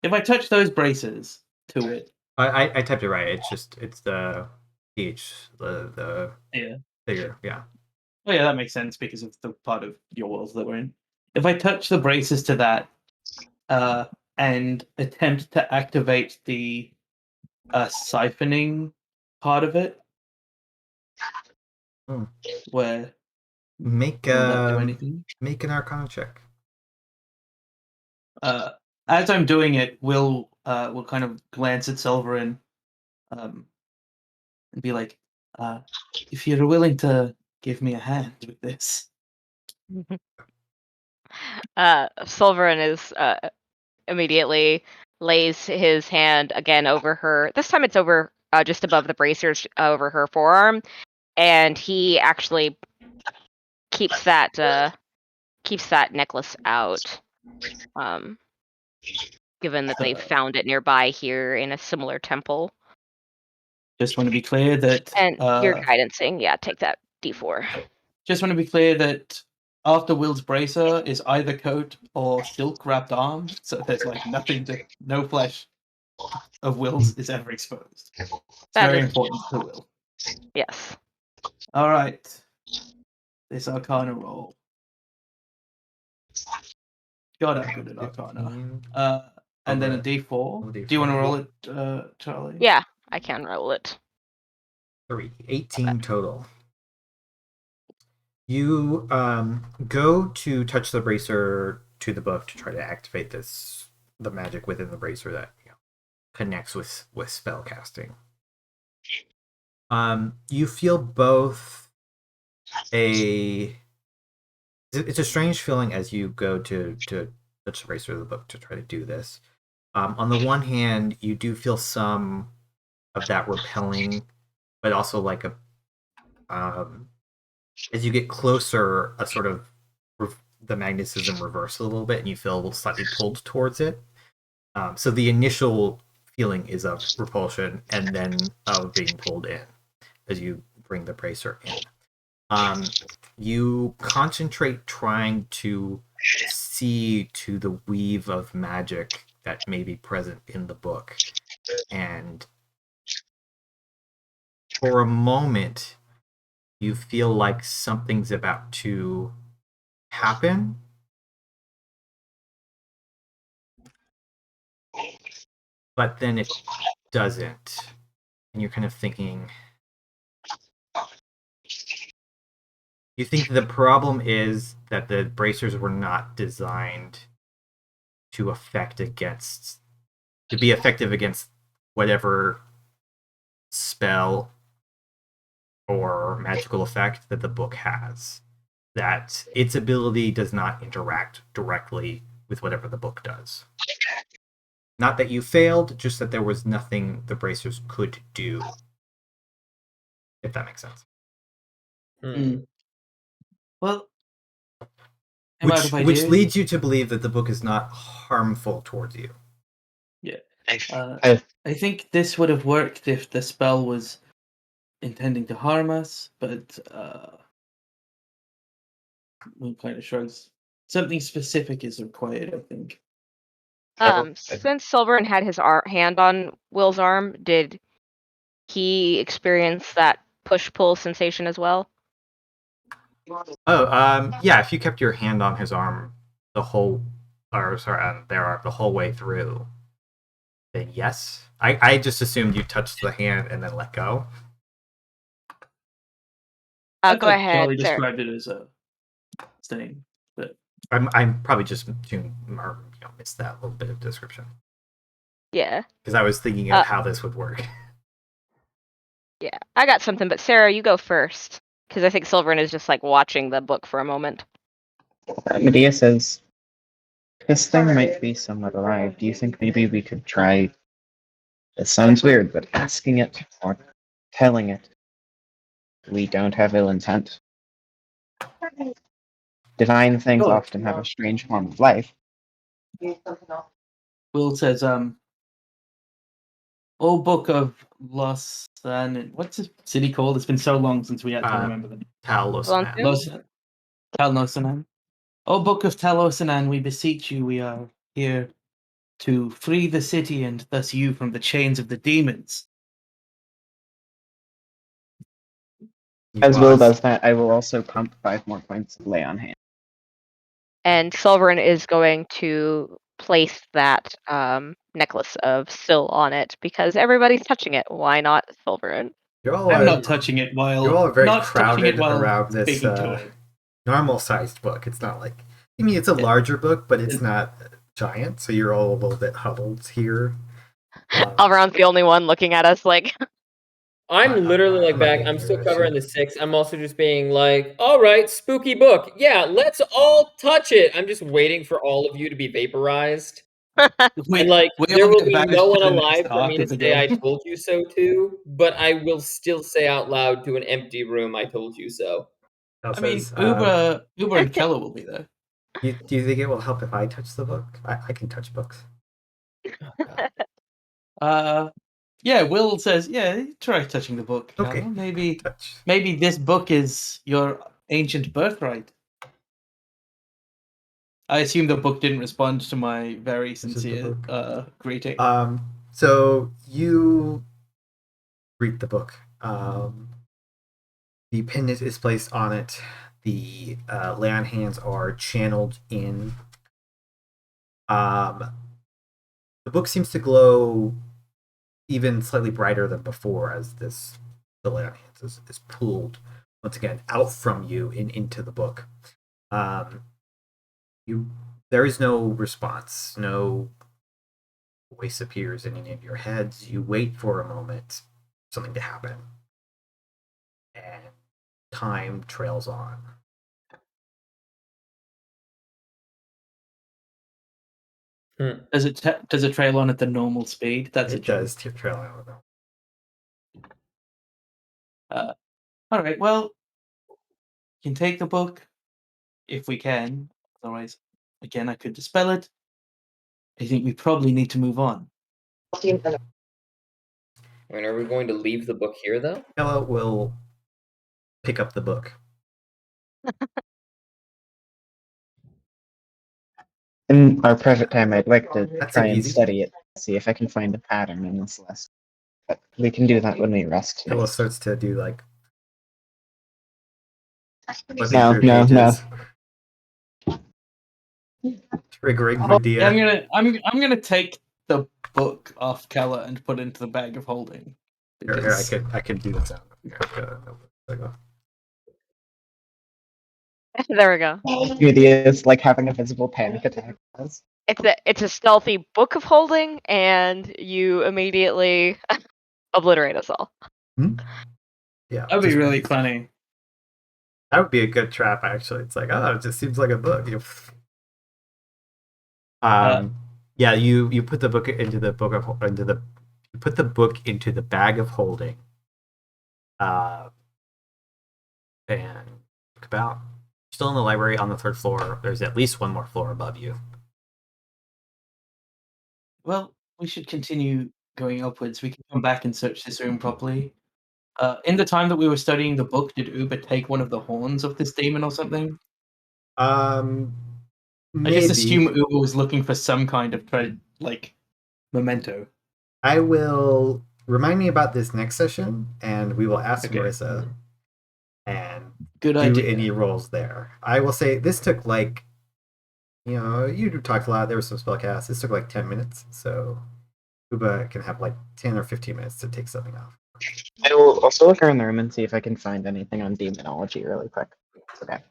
If I touch those braces to it, I typed it right. It's the PH, the figure. Yeah. Oh yeah, that makes sense because of the part of your worlds that we're in. If I touch the braces to that, and attempt to activate the siphoning part of it, Where Make will that do anything? make an Arcana check. As I'm doing it, we'll kind of glance at Sulveran, and be like, if you're willing to give me a hand with this. Sulveran is immediately lays his hand again over her. This time it's over just above the bracers over her forearm, and he actually keeps that necklace out. Given that they've found it nearby here in a similar temple. Just want to be clear that And your guidancing, take that D4. Just want to be clear that after Will's bracer is either coat or silk wrapped arm, so there's like no flesh of Will's is ever exposed. It's very important to Will. Yes. All right. This Arcana roll. God, I'm good at Arcana. And then a D4. Do you want to roll it, Charlie? Yeah, I can roll it. 18 total. You go to touch the bracer to the book to try to activate the magic within the bracer that connects with spell casting. You feel both it's a strange feeling as you go to touch the bracer of the book to try to do this. On the one hand, you do feel some of that repelling, but also like as you get closer, a sort of the magnetism reverses a little bit, and you feel slightly pulled towards it. So the initial feeling is of repulsion, and then of being pulled in as you bring the bracer in. You concentrate trying to see to the weave of magic that may be present in the book, and for a moment you feel like something's about to happen, but then it doesn't, and you're kind of thinking, you think the problem is that the bracers were not designed to be effective against whatever spell or magical effect that the book has. That its ability does not interact directly with whatever the book does. Not that you failed, just that there was nothing the bracers could do. If that makes sense. Well, which leads you to believe that the book is not harmful towards you. Yeah. I think this would have worked if the spell was intending to harm us, but Will kind of shrugs. Something specific is required, I think. Since Sulveran had his hand on Will's arm, did he experience that push-pull sensation as well? Yeah, if you kept your hand on his arm the whole way through, then yes. I just assumed you touched the hand and then let go. Go ahead. Charlie described it as a stain, but I'm probably just missed that little bit of description. Yeah. Because I was thinking of how this would work. Yeah, I got something, but Sara, you go first. Because I think Sulveran is just like watching the book for a moment. Medea says, this thing might be somewhat alive. Do you think maybe we could try? It sounds weird, but asking it or telling it we don't have ill intent. Divine things often have a strange form of life. Will says, Old Book of Tal'Losinan. What's the city called? It's been so long since we had to remember the name. Tal'Losinan. Tal'Losinan. Old Book of Tal'Losinan, we beseech you, we are here to free the city and thus you from the chains of the demons. As Will does that, I will also pump 5 more points of lay on hand. And Sulveran is going to place that necklace of Sil on it because everybody's touching it. Why not Sulveran? I'm not touching it while you're all very not touching it crowded while around this speaking to it. normal-sized book. It's not like it's a larger book, but it's not giant. So you're all a little bit huddled here. Alveron's the only one looking at us like. I'm literally like back. I'm still covering the 6. I'm also just being like, all right, spooky book. Yeah, let's all touch it. I'm just waiting for all of you to be vaporized. And like, there will be no one alive for me to say I told you so to, but I will still say out loud to an empty room, I told you so. I mean, Uber and Keller will be there. Do you think it will help if I touch the book? I can touch books. Yeah, Will says, yeah, try touching the book. Okay. Keller. Maybe this book is your ancient birthright. I assume the book didn't respond to my very sincere greeting. So you read the book. The pendant is placed on it. The lay on hands are channeled in. The book seems to glow even slightly brighter than before as the lay on hands is pulled once again out from you and into the book. There is no response. No voice appears in any of your heads. You wait for a moment, something to happen, and time trails on. Does it trail on at the normal speed? It does trail on. All right. Well, you can take the book if we can. Otherwise, again, I could dispel it. I think we probably need to move on. I mean, are we going to leave the book here, though? Ella will pick up the book. In our private time, I'd like to That's try and easy. study it, see if I can find a pattern in this list. But we can do that when we rest. Ella starts to do like. No. Triggering Medea. Yeah, I'm gonna take the book off Keller and put it into the bag of holding. Here, I could do the sound. There we go. Medea's like having a visible panic attack. It's a stealthy book of holding, and you immediately obliterate us all. Yeah, that'd be really funny. That would be a good trap, actually. It's like, it just seems like a book. You put the book into the bag of holding, and look about. Still in the library on the 3rd floor. There's at least one more floor above you. Well, we should continue going upwards. We can come back and search this room properly. In the time that we were studying the book, did Uber take one of the horns of this demon or something? Maybe. I just assume Uber was looking for some kind of memento. I will remind me about this next session, and we will ask Marisa and do any rolls there. I will say this took you talked a lot. There was some spellcasts. This took 10 minutes, so Uba can have 10 or 15 minutes to take something off. I will also look around the room and see if I can find anything on demonology really quick. Okay.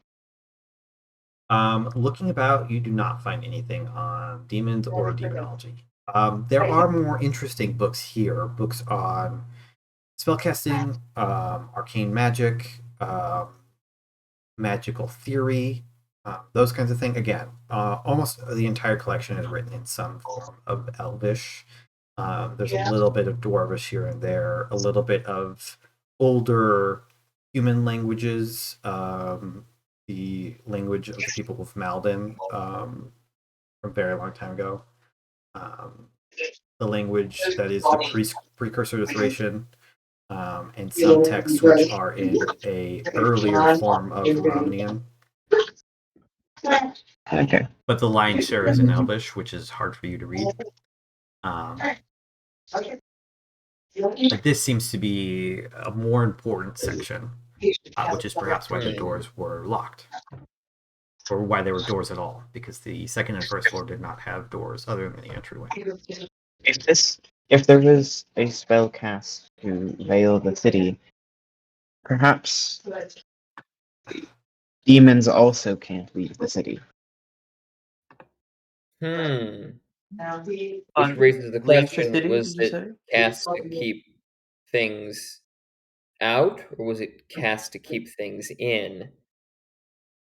Looking about, you do not find anything on demons or demonology. There are more interesting books here. Books on spellcasting, arcane magic, magical theory, those kinds of things. Again, almost the entire collection is written in some form of Elvish. There's a little bit of Dwarvish here and there, a little bit of older human languages, the language of the people of Malden from a very long time ago, the language that is the precursor to Thracian, and some texts which are in a earlier form of Romanian. Okay. But the lion's share is in Elvish, which is hard for you to read. But this seems to be a more important section, which is perhaps why the doors were locked, or why there were doors at all, because the 2nd and 1st floor did not have doors other than the entryway. If this if there was a spell cast to veil the city, perhaps demons also can't leave the city. Which On raises the Leave the question, city, was did you it say? cast to keep things out, or was it cast to keep things in?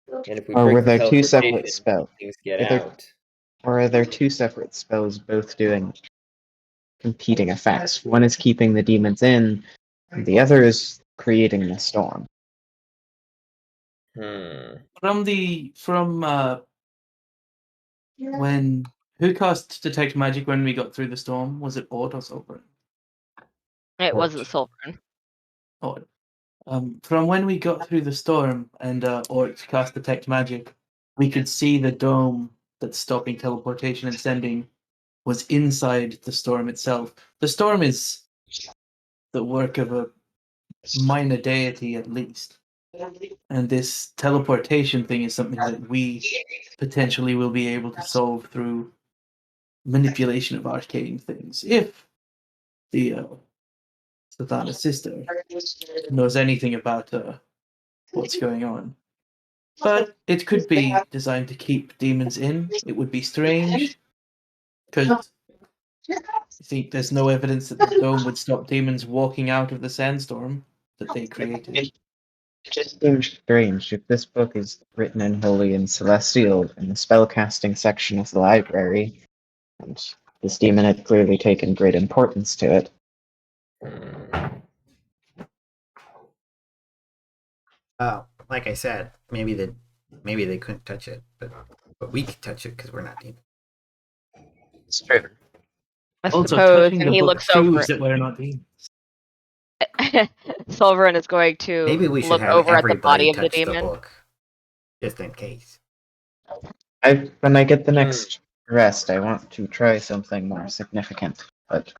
And if we Or were break the there two separate teleportation, spells? things get Are there- out. Or are there two separate spells both doing competing effects? One is keeping the demons in, and the other is creating the storm. From when who cast detect magic when we got through the storm? Was it Ord or Sulveran? It wasn't Sulveran. Ord. From when we got through the storm and Ord cast detect magic, we could see the dome that's stopping teleportation and sending was inside the storm itself. The storm is the work of a minor deity at least. And this teleportation thing is something that we potentially will be able to solve through manipulation of arcane things. If the Satana sister knows anything about what's going on. But it could be designed to keep demons in. It would be strange because I think there's no evidence that the dome would stop demons walking out of the sandstorm that they created. It just seems strange if this book is written in Holy and Celestial in the spellcasting section of the library, and this demon had clearly taken great importance to it. Like I said, maybe they couldn't touch it, but we could touch it because we're not demons. It's true. I Also, suppose, touching and the he book looks over. proves that we're not demons. Sulveran is going to Maybe we should look have over at the everybody body of the touch the demon. book, just in case. When I get the next rest, I want to try something more significant, but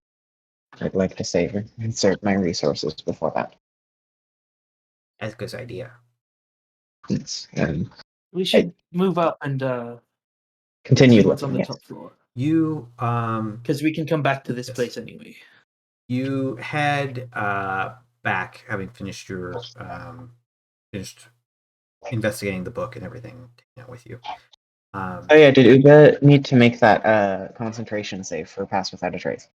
I'd like to insert my resources before that. That's a good idea. We should move up and Continue see what's on looking, the yes. top floor. You Because we can come back to this Yes. place anyway. you head back, having finished your finished investigating the book and everything, taking it with you. Oh yeah, did Uga need to make that concentration save for Pass Without a Trace?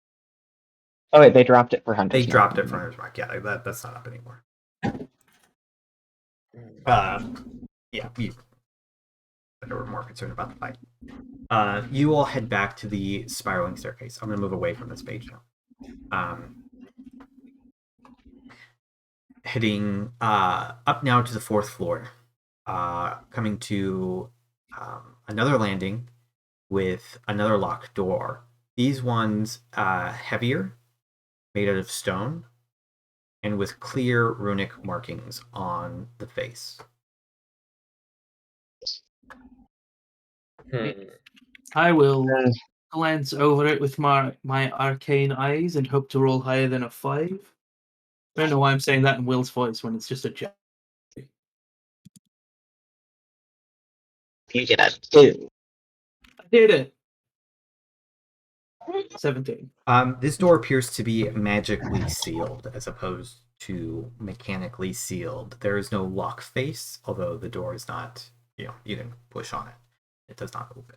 Oh wait, they dropped it for Hunter's They Mark. dropped it for Hunter's Mark. Yeah, that's not up anymore. Yeah, they were more concerned about the fight. You all head back to the spiraling staircase. I'm going to move away from this page now. Heading up now to the 4th floor, coming to another landing with another locked door. These ones heavier, made out of stone, and with clear runic markings on the face. I will glance over it with my arcane eyes and hope to roll higher than a 5. I don't know why I'm saying that in Will's voice when it's just a joke. You get a 2. I did it! 17. This door appears to be magically sealed as opposed to mechanically sealed. There is no lock face, although the door is not, you can push on it. It does not open.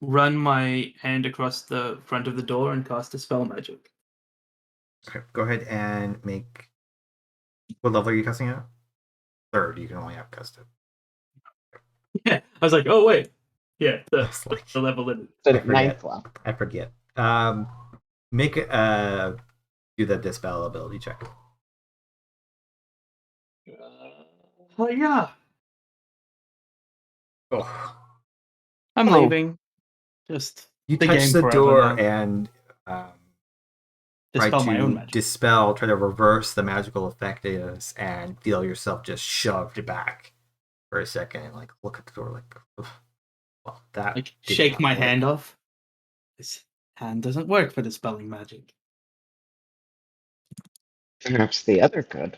Run my hand across the front of the door and cast a spell magic. Okay, go ahead and make. What level are you casting at? 3rd. You can only have custom. Yeah, I was like, oh wait, yeah, the level limit. Ninth level. I forget. Make do the dispel ability check. Oh yeah, Oh, I'm leaving. Just you the touch game the forever door now. and try Dispel my own to magic. try to reverse the magical effect is, and feel yourself just shoved back for a second, and like look at the door like, well, that Like did shake not my work. hand off. This hand doesn't work for dispelling magic. Perhaps the other could.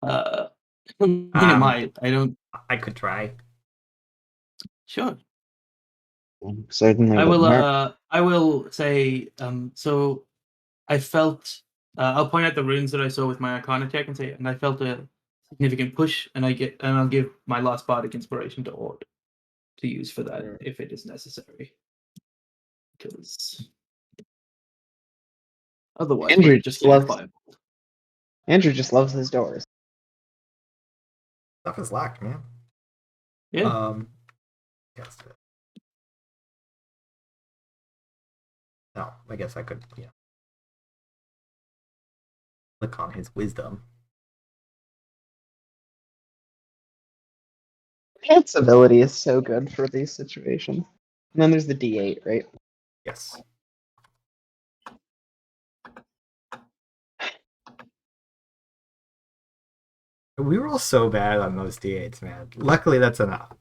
It might. I don't. I could try. Sure. Certainly I would will. not. I will say, so I felt. I'll point out the runes that I saw with my Arcana check and say, and I felt a significant push, and I'll give my last bardic inspiration to Ord to use for that if it is necessary. Because otherwise, Andrew we're just just loves. fireball. Andrew just loves his doors. Stuff is locked, man. Yeah. Yes. No, I guess I could, click on his wisdom. Pant's ability is so good for these situations. And then there's the D8, right? Yes. We were all so bad on those D8s, man. Luckily, that's enough.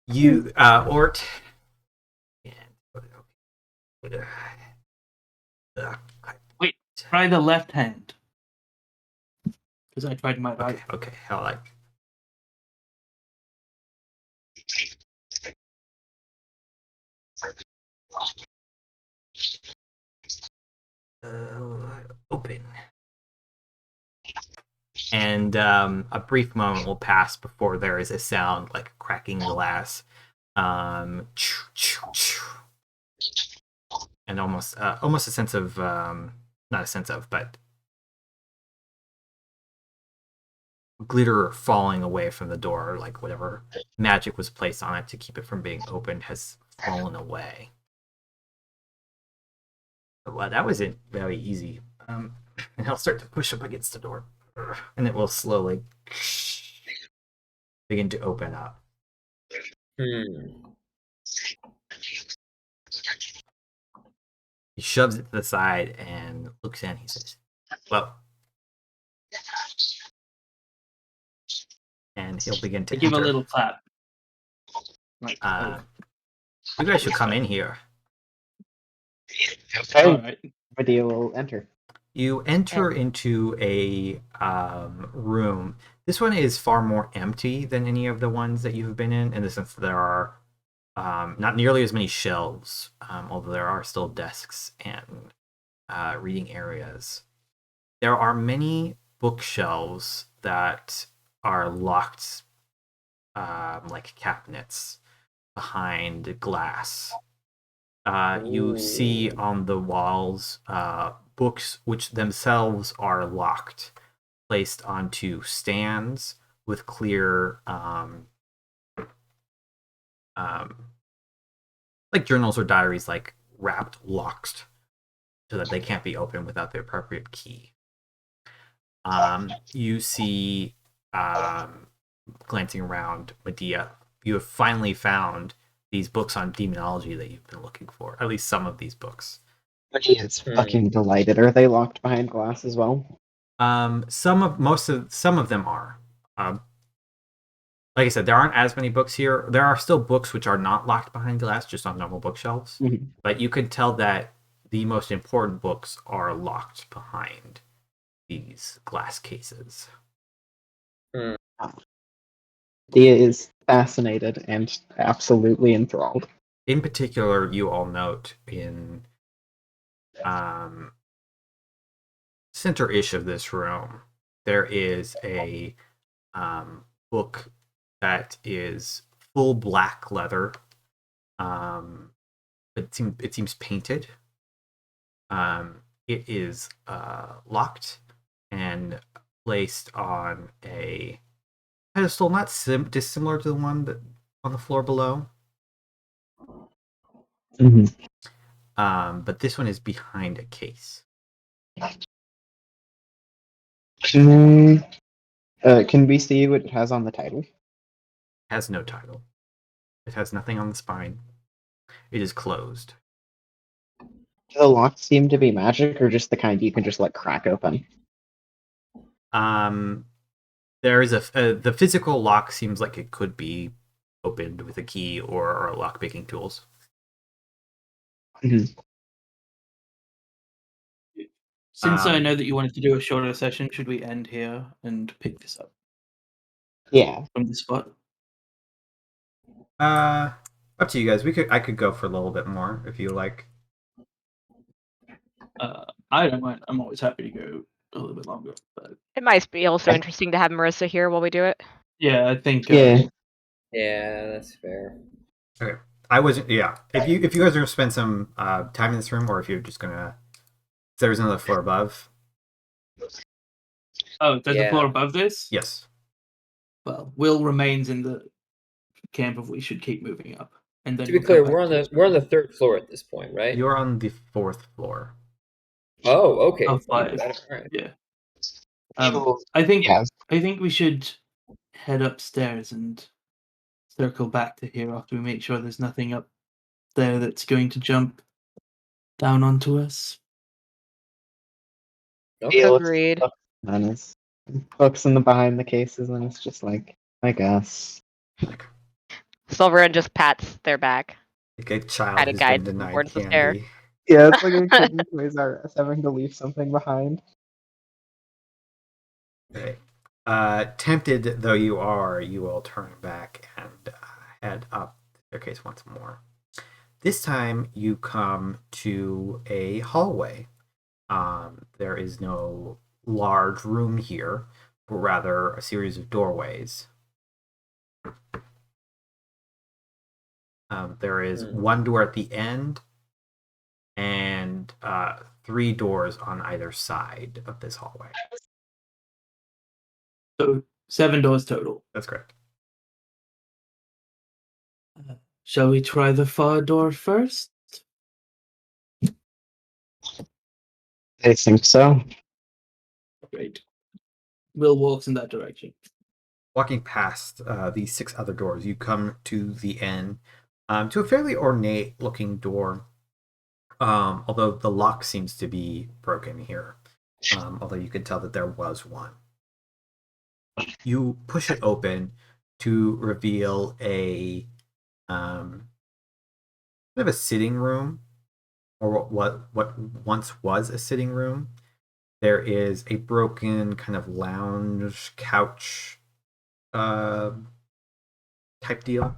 You, Ort. Wait, try the left hand. Because I tried my right. Okay, hell, like. Open. And a brief moment will pass before there is a sound like cracking glass, and almost a sense of not a sense of, but glitter falling away from the door, like whatever magic was placed on it to keep it from being opened has fallen away. Well, that wasn't very easy. And I'll start to push up against the door, and it will slowly begin to open up. He shoves it to the side and looks in. He says, "Well," and he'll begin to give enter. a little clap. Like, you guys should come in here. Okay. all right. Medea will enter. You enter into a room. This one is far more empty than any of the ones that you've been in the sense that there are not nearly as many shelves, although there are still desks and reading areas. There are many bookshelves that are locked like cabinets behind glass. You see on the walls books which themselves are locked, placed onto stands with clear like journals or diaries, like wrapped locked so that they can't be opened without the appropriate key. You see, glancing around, Medea, you have finally found these books on demonology that you've been looking for. At least some of these books. Medea's fucking delighted. Are they locked behind glass as well? Some of them are. Like I said, there aren't as many books here. There are still books which are not locked behind glass, just on normal bookshelves. Mm-hmm. But you can tell that the most important books are locked behind these glass cases. Medea is fascinated and absolutely enthralled. In particular, you all note in center-ish of this room, there is a book that is full black leather. It seems painted. It is locked and placed on a pedestal, not dissimilar to the one that on the floor below. Mm-hmm. But this one is behind a case. Can we see what it has on the title? It has no title. It has nothing on the spine. It is closed. Do the locks seem to be magic, or just the kind you can just let crack open? There is the physical lock seems like it could be opened with a key or lock picking tools. Mm-hmm. Since I know that you wanted to do a shorter session, should we end here and pick this up? Yeah. From the spot? Up to you guys. I could go for a little bit more if you like. I don't mind. I'm always happy to go a little bit longer. But It might be also interesting to have Marisa here while we do it. yeah, I think. Yeah. Yeah, that's fair. Okay. I wasn't. Yeah. If you guys are gonna spend some time in this room, or if you're just gonna, there's another floor above. Oh, there's a Yeah. floor above this. Yes. Well, Will remains in the camp of we should keep moving up, and then To be we'll clear, come we're back on to the this we're on room. the third floor at this point, right? You're on the 4th floor. Oh, okay. Oh, Even 5. better. All right. Yeah. People- I think yeah. I think we should head upstairs and circle back to here after we make sure there's nothing up there that's going to jump down onto us. Okay. Deal with Agreed. books and his books in the behind the cases, and it's just like, I guess. Like Sulveran just pats their back. a child Kinda who's been guides them denied towards the stair. candy. Yeah, it's like a kid in Toys R Us having to leave something behind. Okay. Tempted though you are, you will turn back and head up the staircase once more. This time you come to a hallway. There is no large room here, but rather a series of doorways. There is one door at the end and 3 doors on either side of this hallway. So 7 doors total. That's correct. Shall we try the far door first? I think so. Great. Will walks in that direction. Walking past these 6 other doors, you come to the end, to a fairly ornate looking door, although the lock seems to be broken here, although you could tell that there was one. You push it open to reveal a kind of a sitting room, or what once was a sitting room. There is a broken kind of lounge couch type deal.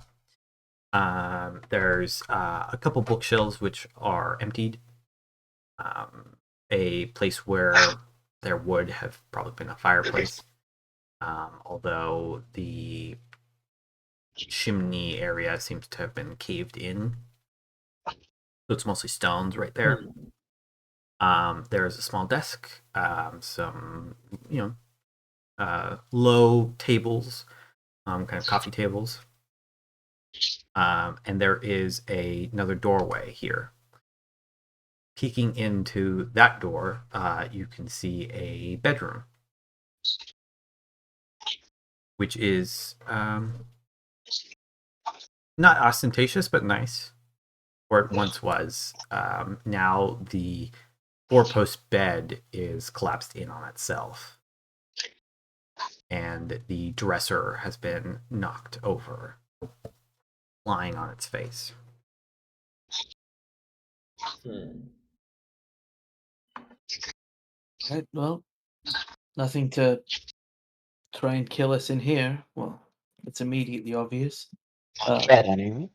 There's a couple bookshelves which are emptied. A place where there would have probably been a fireplace, although the chimney area seems to have been caved in, so it's mostly stones right there. There's a small desk, some low tables, kind of coffee tables. And there is another doorway here. Peeking into that door, you can see a bedroom, which is not ostentatious, but nice, where it once was. Now the 4-post bed is collapsed in on itself, and the dresser has been knocked over, lying on its face. Right, well, nothing to try and kill us in here. Well, it's immediately obvious. Bed anyway.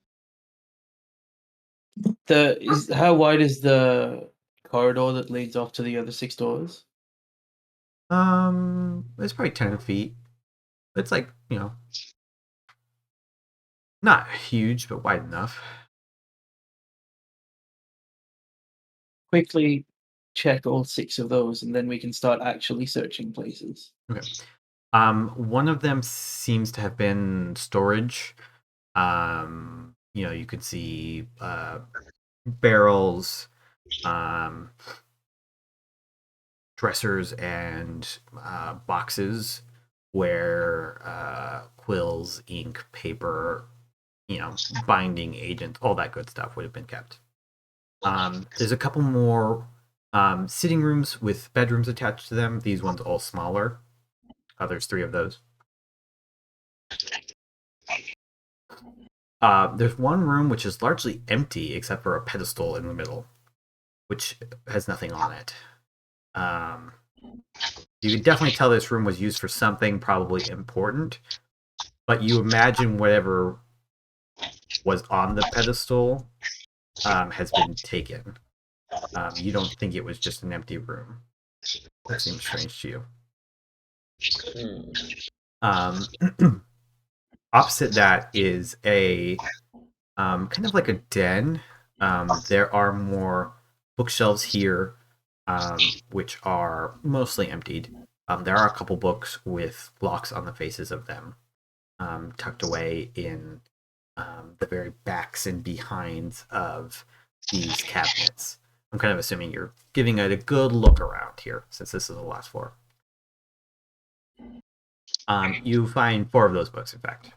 How wide is the corridor that leads off to the other 6 doors? It's probably 10 feet. It's like, not huge, but wide enough. Quickly check all 6 of those, and then we can start actually searching places. Okay. One of them seems to have been storage. You could see barrels, dressers, and boxes where quills, ink, paper, binding agents, all that good stuff would have been kept. There's a couple more sitting rooms with bedrooms attached to them. These ones all smaller. There's 3 of those. There's one room which is largely empty except for a pedestal in the middle, which has nothing on it. You can definitely tell this room was used for something probably important, but you imagine whatever was on the pedestal has been taken. You don't think it was just an empty room. That seems strange to you. Opposite that is a kind of like a den. There are more bookshelves here, which are mostly emptied. There are a couple books with locks on the faces of them, tucked away in the very backs and behinds of these cabinets. I'm kind of assuming you're giving it a good look around here, since this is the last floor. You find 4 of those books, in fact,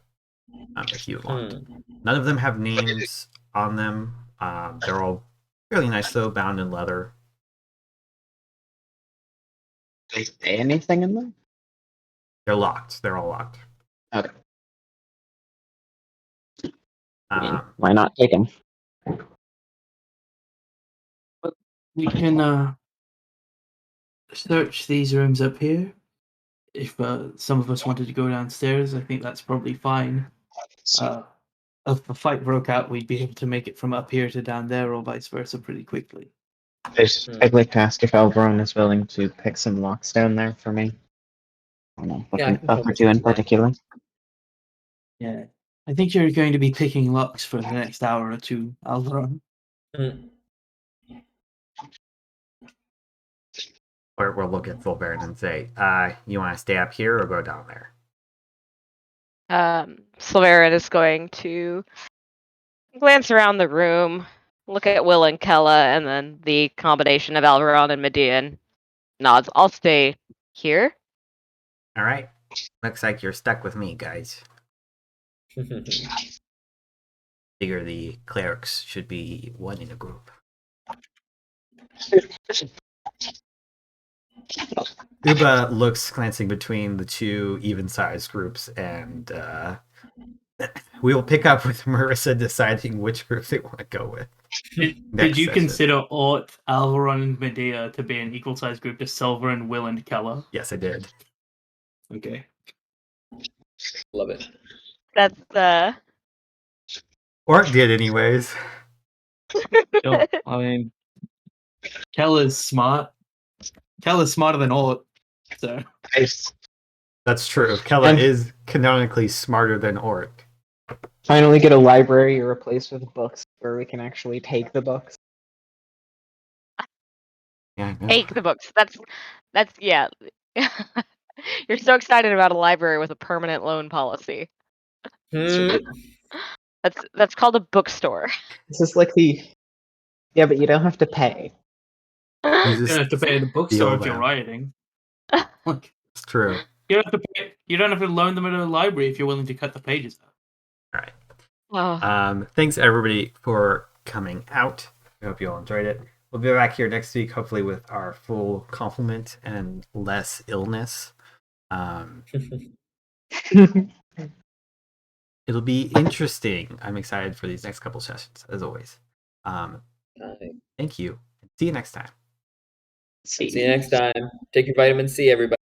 if you want. None of them have names on them. They're all fairly nice, though, bound in leather. Do they say anything in them? They're locked. They're all locked. Okay. Why not take them? We can search these rooms up here. If some of us wanted to go downstairs, I think that's probably fine. If a fight broke out, we'd be able to make it from up here to down there, or vice versa, pretty quickly. I'd like to ask if Alveron is willing to pick some locks down there for me. I don't know, looking for 2 in particular. Yeah, I think you're going to be picking locks for the next hour or two, Alveron. Or we'll look at Sulveran and say, you want to stay up here or go down there? Sulveran is going to glance around the room, look at Will and Kella, and then the combination of Alveron and Medea, and nods. I'll stay here. All right. Looks like you're stuck with me, guys. Figure the clerics should be one in a group. Uba looks glancing between the 2 even-sized groups, and we will pick up with Marisa deciding which group they want to go with. Did you consider Ort, Alveron, and Medea to be an equal-sized group to Sulveran, Will, and Kella? Yes, I did. Okay. Love it. That's Or did anyways. No, I mean, Kella's smart. Kella's smarter than Ort, so. That's true. Kella is canonically smarter than Orc. Finally get a library replaced with books where we can actually take the books. Yeah, take the books. That's yeah. You're so excited about a library with a permanent loan policy. That's called a bookstore. This is like yeah, but you don't have to pay. You don't have to pay the bookstore if you're rioting. It's true. You don't have to pay. You don't have to loan them at a library if you're willing to cut the pages out. All right. Oh. Thanks everybody for coming out. I hope you all enjoyed it. We'll be back here next week, hopefully with our full complement and less illness. It'll be interesting. I'm excited for these next couple sessions, as always. Thank you. See you next time. See you next time. Take your vitamin C, everybody.